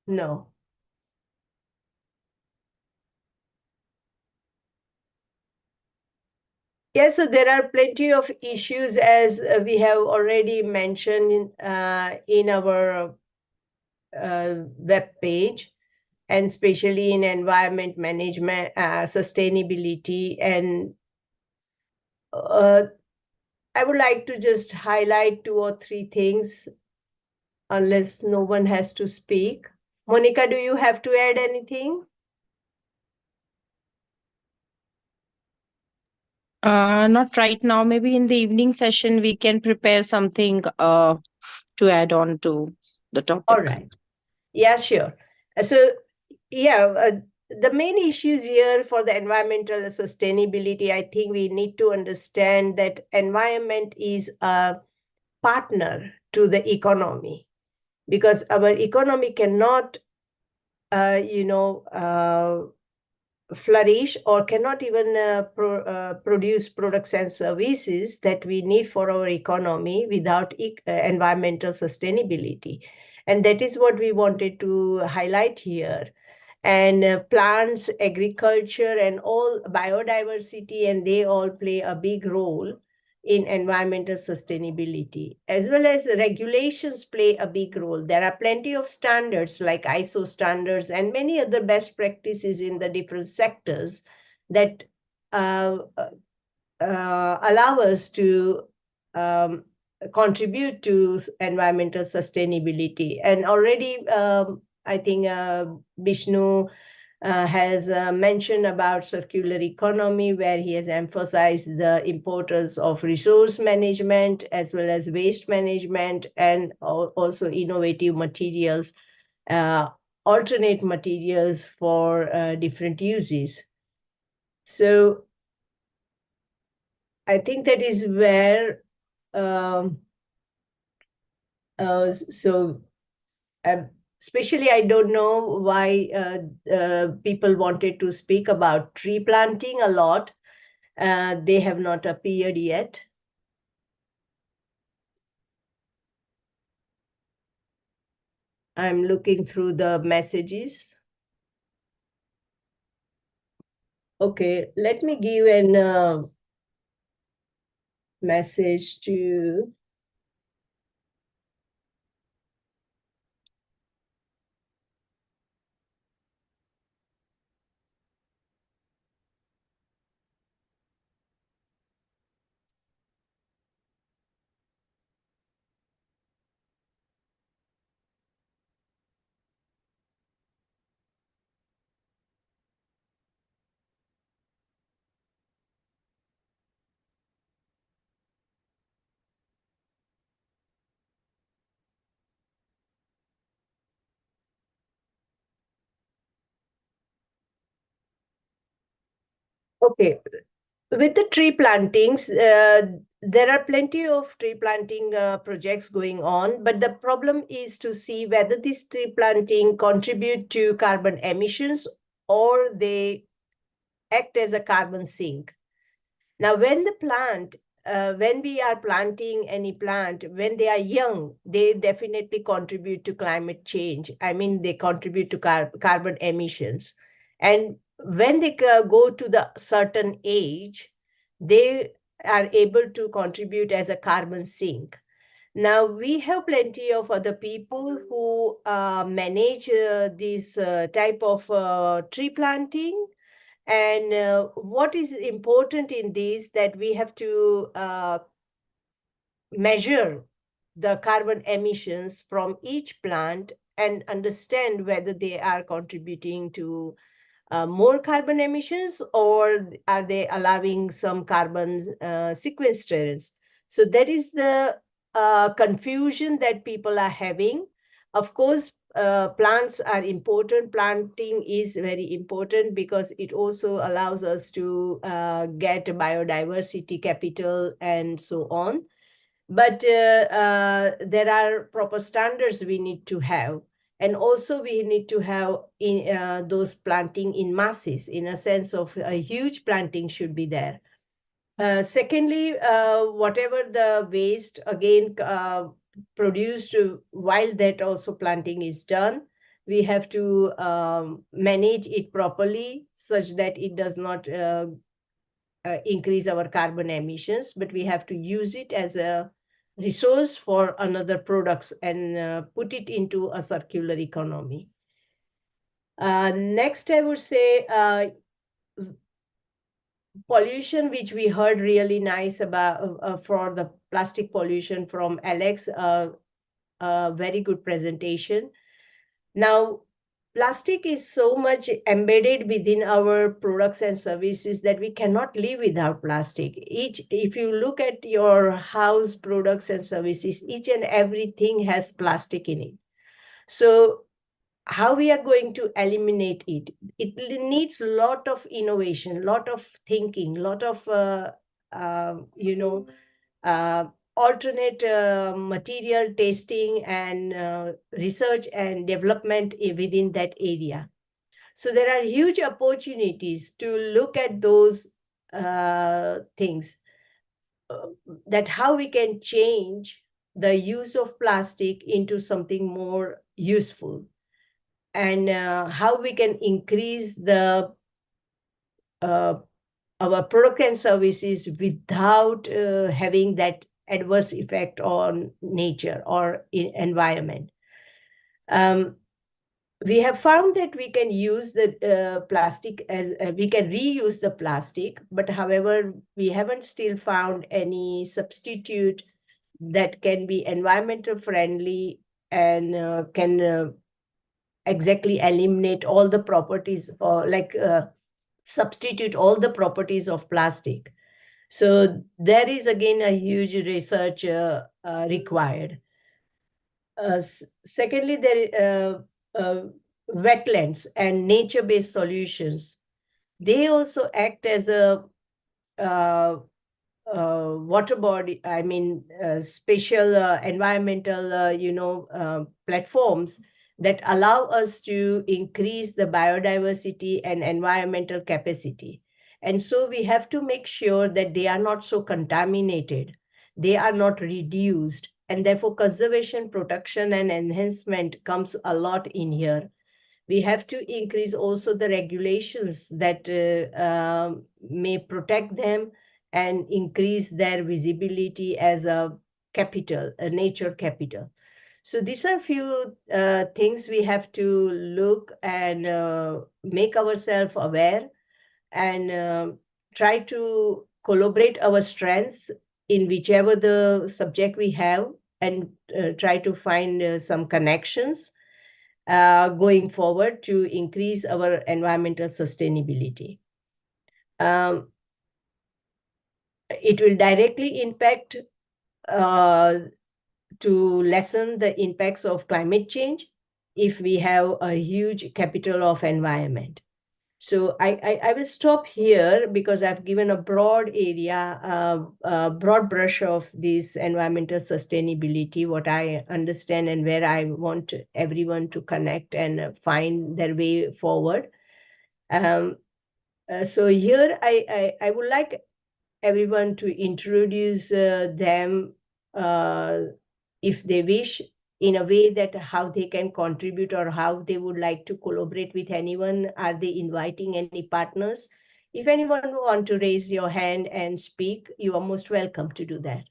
No. Yes, so there are plenty of issues, as we have already mentioned in our web page, and especially in environment management, sustainability. And I would like to just highlight 2 or 3 things, unless no one has to speak. Monica, do you have to add anything? Not right now. Maybe in the evening session, we can prepare something to add on to the topic. All right. Yeah, sure. So, yeah, the main issues here for the environmental sustainability, I think we need to understand that environment is a partner to the economy, because our economy cannot, flourish or cannot even produce products and services that we need for our economy without environmental sustainability. And that is what we wanted to highlight here. And plants, agriculture, and all biodiversity, and they all play a big role in environmental sustainability, as well as regulations play a big role. There are plenty of standards like ISO standards and many other best practices in the different sectors that allow us to contribute to environmental sustainability. And already, I think Vishnu has mentioned about circular economy, where he has emphasized the importance of resource management as well as waste management, and also innovative materials, alternate materials for different uses. So I think that is where especially, I don't know why people wanted to speak about tree planting a lot. They have not appeared yet. I'm looking through the messages. Okay, let me give a message to okay. With the tree plantings, there are plenty of tree planting projects going on, but the problem is to see whether this tree planting contribute to carbon emissions or they act as a carbon sink. Now, when we are planting any plant, when they are young, they definitely contribute to climate change. I mean, they contribute to carbon emissions. And when they go to the certain age, they are able to contribute as a carbon sink. Now, we have plenty of other people who manage this type of tree planting. And what is important in this, that we have to measure the carbon emissions from each plant and understand whether they are contributing to more carbon emissions, or are they allowing some carbon sequestrance. So that is the confusion that people are having. Of course, plants are important. Planting is very important because it also allows us to get biodiversity capital and so on. But there are proper standards we need to have. And also we need to have those planting in masses, in a sense of a huge planting should be there. Secondly, whatever the waste, again, produced while that also planting is done, we have to manage it properly such that it does not increase our carbon emissions, but we have to use it as a resource for another products and put it into a circular economy. Next, I would say pollution, which we heard really nice about for the plastic pollution from Alex, a very good presentation. Now, plastic is so much embedded within our products and services that we cannot live without plastic. If you look at your house products and services, each and everything has plastic in it. So how we are going to eliminate it. It needs a lot of innovation, lot of thinking, lot of alternate material testing and research and development within that area. So there are huge opportunities to look at those things, that how we can change the use of plastic into something more useful, and how we can increase the our product and services without having that adverse effect on nature or environment. We have found that we can use the plastic as we can reuse the plastic, but however, we haven't still found any substitute that can be environmental friendly and can exactly eliminate all the properties, or substitute all the properties of plastic. So there is again a huge research required. Secondly, there wetlands and nature-based solutions. They also act as a water body, special environmental, platforms that allow us to increase the biodiversity and environmental capacity. And so we have to make sure that they are not so contaminated, they are not reduced, and therefore conservation, protection, and enhancement comes a lot in here. We have to increase also the regulations that may protect them and increase their visibility as a capital, a nature capital. So these are a few things we have to look and make ourselves aware, and try to collaborate our strengths in whichever the subject we have, and try to find some connections going forward to increase our environmental sustainability. It will directly impact to lessen the impacts of climate change if we have a huge capital of environment. So I will stop here because I've given a broad area, a broad brush of this environmental sustainability, what I understand and where I want everyone to connect and find their way forward. So here I would like everyone to introduce them if they wish, in a way that how they can contribute or how they would like to collaborate with anyone. Are they inviting any partners? If anyone want to raise your hand and speak, you are most welcome to do that.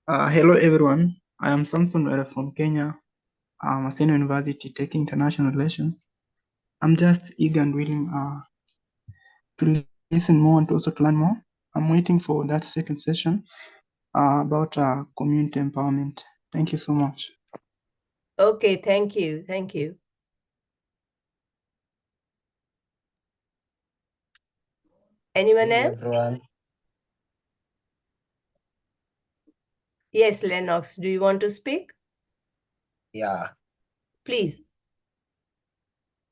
Hello everyone, I am Samson Were from Kenya. I'm a senior university taking international relations. I'm just eager and willing to listen more and also to learn more. I'm waiting for that second session about community empowerment. Thank you so much. Okay, thank you. Thank you. Anyone else? Everyone. Yes, Lennox, do you want to speak? Yeah. Please.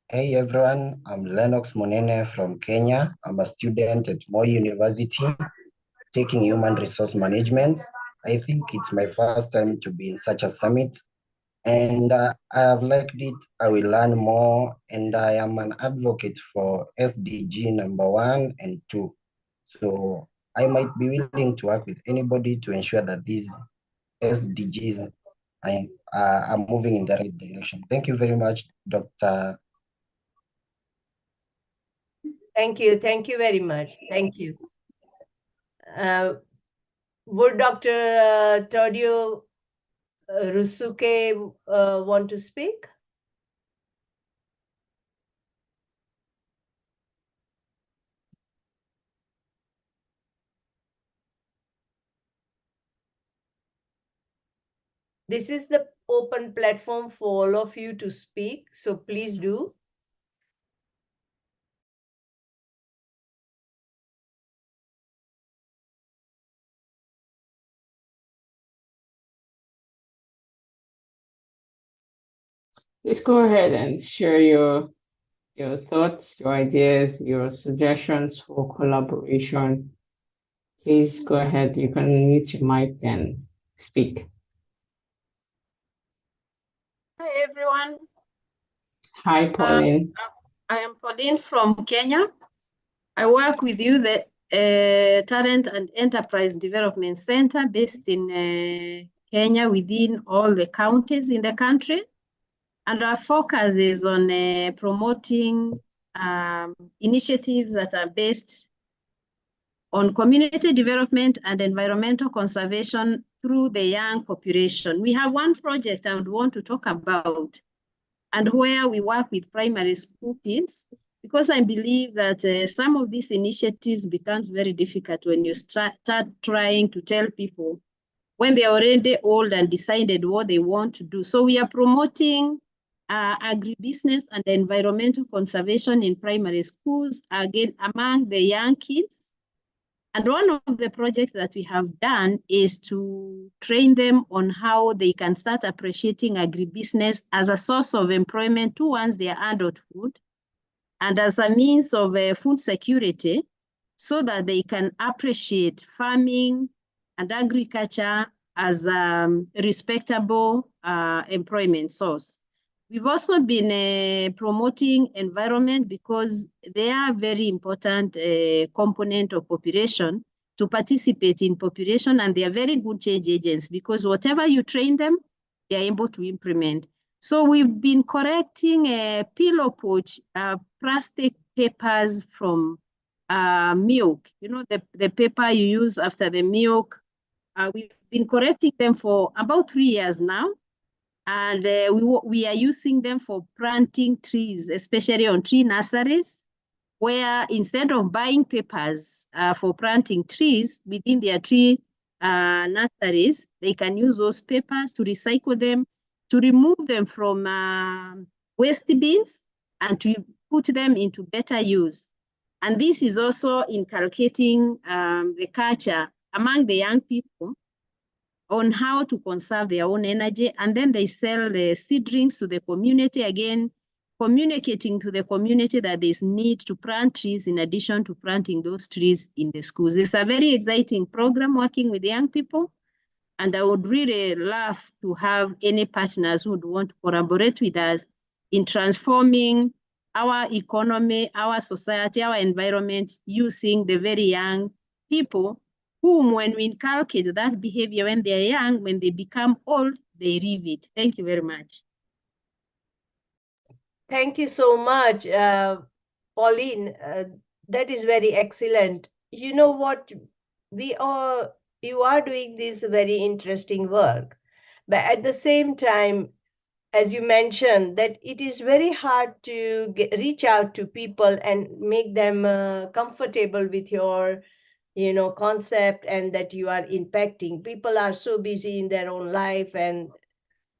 Hey everyone, I'm Lennox Monene from Kenya. I'm a student at Moi University taking human resource management. I think it's my first time to be in such a summit, and I have liked it. I will learn more, and I am an advocate for SDG number 1 and 2. So I might be willing to work with anybody to ensure that these SDGs are moving in the right direction. Thank you very much, Dr. Thank you. Thank you very much. Thank you. Would Dr. Todio Rusuke want to speak? This is the open platform for all of you to speak, so please do. Please go ahead and share your thoughts, your ideas, your suggestions for collaboration. Please go ahead. You can unmute your mic and speak. Hi, everyone. Hi, Pauline. I am Pauline from Kenya. I work with you, the Talent and Enterprise Development Center based in Kenya within all the counties in the country. And our focus is on promoting initiatives that are based on community development and environmental conservation through the young population. We have one project I would want to talk about, and where we work with primary school kids, because I believe that some of these initiatives becomes very difficult when you start trying to tell people when they're already old and decided what they want to do. So we are promoting agribusiness and environmental conservation in primary schools, again, among the young kids. And one of the projects that we have done is to train them on how they can start appreciating agribusiness as a source of employment towards their adulthood and as a means of food security, so that they can appreciate farming and agriculture as a respectable employment source. We've also been promoting environment because they are a very important component of population to participate in population, and they are very good change agents because whatever you train them, they are able to implement. So we've been correcting pillow pouch, plastic papers from milk, you know, the paper you use after the milk. We've been correcting them for about 3 years now. And we are using them for planting trees, especially on tree nurseries, where instead of buying papers for planting trees within their tree nurseries, they can use those papers to recycle them, to remove them from waste bins, and to put them into better use. And this is also inculcating the culture among the young people on how to conserve their own energy, and then they sell the seedlings to the community, again, communicating to the community that there's need to plant trees in addition to planting those trees in the schools. It's a very exciting program working with young people, and I would really love to have any partners who would want to collaborate with us in transforming our economy, our society, our environment, using the very young people whom, when we inculcate that behavior when they're young, when they become old, they leave it. Thank you very much. Thank you so much, Pauline. That is very excellent. You know what? You are doing this very interesting work, but at the same time, as you mentioned, that it is very hard to reach out to people and make them comfortable with your concept, and that you are impacting. People are so busy in their own life, and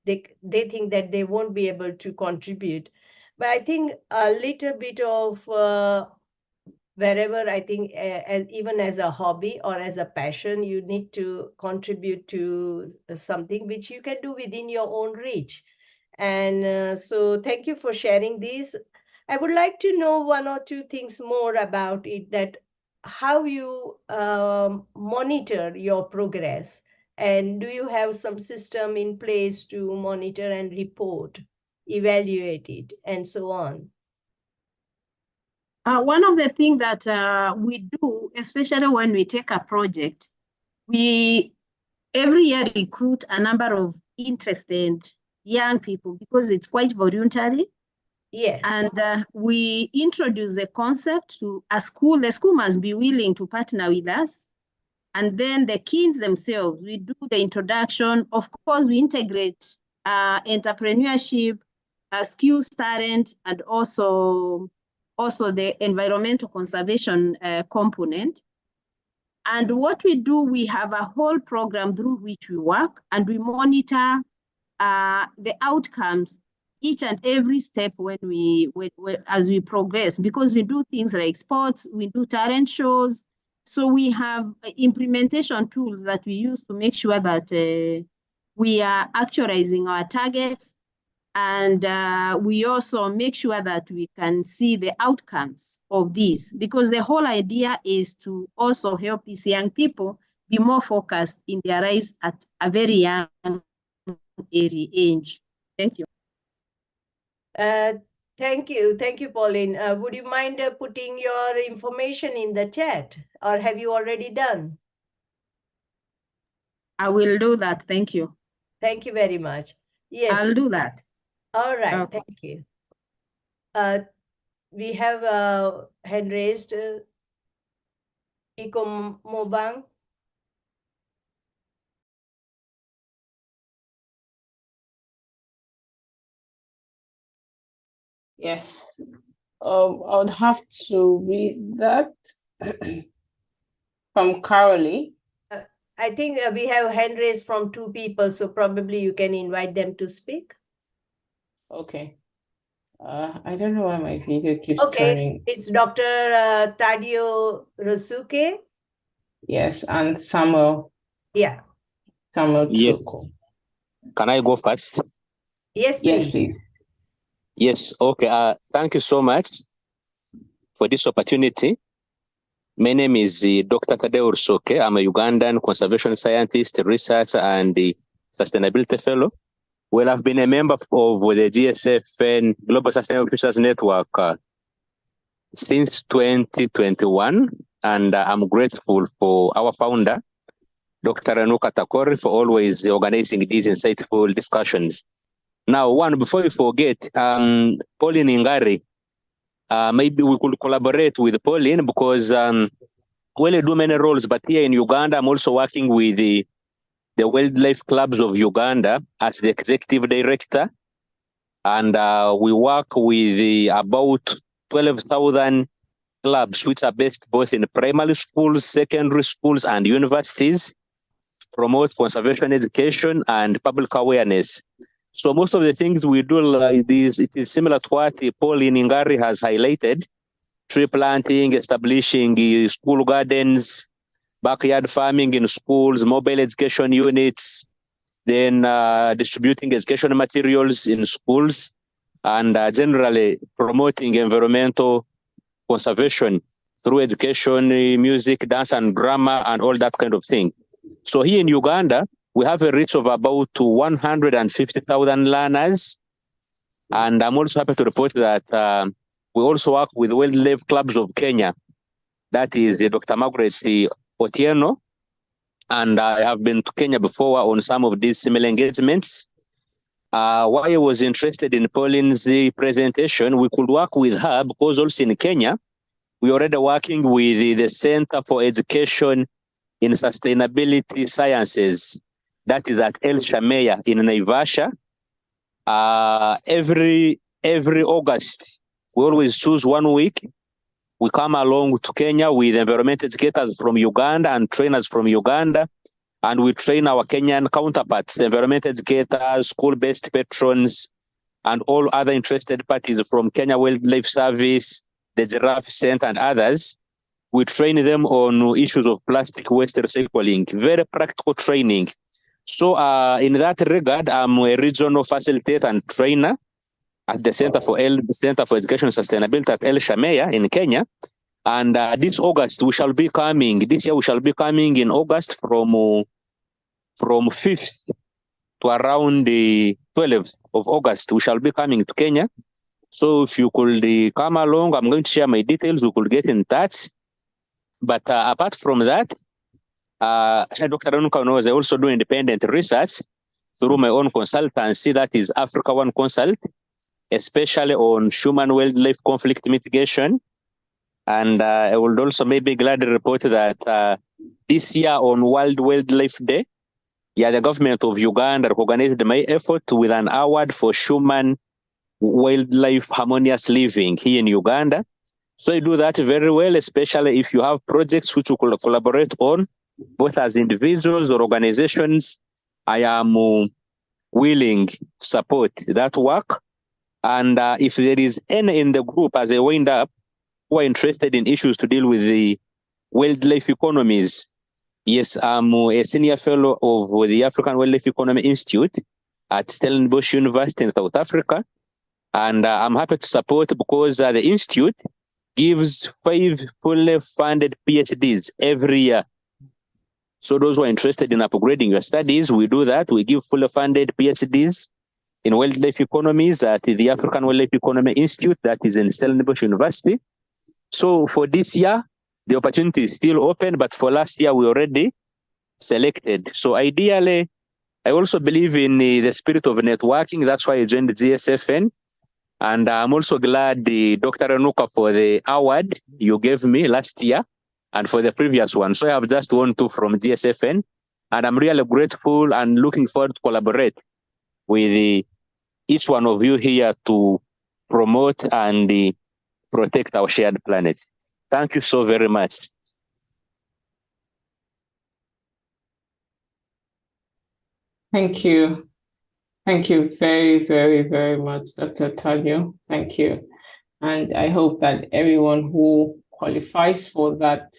they think that they won't be able to contribute. But I think a little bit of wherever, I think even as a hobby or as a passion, you need to contribute to something which you can do within your own reach. And so thank you for sharing this. I would like to know one or two things more about it, that how you monitor your progress, and do you have some system in place to monitor and report, evaluate it, and so on? One of the things that we do, especially when we take a project, we every year recruit a number of interested young people because it's quite voluntary. Yes. And we introduce the concept to a school. The school must be willing to partner with us. And then the kids themselves, we do the introduction. Of course, we integrate entrepreneurship, skills, talent, and also the environmental conservation component. And what we do, we have a whole program through which we work, and we monitor the outcomes each and every step when as we progress, because we do things like sports, we do talent shows. So we have implementation tools that we use to make sure that we are actualizing our targets, and we also make sure that we can see the outcomes of these, because the whole idea is to also help these young people be more focused in their lives at a very young age. Thank you. Thank you, Pauline. Would you mind putting your information in the chat, or have you already done? I will do that. Thank you. Thank you very much. Yes. I'll do that. All right. Okay. Thank you. We have hand raised. Iko Mobang. Yes. I would have to read that from Carolee. I think we have hand raised from 2 people, so probably you can invite them to speak. Okay. I don't know why my video keeps Okay, turning. it's Dr. Tadio Rosuke. Yes, and Samuel. Yeah. Samuel Yes. Tuko. Can I go first? Yes, please. Yes, please. Yes. Okay. Thank you so much for this opportunity. My name is Dr. Tadeo Rusoke. I'm a Ugandan conservation scientist, researcher, and sustainability fellow. Well, I've been a member of the Gsfn Global Sustainable Futures Network since 2021, and I'm grateful for our founder, Dr. Renuka Takori, for always organizing these insightful discussions. Now, before we forget, Pauline Ingari, maybe we could collaborate with Pauline because we do many roles, but here in Uganda, I'm also working with the wildlife clubs of Uganda as the executive director. And we work with about 12,000 clubs, which are based both in primary schools, secondary schools, and universities, to promote conservation education and public awareness. So most of the things we do like this, it is similar to what Pauline Ingari has highlighted: tree planting, establishing school gardens, backyard farming in schools, mobile education units, then distributing education materials in schools, and generally promoting environmental conservation through education, music, dance, and drama, and all that kind of thing. So here in Uganda, we have a reach of about 150,000 learners. And I'm also happy to report that we also work with wildlife clubs of Kenya. That is Dr. Margaret Otieno. And I have been to Kenya before on some of these similar engagements. Why I was interested in Pauline's presentation, we could work with her because also in Kenya, we're already working with the Center for Education in Sustainability Sciences. That is at El Shameya in Naivasha. Every August, we always choose 1 week. We come along to Kenya with environment educators from Uganda and trainers from Uganda, and we train our Kenyan counterparts, environment educators, school-based patrons, and all other interested parties from Kenya Wildlife Service, the Giraffe Center, and others. We train them on issues of plastic waste recycling, very practical training. So in that regard, I'm a regional facilitator and trainer at the Center for Education and Sustainability at El Shameya in Kenya. And this year we shall be coming in August from 5th to around the 12th of August. We shall be coming to Kenya. So if you could come along, I'm going to share my details. We could get in touch. But apart from that, Dr. Renuka knows I also do independent research through my own consultancy, that is Africa One Consult, especially on human-wildlife conflict mitigation. And I would also maybe gladly report that this year on World Wildlife Day, the government of Uganda recognized my effort with an award for human wildlife harmonious living here in Uganda. So I do that very well, especially if you have projects which you could collaborate on, both as individuals or organizations. I am willing to support that work. And if there is any in the group as a wind up who are interested in issues to deal with the wildlife economies, yes, I'm a senior fellow of the African Wildlife Economy Institute at Stellenbosch University in South Africa. And I'm happy to support because the institute gives 5 fully funded PhDs every year. So those who are interested in upgrading your studies, we do that. We give fully funded PhDs in wildlife economies at the African Wildlife Economy Institute that is in Stellenbosch University. So for this year, the opportunity is still open, but for last year, we already selected. So ideally, I also believe in the spirit of networking. That's why I joined the Gsfn. And I'm also glad Dr. Renuka for the award you gave me last year and for the previous one. So I have just won 2 from Gsfn. And I'm really grateful and looking forward to collaborate with each one of you here to promote and protect our shared planet. Thank you so very much. Thank you. Thank you very, very, very much, Dr. Tadio. Thank you. And I hope that everyone who qualifies for that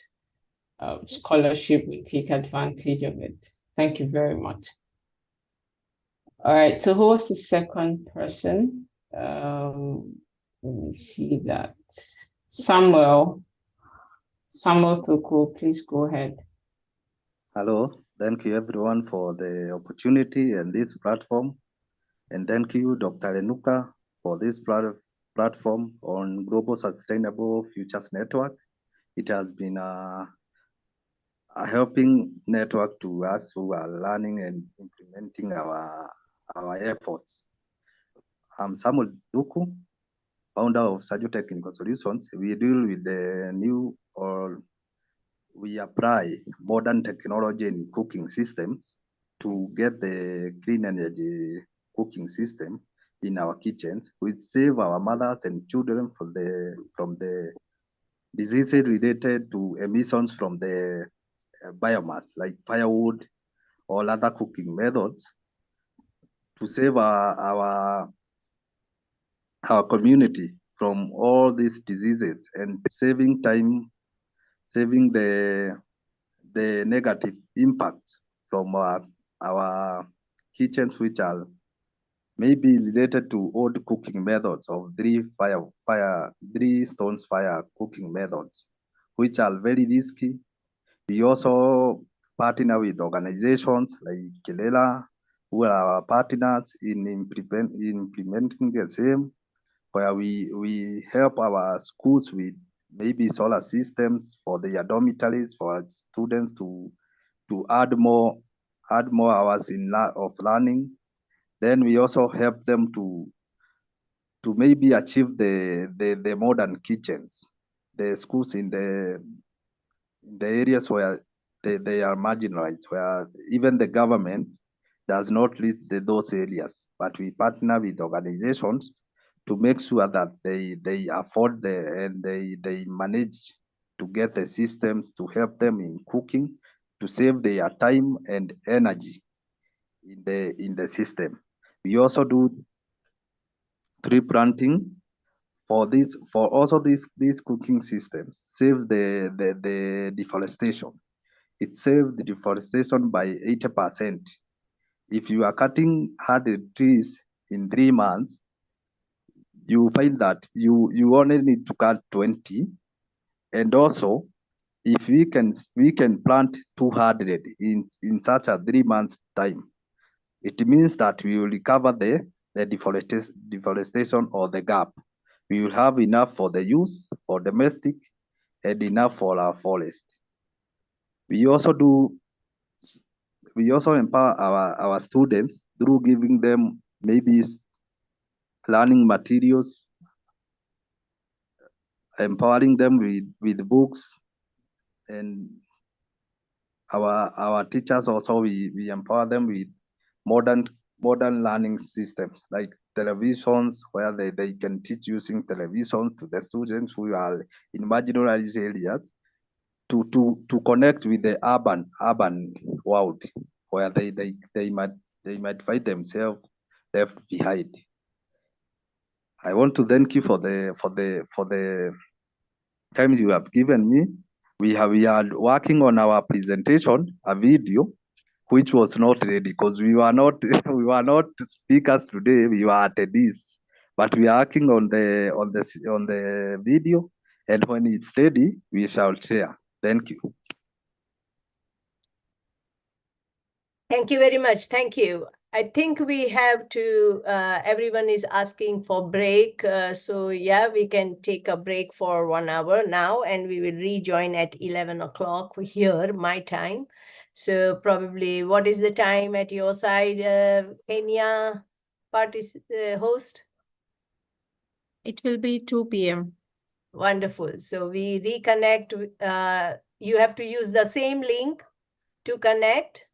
scholarship will take advantage of it. Thank you very much. All right, so who was the second person? Let me see that. Samuel Thuku, please go ahead. Hello, thank you everyone for the opportunity and this platform. And thank you, Dr. Renuka, for this platform on Global Sustainable Futures Network. It has been a helping network to us who are learning and implementing our efforts. I'm Samuel Thuku, founder of Sajo Technical Solutions. We deal with the new, or we apply modern technology in cooking systems to get the clean energy cooking system in our kitchens, which save our mothers and children from the diseases related to emissions from the biomass, like firewood or other cooking methods, to save our community from all these diseases and saving time, saving the negative impact from our kitchens, which are maybe related to old cooking methods of three stones fire cooking methods, which are very risky. We also partner with organizations like Kelela, who are our partners in implementing the same, where we help our schools with maybe solar systems for their dormitories for students to add more hours of learning. Then we also help them to maybe achieve the modern kitchens, the schools in the areas where they are marginalized, where even the government does not lead those areas. But we partner with organizations to make sure that they afford and they manage to get the systems to help them in cooking, to save their time and energy in the system. We also do tree planting for these cooking systems, save the deforestation. It saves the deforestation by 80%. If you are cutting 100 trees in 3 months, you find that you only need to cut 20. And also, if we can plant 200 in such a 3 months time, it means that we will recover the deforestation or the gap. We will have enough for the use for domestic and enough for our forest. We also empower our students through giving them maybe learning materials, empowering them with books, and our teachers also, we empower them with modern learning systems like televisions, where they can teach using television to the students who are in marginalized areas to connect with the urban world, where they they might find themselves left behind. I want to thank you for the time you have given me. We are working on our presentation, a video, which was not ready because we were not speakers today. We were attendees, but we are working on the video, and when it's ready, we shall share. Thank you. Thank you very much. Thank you. I think we have to, everyone is asking for break. So yeah, we can take a break for 1 hour now, and we will rejoin at 11 o'clock here, my time. So probably, what is the time at your side, Kenya host? It will be 2 p.m. Wonderful. So we reconnect. You have to use the same link to connect.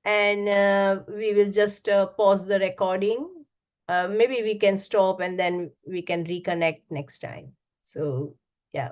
And we will just pause the recording. Maybe we can stop and then we can reconnect next time. So yeah.